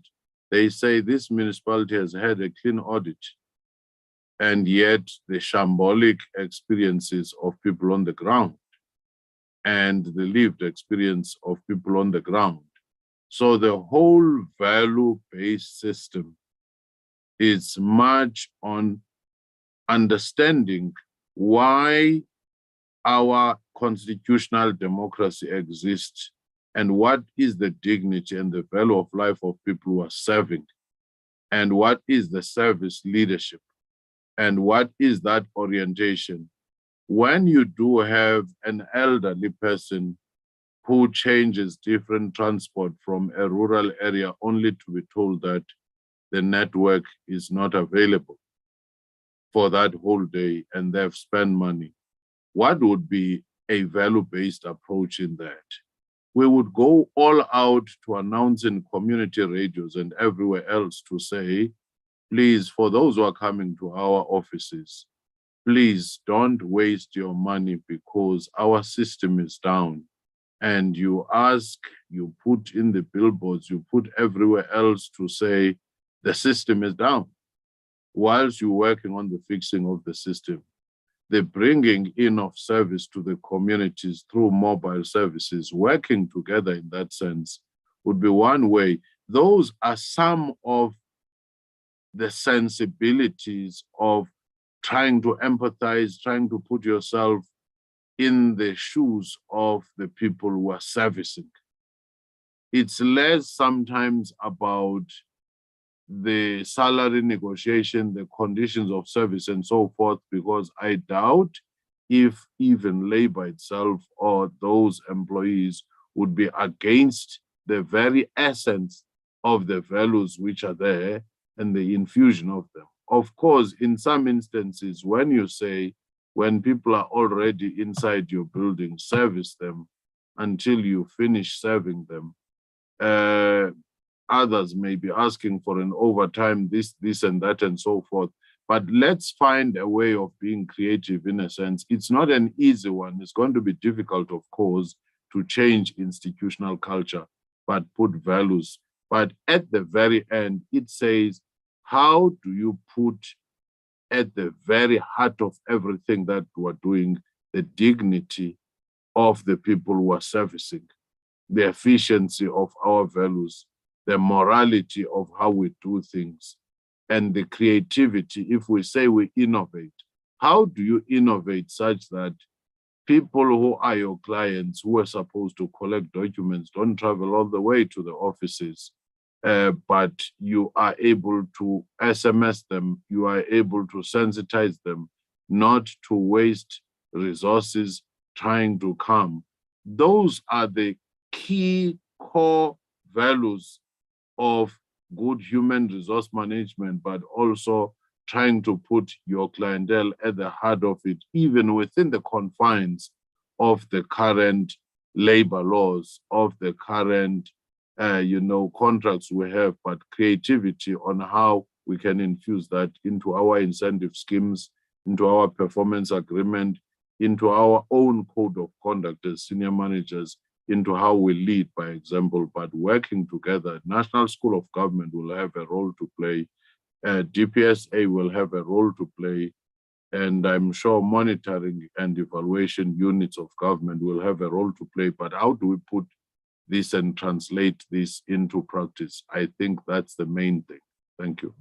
they say this municipality has had a clean audit, and yet the shambolic experiences of people on the ground and the lived experience of people on the ground. So the whole value-based system is much on understanding why our constitutional democracy exists and what is the dignity and the value of life of people who are serving, and what is the service leadership, and what is that orientation. When you do have an elderly person who changes different transport from a rural area only to be told that the network is not available for that whole day and they've spent money, what would be a value-based approach in that? We would go all out to announce in community radios and everywhere else to say, please, for those who are coming to our offices, please don't waste your money because our system is down. And you ask, you put in the billboards, you put everywhere else to say the system is down, whilst you're working on the fixing of the system. The bringing in of service to the communities through mobile services, working together in that sense, would be one way. Those are some of the sensibilities of trying to empathize, trying to put yourself in the shoes of the people who are servicing. It's less sometimes about the salary negotiation, the conditions of service and so forth, because I doubt if even labor itself or those employees would be against the very essence of the values which are there and the infusion of them. Of course, in some instances, when you say, when people are already inside your building, service them until you finish serving them, others may be asking for an overtime, this and that, and so forth. But let's find a way of being creative in a sense. It's not an easy one. It's going to be difficult, of course, to change institutional culture, but put values. But at the very end, it says, how do you put at the very heart of everything that we're doing, the dignity of the people who are servicing, the efficiency of our values, the morality of how we do things, and the creativity. If we say we innovate, how do you innovate such that people who are your clients, who are supposed to collect documents, don't travel all the way to the offices, but you are able to SMS them, you are able to sensitize them, not to waste resources trying to come. Those are the key core values of good human resource management, but also trying to put your clientele at the heart of it, even within the confines of the current labor laws, of the current contracts we have, but creativity on how we can infuse that into our incentive schemes, into our performance agreement, into our own code of conduct as senior managers, into how we lead by example, but working together. National School of Government will have a role to play. DPSA will have a role to play. And I'm sure monitoring and evaluation units of government will have a role to play. But how do we put this and translate this into practice? I think that's the main thing. Thank you.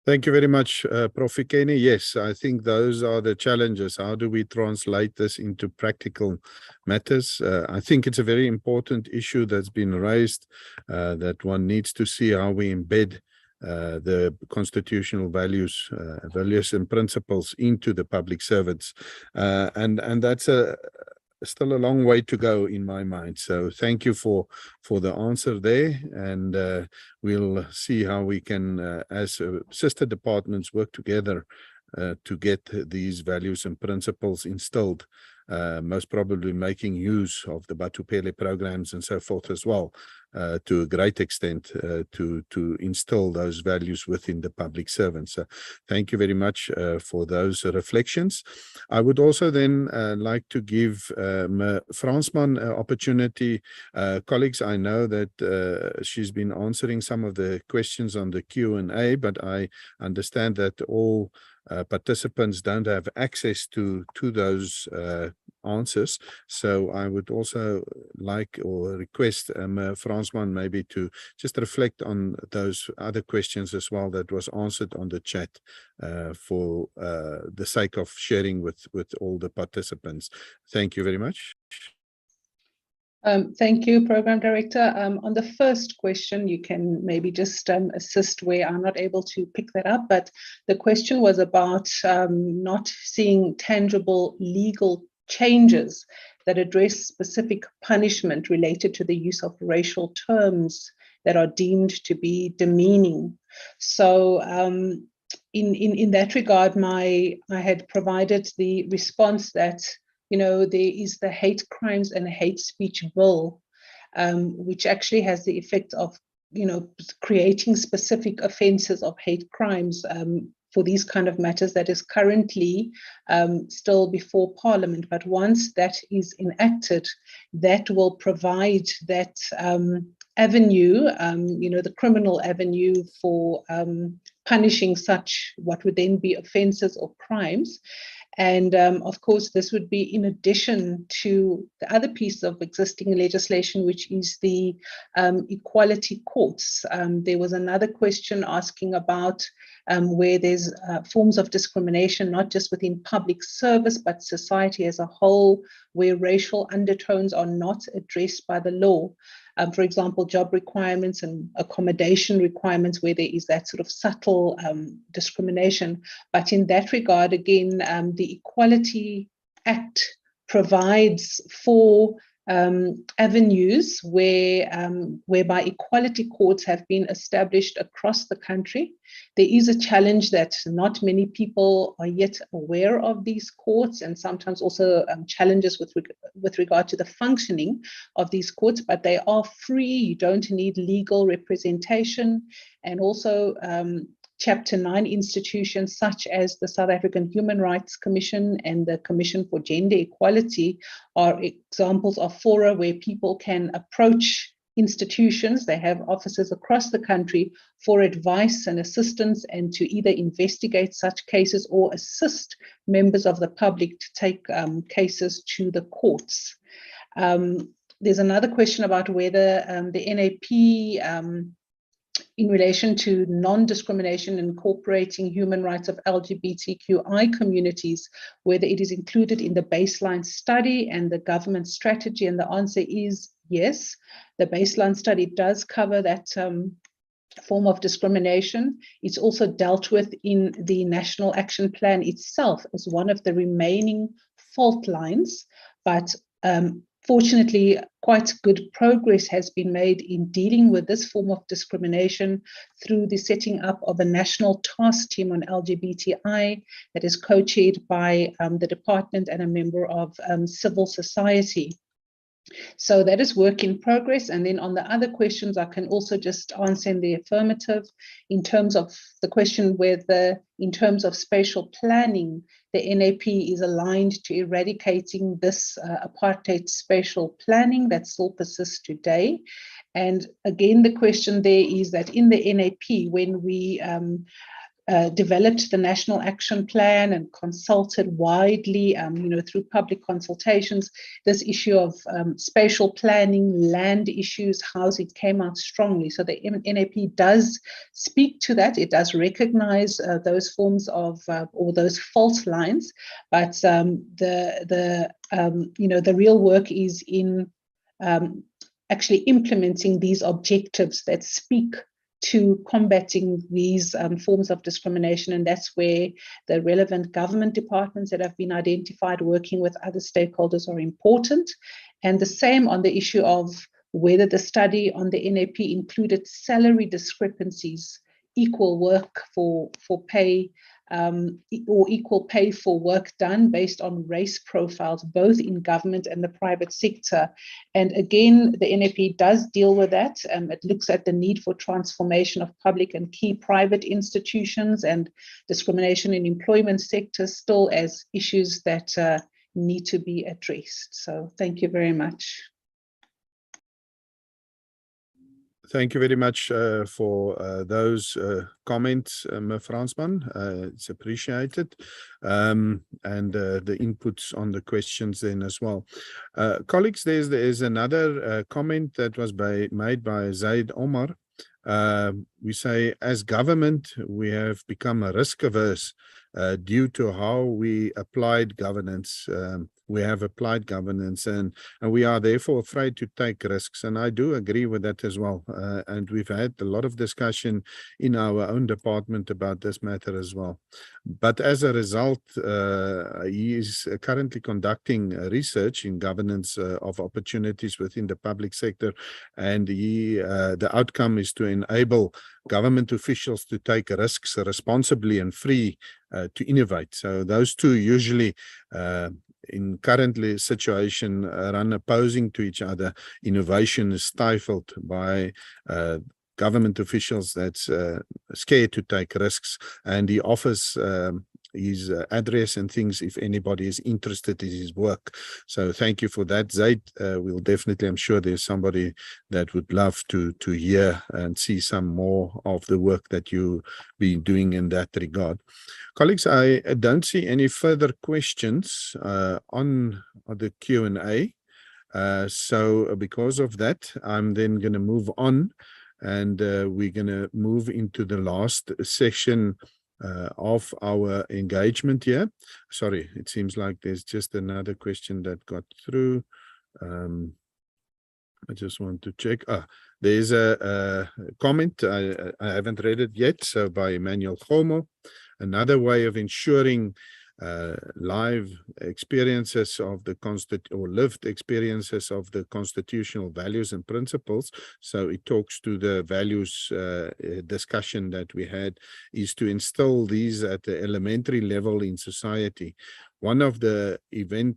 Thank you very much, Prof. Ikeni. Yes, I think those are the challenges. How do we translate this into practical matters? I think it's a very important issue that's been raised, that one needs to see how we embed the constitutional values and principles into the public servants. And that's still a long way to go in my mind. So thank you for the answer there, and we'll see how we can, as sister departments, work together to get these values and principles instilled, most probably making use of the Batupele programs and so forth as well, to a great extent, to instill those values within the public servants. So thank you very much for those reflections. I would also then like to give Fransman an opportunity. Colleagues, I know that she's been answering some of the questions on the Q&A, but I understand that all participants don't have access to those answers. So I would also like or request Fransman maybe to just reflect on those other questions as well that was answered on the chat for the sake of sharing with all the participants. Thank you very much. Thank you, Program Director. On the first question, you can maybe just assist where I'm not able to pick that up, but the question was about not seeing tangible legal changes that address specific punishment related to the use of racial terms that are deemed to be demeaning. So in that regard, I had provided the response that there is the Hate Crimes and Hate Speech Bill, which actually has the effect of, creating specific offences of hate crimes for these kind of matters that is currently still before Parliament. But once that is enacted, that will provide that avenue, the criminal avenue for punishing such what would then be offences or crimes. And of course, this would be in addition to the other piece of existing legislation, which is the equality courts. There was another question asking about where there's forms of discrimination, not just within public service, but society as a whole, where racial undertones are not addressed by the law. For example, job requirements and accommodation requirements where there is that sort of subtle discrimination. But in that regard, again, the Equality Act provides for avenues whereby equality courts have been established across the country. There is a challenge that not many people are yet aware of these courts, and sometimes also challenges with regard to the functioning of these courts, but they are free. You don't need legal representation, and also Chapter 9 institutions such as the South African Human Rights Commission and the Commission for Gender Equality are examples of fora where people can approach institutions. They have offices across the country for advice and assistance, and to either investigate such cases or assist members of the public to take cases to the courts. There's another question about whether the NAP in relation to non-discrimination and incorporating human rights of LGBTQI communities, whether it is included in the baseline study and the government strategy, and the answer is yes. The baseline study does cover that form of discrimination. It's also dealt with in the National Action Plan itself as one of the remaining fault lines, but fortunately, quite good progress has been made in dealing with this form of discrimination through the setting up of a national task team on LGBTI that is co-chaired by the department and a member of civil society. So that is work in progress. And then on the other questions, I can also just answer in the affirmative in terms of the question whether, in terms of spatial planning, the NAP is aligned to eradicating this apartheid spatial planning that still persists today. And again, the question there is that in the NAP, when we developed the National Action Plan and consulted widely, through public consultations, this issue of spatial planning, land issues, housing came out strongly. So the NAP does speak to that. It does recognize those forms of or those fault lines, but the real work is in actually implementing these objectives that speak to combating these forms of discrimination. And that's where the relevant government departments that have been identified working with other stakeholders are important. And the same on the issue of whether the study on the NAP included salary discrepancies, equal work for pay, or equal pay for work done based on race profiles, both in government and the private sector. And again, the NAP does deal with that. It looks at the need for transformation of public and key private institutions and discrimination in employment sectors still as issues that need to be addressed. So thank you very much. Thank you very much for those comments, Fransman. It's appreciated. And the inputs on the questions then as well. Colleagues, there's another comment that was made by Zaid Omar. We say, as government, we have become risk averse due to how we applied governance. We have applied governance, and we are therefore afraid to take risks. And I do agree with that as well. And we've had a lot of discussion in our own department about this matter as well. But as a result, he is currently conducting research in governance of opportunities within the public sector. And the outcome is to enable government officials to take risks responsibly and free to innovate. So those two usually in currently situation run opposing to each other. Innovation is stifled by government officials that's scared to take risks, and he offers his address and things if anybody is interested in his work. So thank you for that, Zaid. We'll definitely, I'm sure there's somebody that would love to hear and see some more of the work that you've been doing in that regard. Colleagues, I don't see any further questions on the Q&A. So because of that, I'm then going to move on, and we're going to move into the last section of our engagement here. Sorry, it seems like there's just another question that got through. I just want to check. There's a comment. I haven't read it yet. So by Emmanuel Homo, another way of ensuring live experiences of the lived experiences of the constitutional values and principles. So it talks to the values discussion that we had, is to instill these at the elementary level in society. One of the event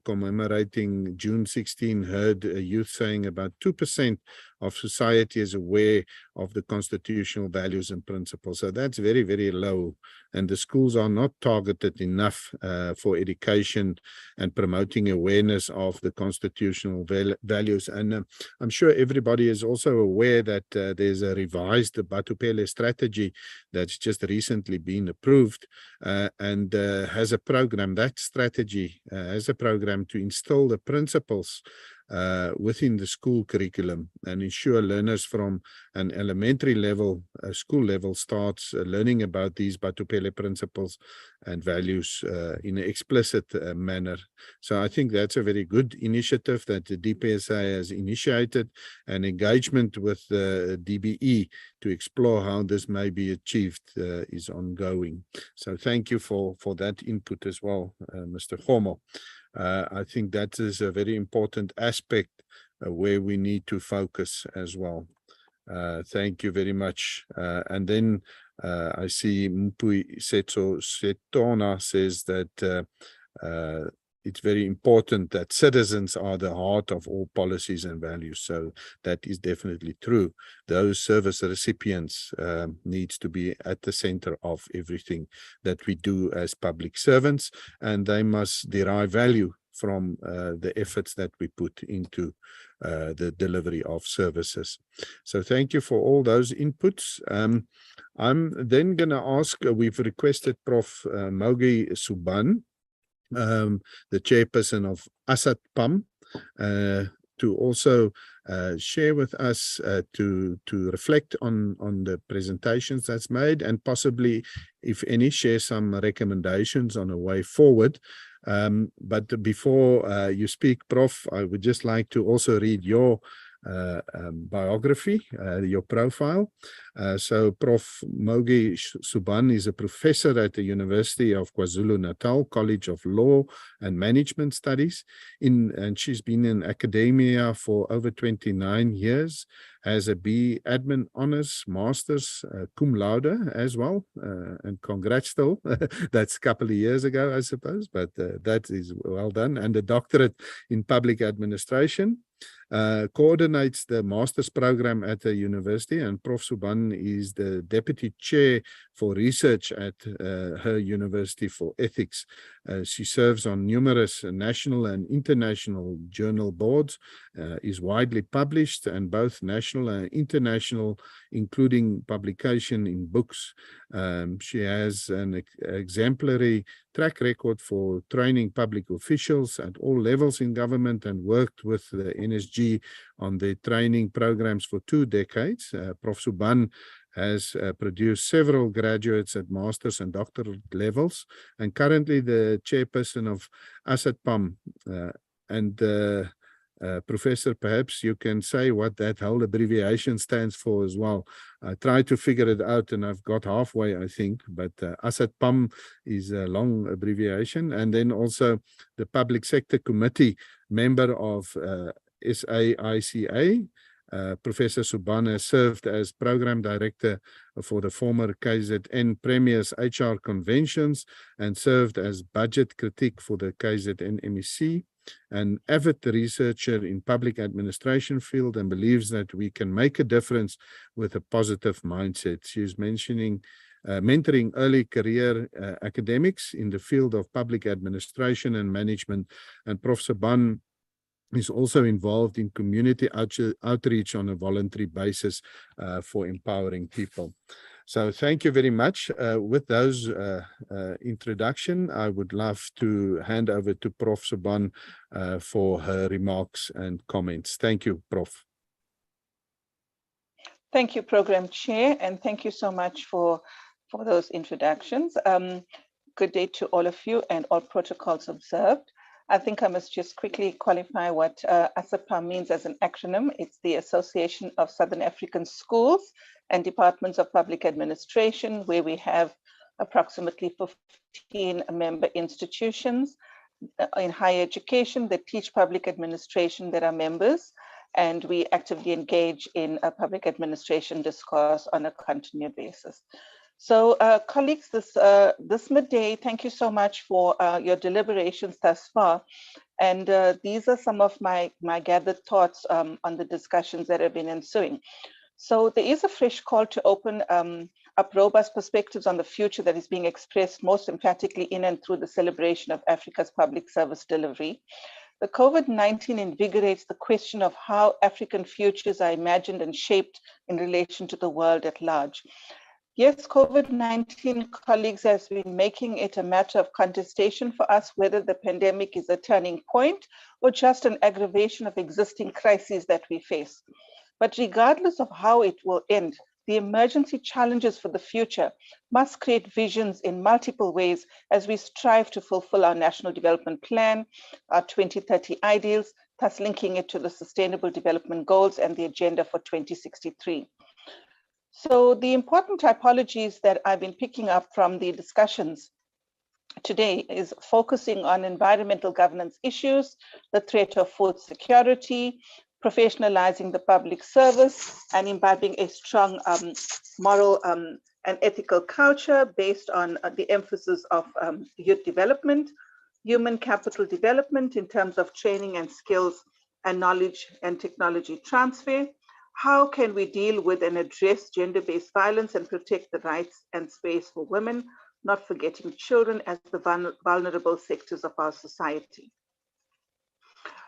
commemorating June 16 heard a youth saying about 2% of society is aware of the constitutional values and principles. So that's very, very low. And the schools are not targeted enough for education and promoting awareness of the constitutional values. And I'm sure everybody is also aware that there's a revised Batupele strategy that's just recently been approved and has a program. That strategy has a program to instill the principles within the school curriculum and ensure learners from an elementary level, school level, starts learning about these Batupele principles and values in an explicit manner. So I think that's a very good initiative that the DPSA has initiated, and engagement with the DBE to explore how this may be achieved is ongoing. So thank you for that input as well, Mr. Homo. I think that is a very important aspect where we need to focus as well. Thank you very much. And then I see Mpui Setona says that it's very important that citizens are the heart of all policies and values. So that is definitely true. Those service recipients needs to be at the center of everything that we do as public servants, and they must derive value from the efforts that we put into the delivery of services. So thank you for all those inputs. I'm then going to ask, we've requested Prof. Mogi Suban, the chairperson of Asad PAM, to also share with us to reflect on the presentations that's made, and possibly, if any, share some recommendations on a way forward. But before you speak, Prof, I would just like to also read your biography, your profile. So Prof. Mogi Suban is a professor at the University of KwaZulu-Natal College of Law and Management Studies, and she's been in academia for over 29 years, has a B Admin Honours Masters cum laude as well, and congrats still. That's a couple of years ago, I suppose, but that is well done, and a doctorate in public administration. coordinates the master's program at the university, and Prof. Subhan is the deputy chair for research at her university for ethics. She serves on numerous national and international journal boards, is widely published, and both national and international, including publication in books. She has an exemplary track record for training public officials at all levels in government, and worked with the NSG on their training programs for 2 decades. Prof. Subhan has produced several graduates at master's and doctorate levels, and currently the chairperson of ASATPAM. Professor, perhaps you can say what that whole abbreviation stands for as well. I tried to figure it out and I've got halfway, I think, but ASATPAM is a long abbreviation. And then also the Public Sector Committee member of SAICA. Professor Subhan has served as Program Director for the former KZN Premier's HR Conventions and served as Budget Critic for the KZN MEC. An avid researcher in public administration field, and believes that we can make a difference with a positive mindset. She is mentioning mentoring early career academics in the field of public administration and management. And Prof. Subhan is also involved in community outreach on a voluntary basis for empowering people. So thank you very much. With those introduction, I would love to hand over to Prof. Subhan for her remarks and comments. Thank you, Prof. Thank you, Program Chair, and thank you so much for those introductions. Good day to all of you, and all protocols observed. I think I must just quickly qualify what ASAPAM means as an acronym. It's the Association of Southern African Schools and Departments of Public Administration, where we have approximately 15 member institutions in higher education that teach public administration that are members, and we actively engage in a public administration discourse on a continued basis. So colleagues, this midday, thank you so much for your deliberations thus far. And these are some of my gathered thoughts on the discussions that have been ensuing. So there is a fresh call to open up robust perspectives on the future that is being expressed most emphatically in and through the celebration of Africa's public service delivery. The COVID-19 invigorates the question of how African futures are imagined and shaped in relation to the world at large. Yes, COVID-19, colleagues, has been making it a matter of contestation for us whether the pandemic is a turning point or just an aggravation of existing crises that we face. But regardless of how it will end, the emergency challenges for the future must create visions in multiple ways as we strive to fulfill our National Development Plan, our 2030 ideals, thus linking it to the Sustainable Development Goals and the Agenda for 2063. So the important typologies that I've been picking up from the discussions today is focusing on environmental governance issues, the threat of food security, professionalizing the public service, and imbibing a strong moral and ethical culture based on the emphasis of youth development, human capital development in terms of training and skills and knowledge and technology transfer. How can we deal with and address gender-based violence and protect the rights and space for women, not forgetting children as the vulnerable sectors of our society?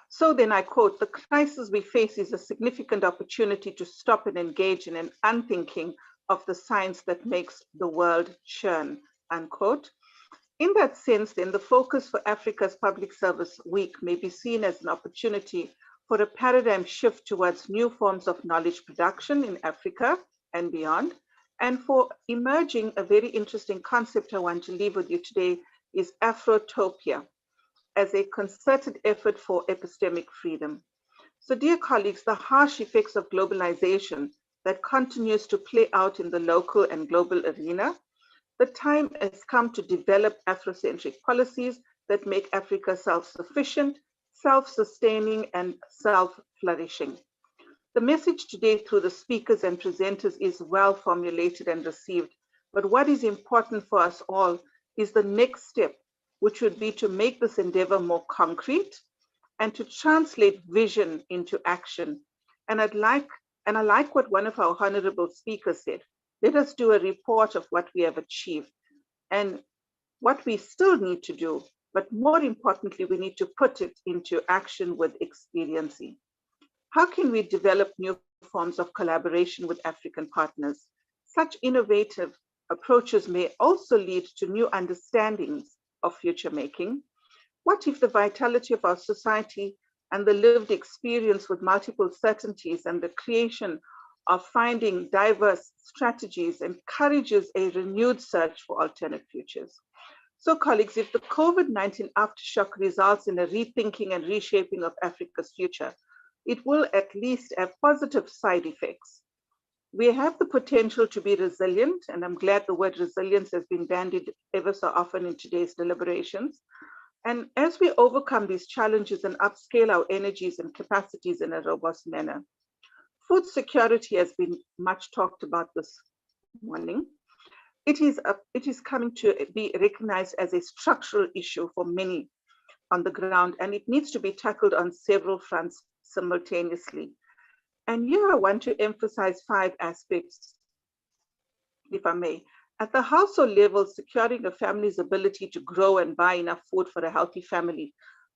So then I quote, "The crisis we face is a significant opportunity to stop and engage in an unthinking of the science that makes the world churn," unquote. In that sense, then, the focus for Africa's Public Service Week may be seen as an opportunity for a paradigm shift towards new forms of knowledge production in Africa and beyond. And for emerging, a very interesting concept I want to leave with you today is Afrotopia as a concerted effort for epistemic freedom. So dear colleagues, the harsh effects of globalization that continues to play out in the local and global arena, the time has come to develop Afrocentric policies that make Africa self-sufficient, self-sustaining, and self-flourishing. The message today through the speakers and presenters is well formulated and received, but what is important for us all is the next step, which would be to make this endeavor more concrete, and to translate vision into action. And I like what one of our honorable speakers said. Let us do a report of what we have achieved and what we still need to do, but more importantly, we need to put it into action with expediency. How can we develop new forms of collaboration with African partners? Such innovative approaches may also lead to new understandings of future making. What if the vitality of our society and the lived experience with multiple certainties and the creation of finding diverse strategies encourages a renewed search for alternate futures? So colleagues, if the COVID-19 aftershock results in a rethinking and reshaping of Africa's future, it will at least have positive side effects. We have the potential to be resilient, and I'm glad the word resilience has been bandied ever so often in today's deliberations. And as we overcome these challenges and upscale our energies and capacities in a robust manner, food security has been much talked about this morning. It is coming to be recognized as a structural issue for many on the ground, and it needs to be tackled on several fronts simultaneously. And here I want to emphasize 5 aspects, if I may. At the household level, securing a family's ability to grow and buy enough food for a healthy family,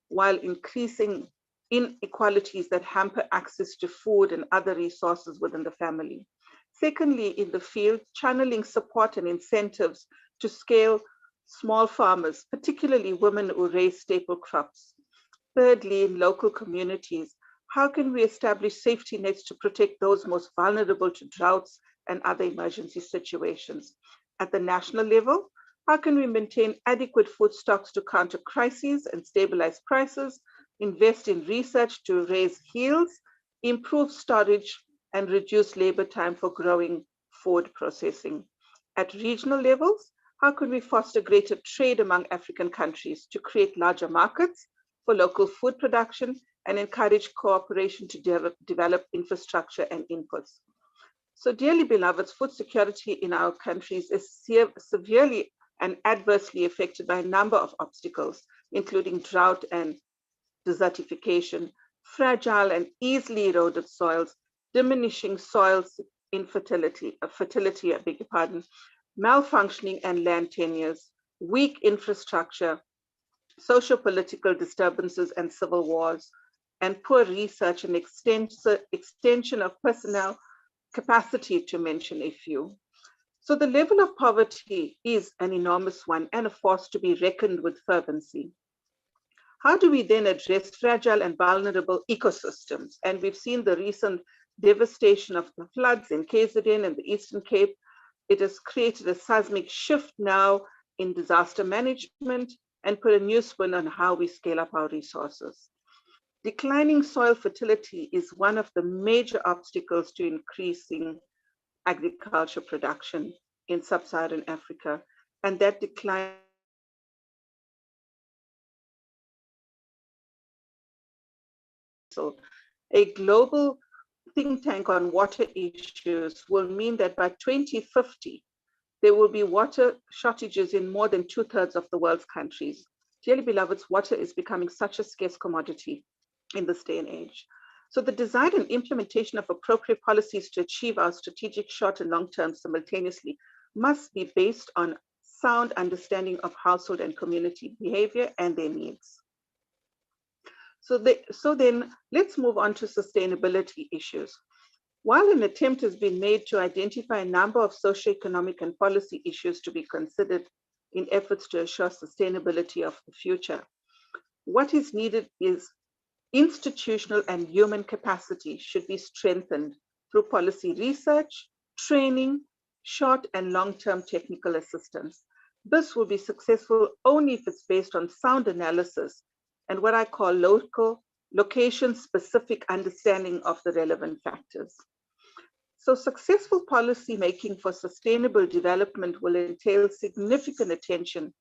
while increasing inequalities that hamper access to food and other resources within the family. Secondly, in the field, channeling support and incentives to scale small farmers, particularly women who raise staple crops. Thirdly, in local communities, how can we establish safety nets to protect those most vulnerable to droughts and other emergency situations? At the national level, how can we maintain adequate food stocks to counter crises and stabilize prices, invest in research to raise yields, improve storage, and reduce labor time for growing food processing? At regional levels, how can we foster greater trade among African countries to create larger markets for local food production and encourage cooperation to develop infrastructure and inputs? So dearly beloveds, food security in our countries is severely and adversely affected by a number of obstacles, including drought and desertification, fragile and easily eroded soils, diminishing soils fertility, I beg your pardon, malfunctioning and land tenures, weak infrastructure, socio-political disturbances and civil wars, and poor research and extension of personnel capacity, to mention a few. So the level of poverty is an enormous one and a force to be reckoned with fervency. How do we then address fragile and vulnerable ecosystems? And we've seen the recent devastation of the floods in KZN and the Eastern Cape. It has created a seismic shift now in disaster management and put a new spin on how we scale up our resources. Declining soil fertility is one of the major obstacles to increasing agriculture production in sub-Saharan Africa, and that decline a global think tank on water issues will mean that by 2050, there will be water shortages in more than 2/3 of the world's countries. Dearly beloveds, water is becoming such a scarce commodity in this day and age. So the design and implementation of appropriate policies to achieve our strategic short and long term simultaneously must be based on sound understanding of household and community behavior and their needs. So then let's move on to sustainability issues. While an attempt has been made to identify a number of socioeconomic and policy issues to be considered in efforts to assure sustainability of the future, what is needed is institutional and human capacity should be strengthened through policy research, training, short and long-term technical assistance. This will be successful only if it's based on sound analysis and what I call location-specific understanding of the relevant factors. So successful policy making for sustainable development will entail significant attention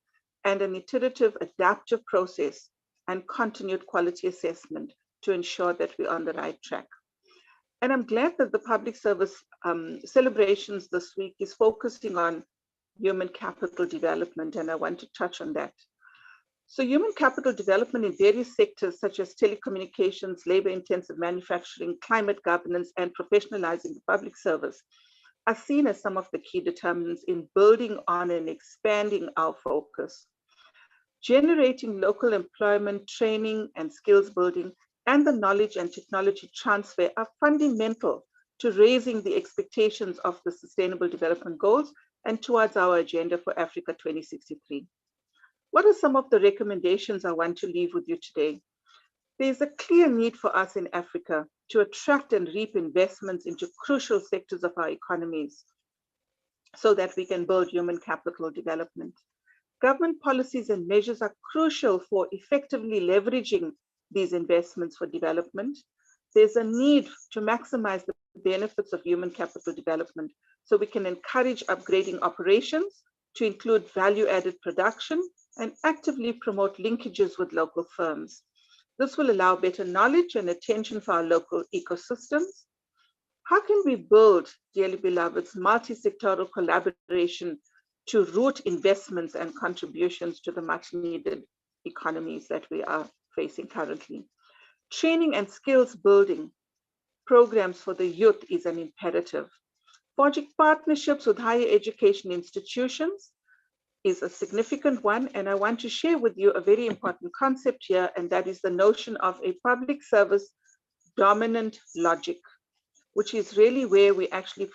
and an iterative, adaptive process and continued quality assessment to ensure that we're on the right track. And I'm glad that the public service celebrations this week is focusing on human capital development, and I want to touch on that. So human capital development in various sectors such as telecommunications, labor-intensive manufacturing, climate governance, and professionalizing the public service are seen as some of the key determinants in building on and expanding our focus. Generating local employment, training, and skills building, and the knowledge and technology transfer are fundamental to raising the expectations of the Sustainable Development Goals and towards our agenda for Africa 2063. What are some of the recommendations I want to leave with you today? There's a clear need for us in Africa to attract and reap investments into crucial sectors of our economies so that we can build human capital development. Government policies and measures are crucial for effectively leveraging these investments for development. There's a need to maximize the benefits of human capital development so we can encourage upgrading operations to include value-added production and actively promote linkages with local firms. This will allow better knowledge and attention for our local ecosystems. How can we build, dearly beloveds, multi-sectoral collaboration to root investments and contributions to the much needed economies that we are facing currently? Training and skills building programs for the youth is an imperative. Forging partnerships with higher education institutions is a significant one, and I want to share with you a very important concept here, and that is the notion of a public service dominant logic, which is really where we're actually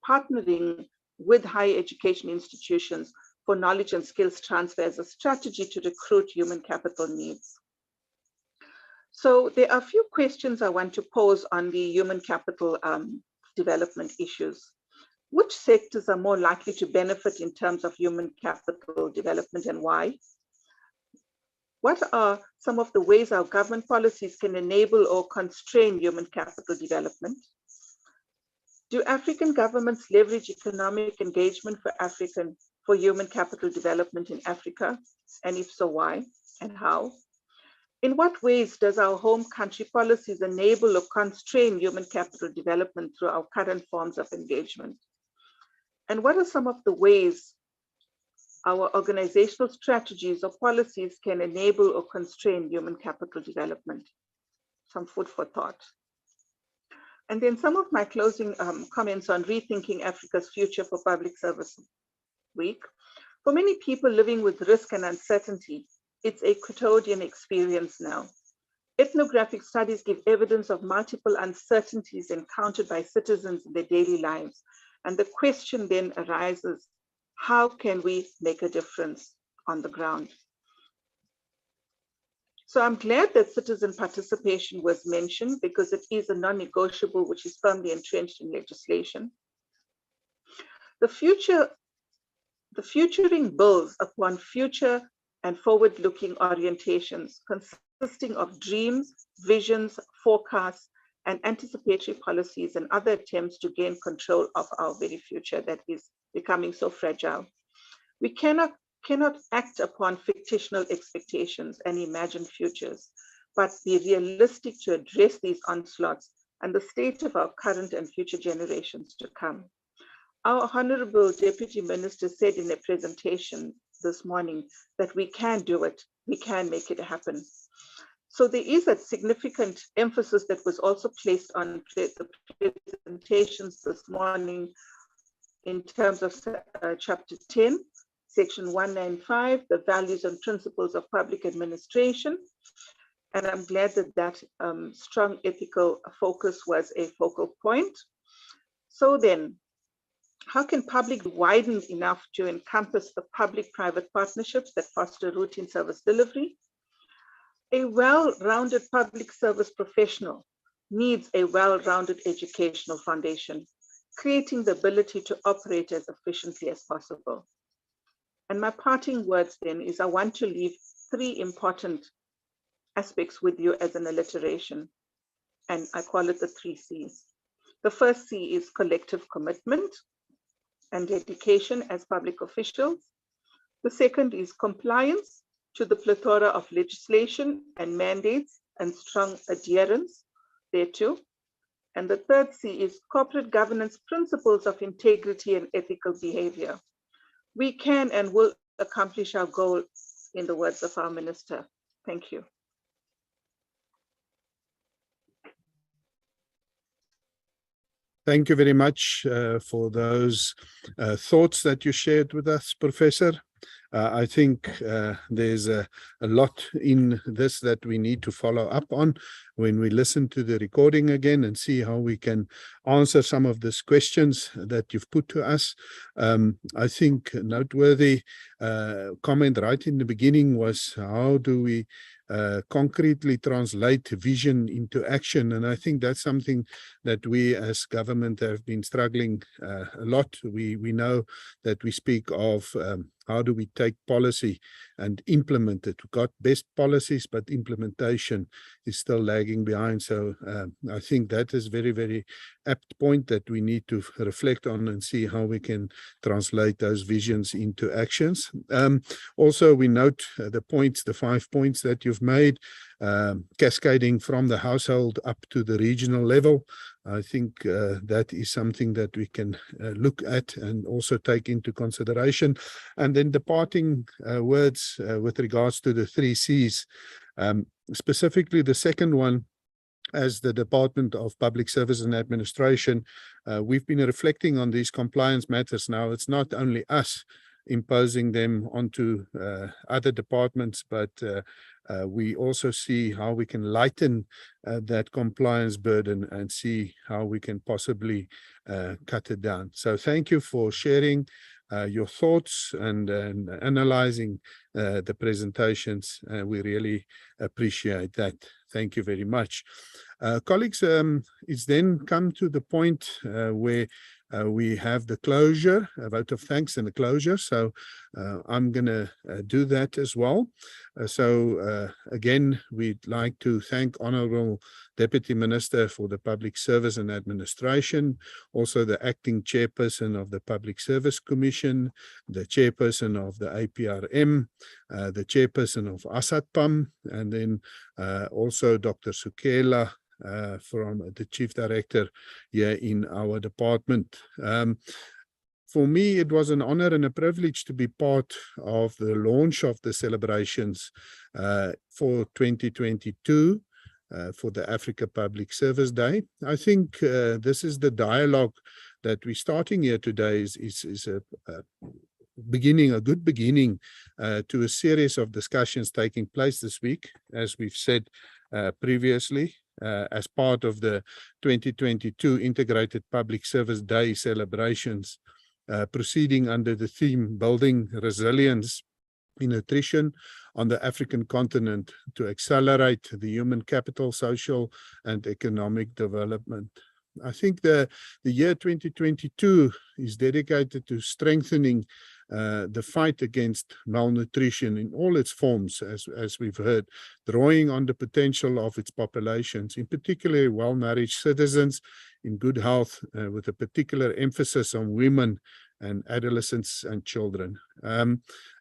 partnering with higher education institutions for knowledge and skills transfer as a strategy to recruit human capital needs. So there are a few questions I want to pose on the human capital development issues. Which sectors are more likely to benefit in terms of human capital development and why? What are some of the ways our government policies can enable or constrain human capital development? Do African governments leverage economic engagement for human capital development in Africa? And if so, why and how? In what ways does our home country policies enable or constrain human capital development through our current forms of engagement? And what are some of the ways our organizational strategies or policies can enable or constrain human capital development? Some food for thought. And then some of my closing comments on rethinking Africa's future for Public Service Week. For many people living with risk and uncertainty, it's a quotidian experience now. Ethnographic studies give evidence of multiple uncertainties encountered by citizens in their daily lives. And the question then arises, how can we make a difference on the ground? So I'm glad that citizen participation was mentioned because it is a non-negotiable which is firmly entrenched in legislation. The futuring builds upon future and forward-looking orientations consisting of dreams, visions, forecasts, and anticipatory policies and other attempts to gain control of our very future that is becoming so fragile. We cannot act upon fictional expectations and imagine futures, but be realistic to address these onslaughts and the state of our current and future generations to come. Our Honorable Deputy Minister said in a presentation this morning that we can do it, we can make it happen. So there is a significant emphasis that was also placed on the presentations this morning in terms of chapter 10, section 195, the values and principles of public administration. And I'm glad that that strong ethical focus was a focal point. So then, how can public widen enough to encompass the public-private partnerships that foster routine service delivery? A well-rounded public service professional needs a well-rounded educational foundation, creating the ability to operate as efficiently as possible. And my parting words then is I want to leave 3 important aspects with you as an alliteration, and I call it the 3 C's. The first C is collective commitment and dedication as public officials. The second is compliance to the plethora of legislation and mandates and strong adherence thereto. And the third C is corporate governance principles of integrity and ethical behavior. We can and will accomplish our goal in the words of our minister. Thank you. Thank you very much for those thoughts that you shared with us, Professor. I think there's a lot in this that we need to follow up on when we listen to the recording again and see how we can answer some of these questions that you've put to us. I think a noteworthy comment right in the beginning was, how do we concretely translate vision into action? And I think that's something that we as government have been struggling a lot. We know that we speak of how do we take policy and implement it. We've got best policies, but implementation is still lagging behind. So I think that is very, very apt point that we need to reflect on and see how we can translate those visions into actions. Also, we note the points, the 5 points that you've made, cascading from the household up to the regional level. I think that is something that we can look at and also take into consideration. And then departing words with regards to the 3 C's, specifically the second one, as the Department of Public Service and Administration, we've been reflecting on these compliance matters now. It's not only us imposing them onto other departments, but we also see how we can lighten that compliance burden and see how we can possibly cut it down. So thank you for sharing your thoughts and analyzing the presentations. We really appreciate that. Thank you very much. Colleagues, it's then come to the point where we have the closure, a vote of thanks and the closure. So I'm going to do that as well. Again, we'd like to thank Honourable Deputy Minister for the Public Service and Administration, also the Acting Chairperson of the Public Service Commission, the Chairperson of the APRM, the Chairperson of ASATPAM, and then also Dr. Sukela, from the Chief Director here in our department. For me, it was an honor and a privilege to be part of the launch of the celebrations for 2022 for the Africa Public Service Day. I think this is the dialogue that we're starting here today is a beginning, a good beginning to a series of discussions taking place this week, as we've said previously. As part of the 2022 Integrated Public Service Day celebrations, proceeding under the theme Building Resilience in Nutrition on the African Continent to Accelerate the Human Capital, Social and Economic Development. I think the year 2022 is dedicated to strengthening the fight against malnutrition in all its forms, as we've heard, drawing on the potential of its populations, in particular well-nourished citizens in good health, with a particular emphasis on women and adolescents and children.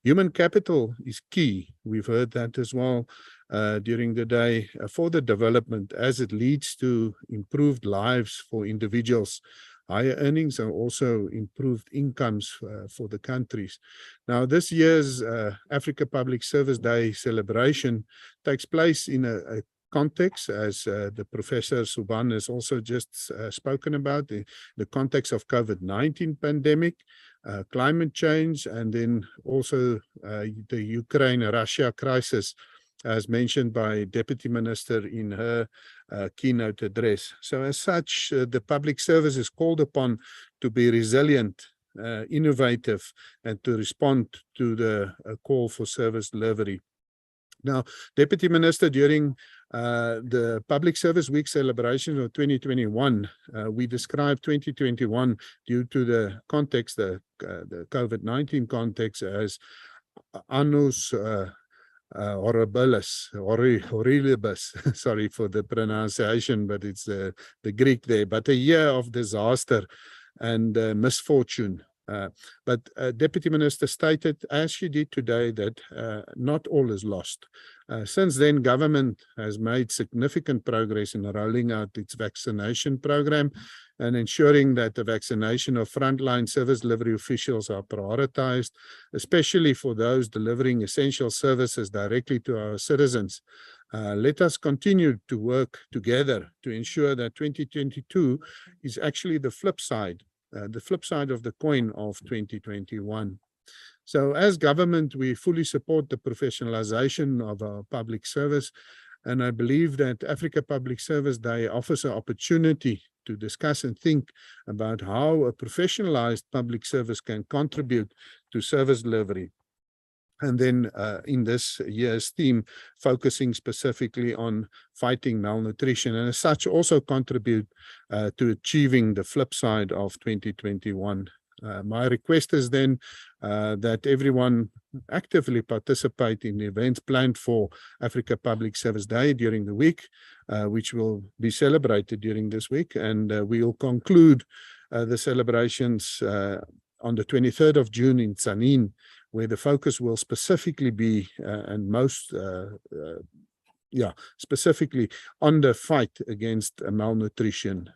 Human capital is key. We've heard that as well during the day for the development, as it leads to improved lives for individuals, higher earnings, and also improved incomes for the countries. Now, this year's Africa Public Service Day celebration takes place in a context, as the Professor Subhan has also just spoken about, the context of COVID-19 pandemic, climate change, and then also the Ukraine-Russia crisis, as mentioned by Deputy Minister in her keynote address. So as such, the public service is called upon to be resilient, innovative, and to respond to the call for service delivery. Now, Deputy Minister, during the Public Service Week celebration of 2021, we described 2021 due to the context, the COVID-19 context, as annus horribilis, sorry for the pronunciation, but it's the Greek there, but a year of disaster and misfortune. But Deputy Minister stated, as she did today, that not all is lost. Since then, government has made significant progress in rolling out its vaccination program and ensuring that the vaccination of frontline service delivery officials are prioritized, especially for those delivering essential services directly to our citizens. Let us continue to work together to ensure that 2022 is actually the flip side of the coin of 2021. So as government, we fully support the professionalization of our public service. And I believe that Africa Public Service Day offers an opportunity to discuss and think about how a professionalized public service can contribute to service delivery. And then in this year's theme, focusing specifically on fighting malnutrition, and as such also contribute to achieving the flip side of 2021. My request is then that everyone actively participate in the events planned for Africa Public Service Day during the week, which will be celebrated during this week. And we will conclude the celebrations on the 23rd of June in Tsanin, where the focus will specifically be specifically on the fight against malnutrition.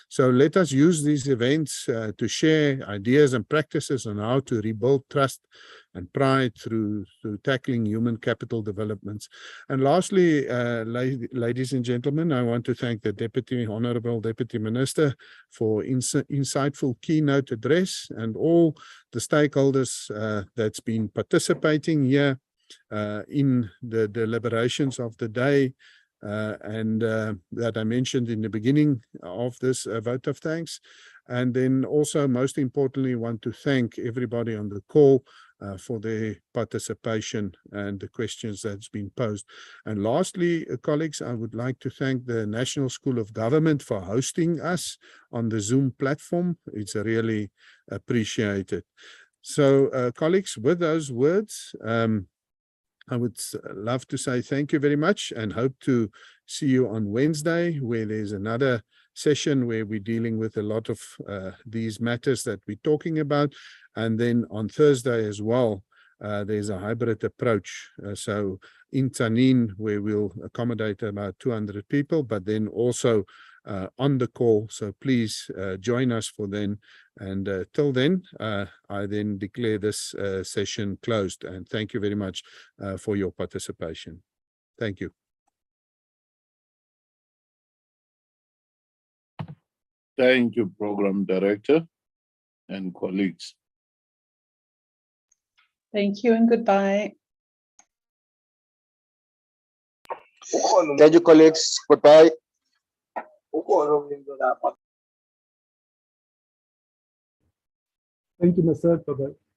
So let us use these events to share ideas and practices on how to rebuild trust and pride through tackling human capital developments. And lastly, ladies and gentlemen, I want to thank the Honorable Deputy Minister for insightful keynote address and all the stakeholders that's been participating here in the deliberations of the day that I mentioned in the beginning of this vote of thanks. And then also, most importantly, want to thank everybody on the call for their participation and the questions that's been posed. And lastly, colleagues, I would like to thank the National School of Government for hosting us on the Zoom platform. It's really appreciated. So, colleagues, with those words, I would love to say thank you very much and hope to see you on Wednesday, where there's another session where we're dealing with a lot of these matters that we're talking about. And then on Thursday as well, there's a hybrid approach. So in Tsanin, where we'll accommodate about 200 people, but then also on the call. So please join us for then. And till then, I then declare this session closed. And thank you very much for your participation. Thank you. Thank you, Program Director and colleagues. Thank you and goodbye. Thank you, colleagues. Goodbye. Thank you, Mr. Bye-bye.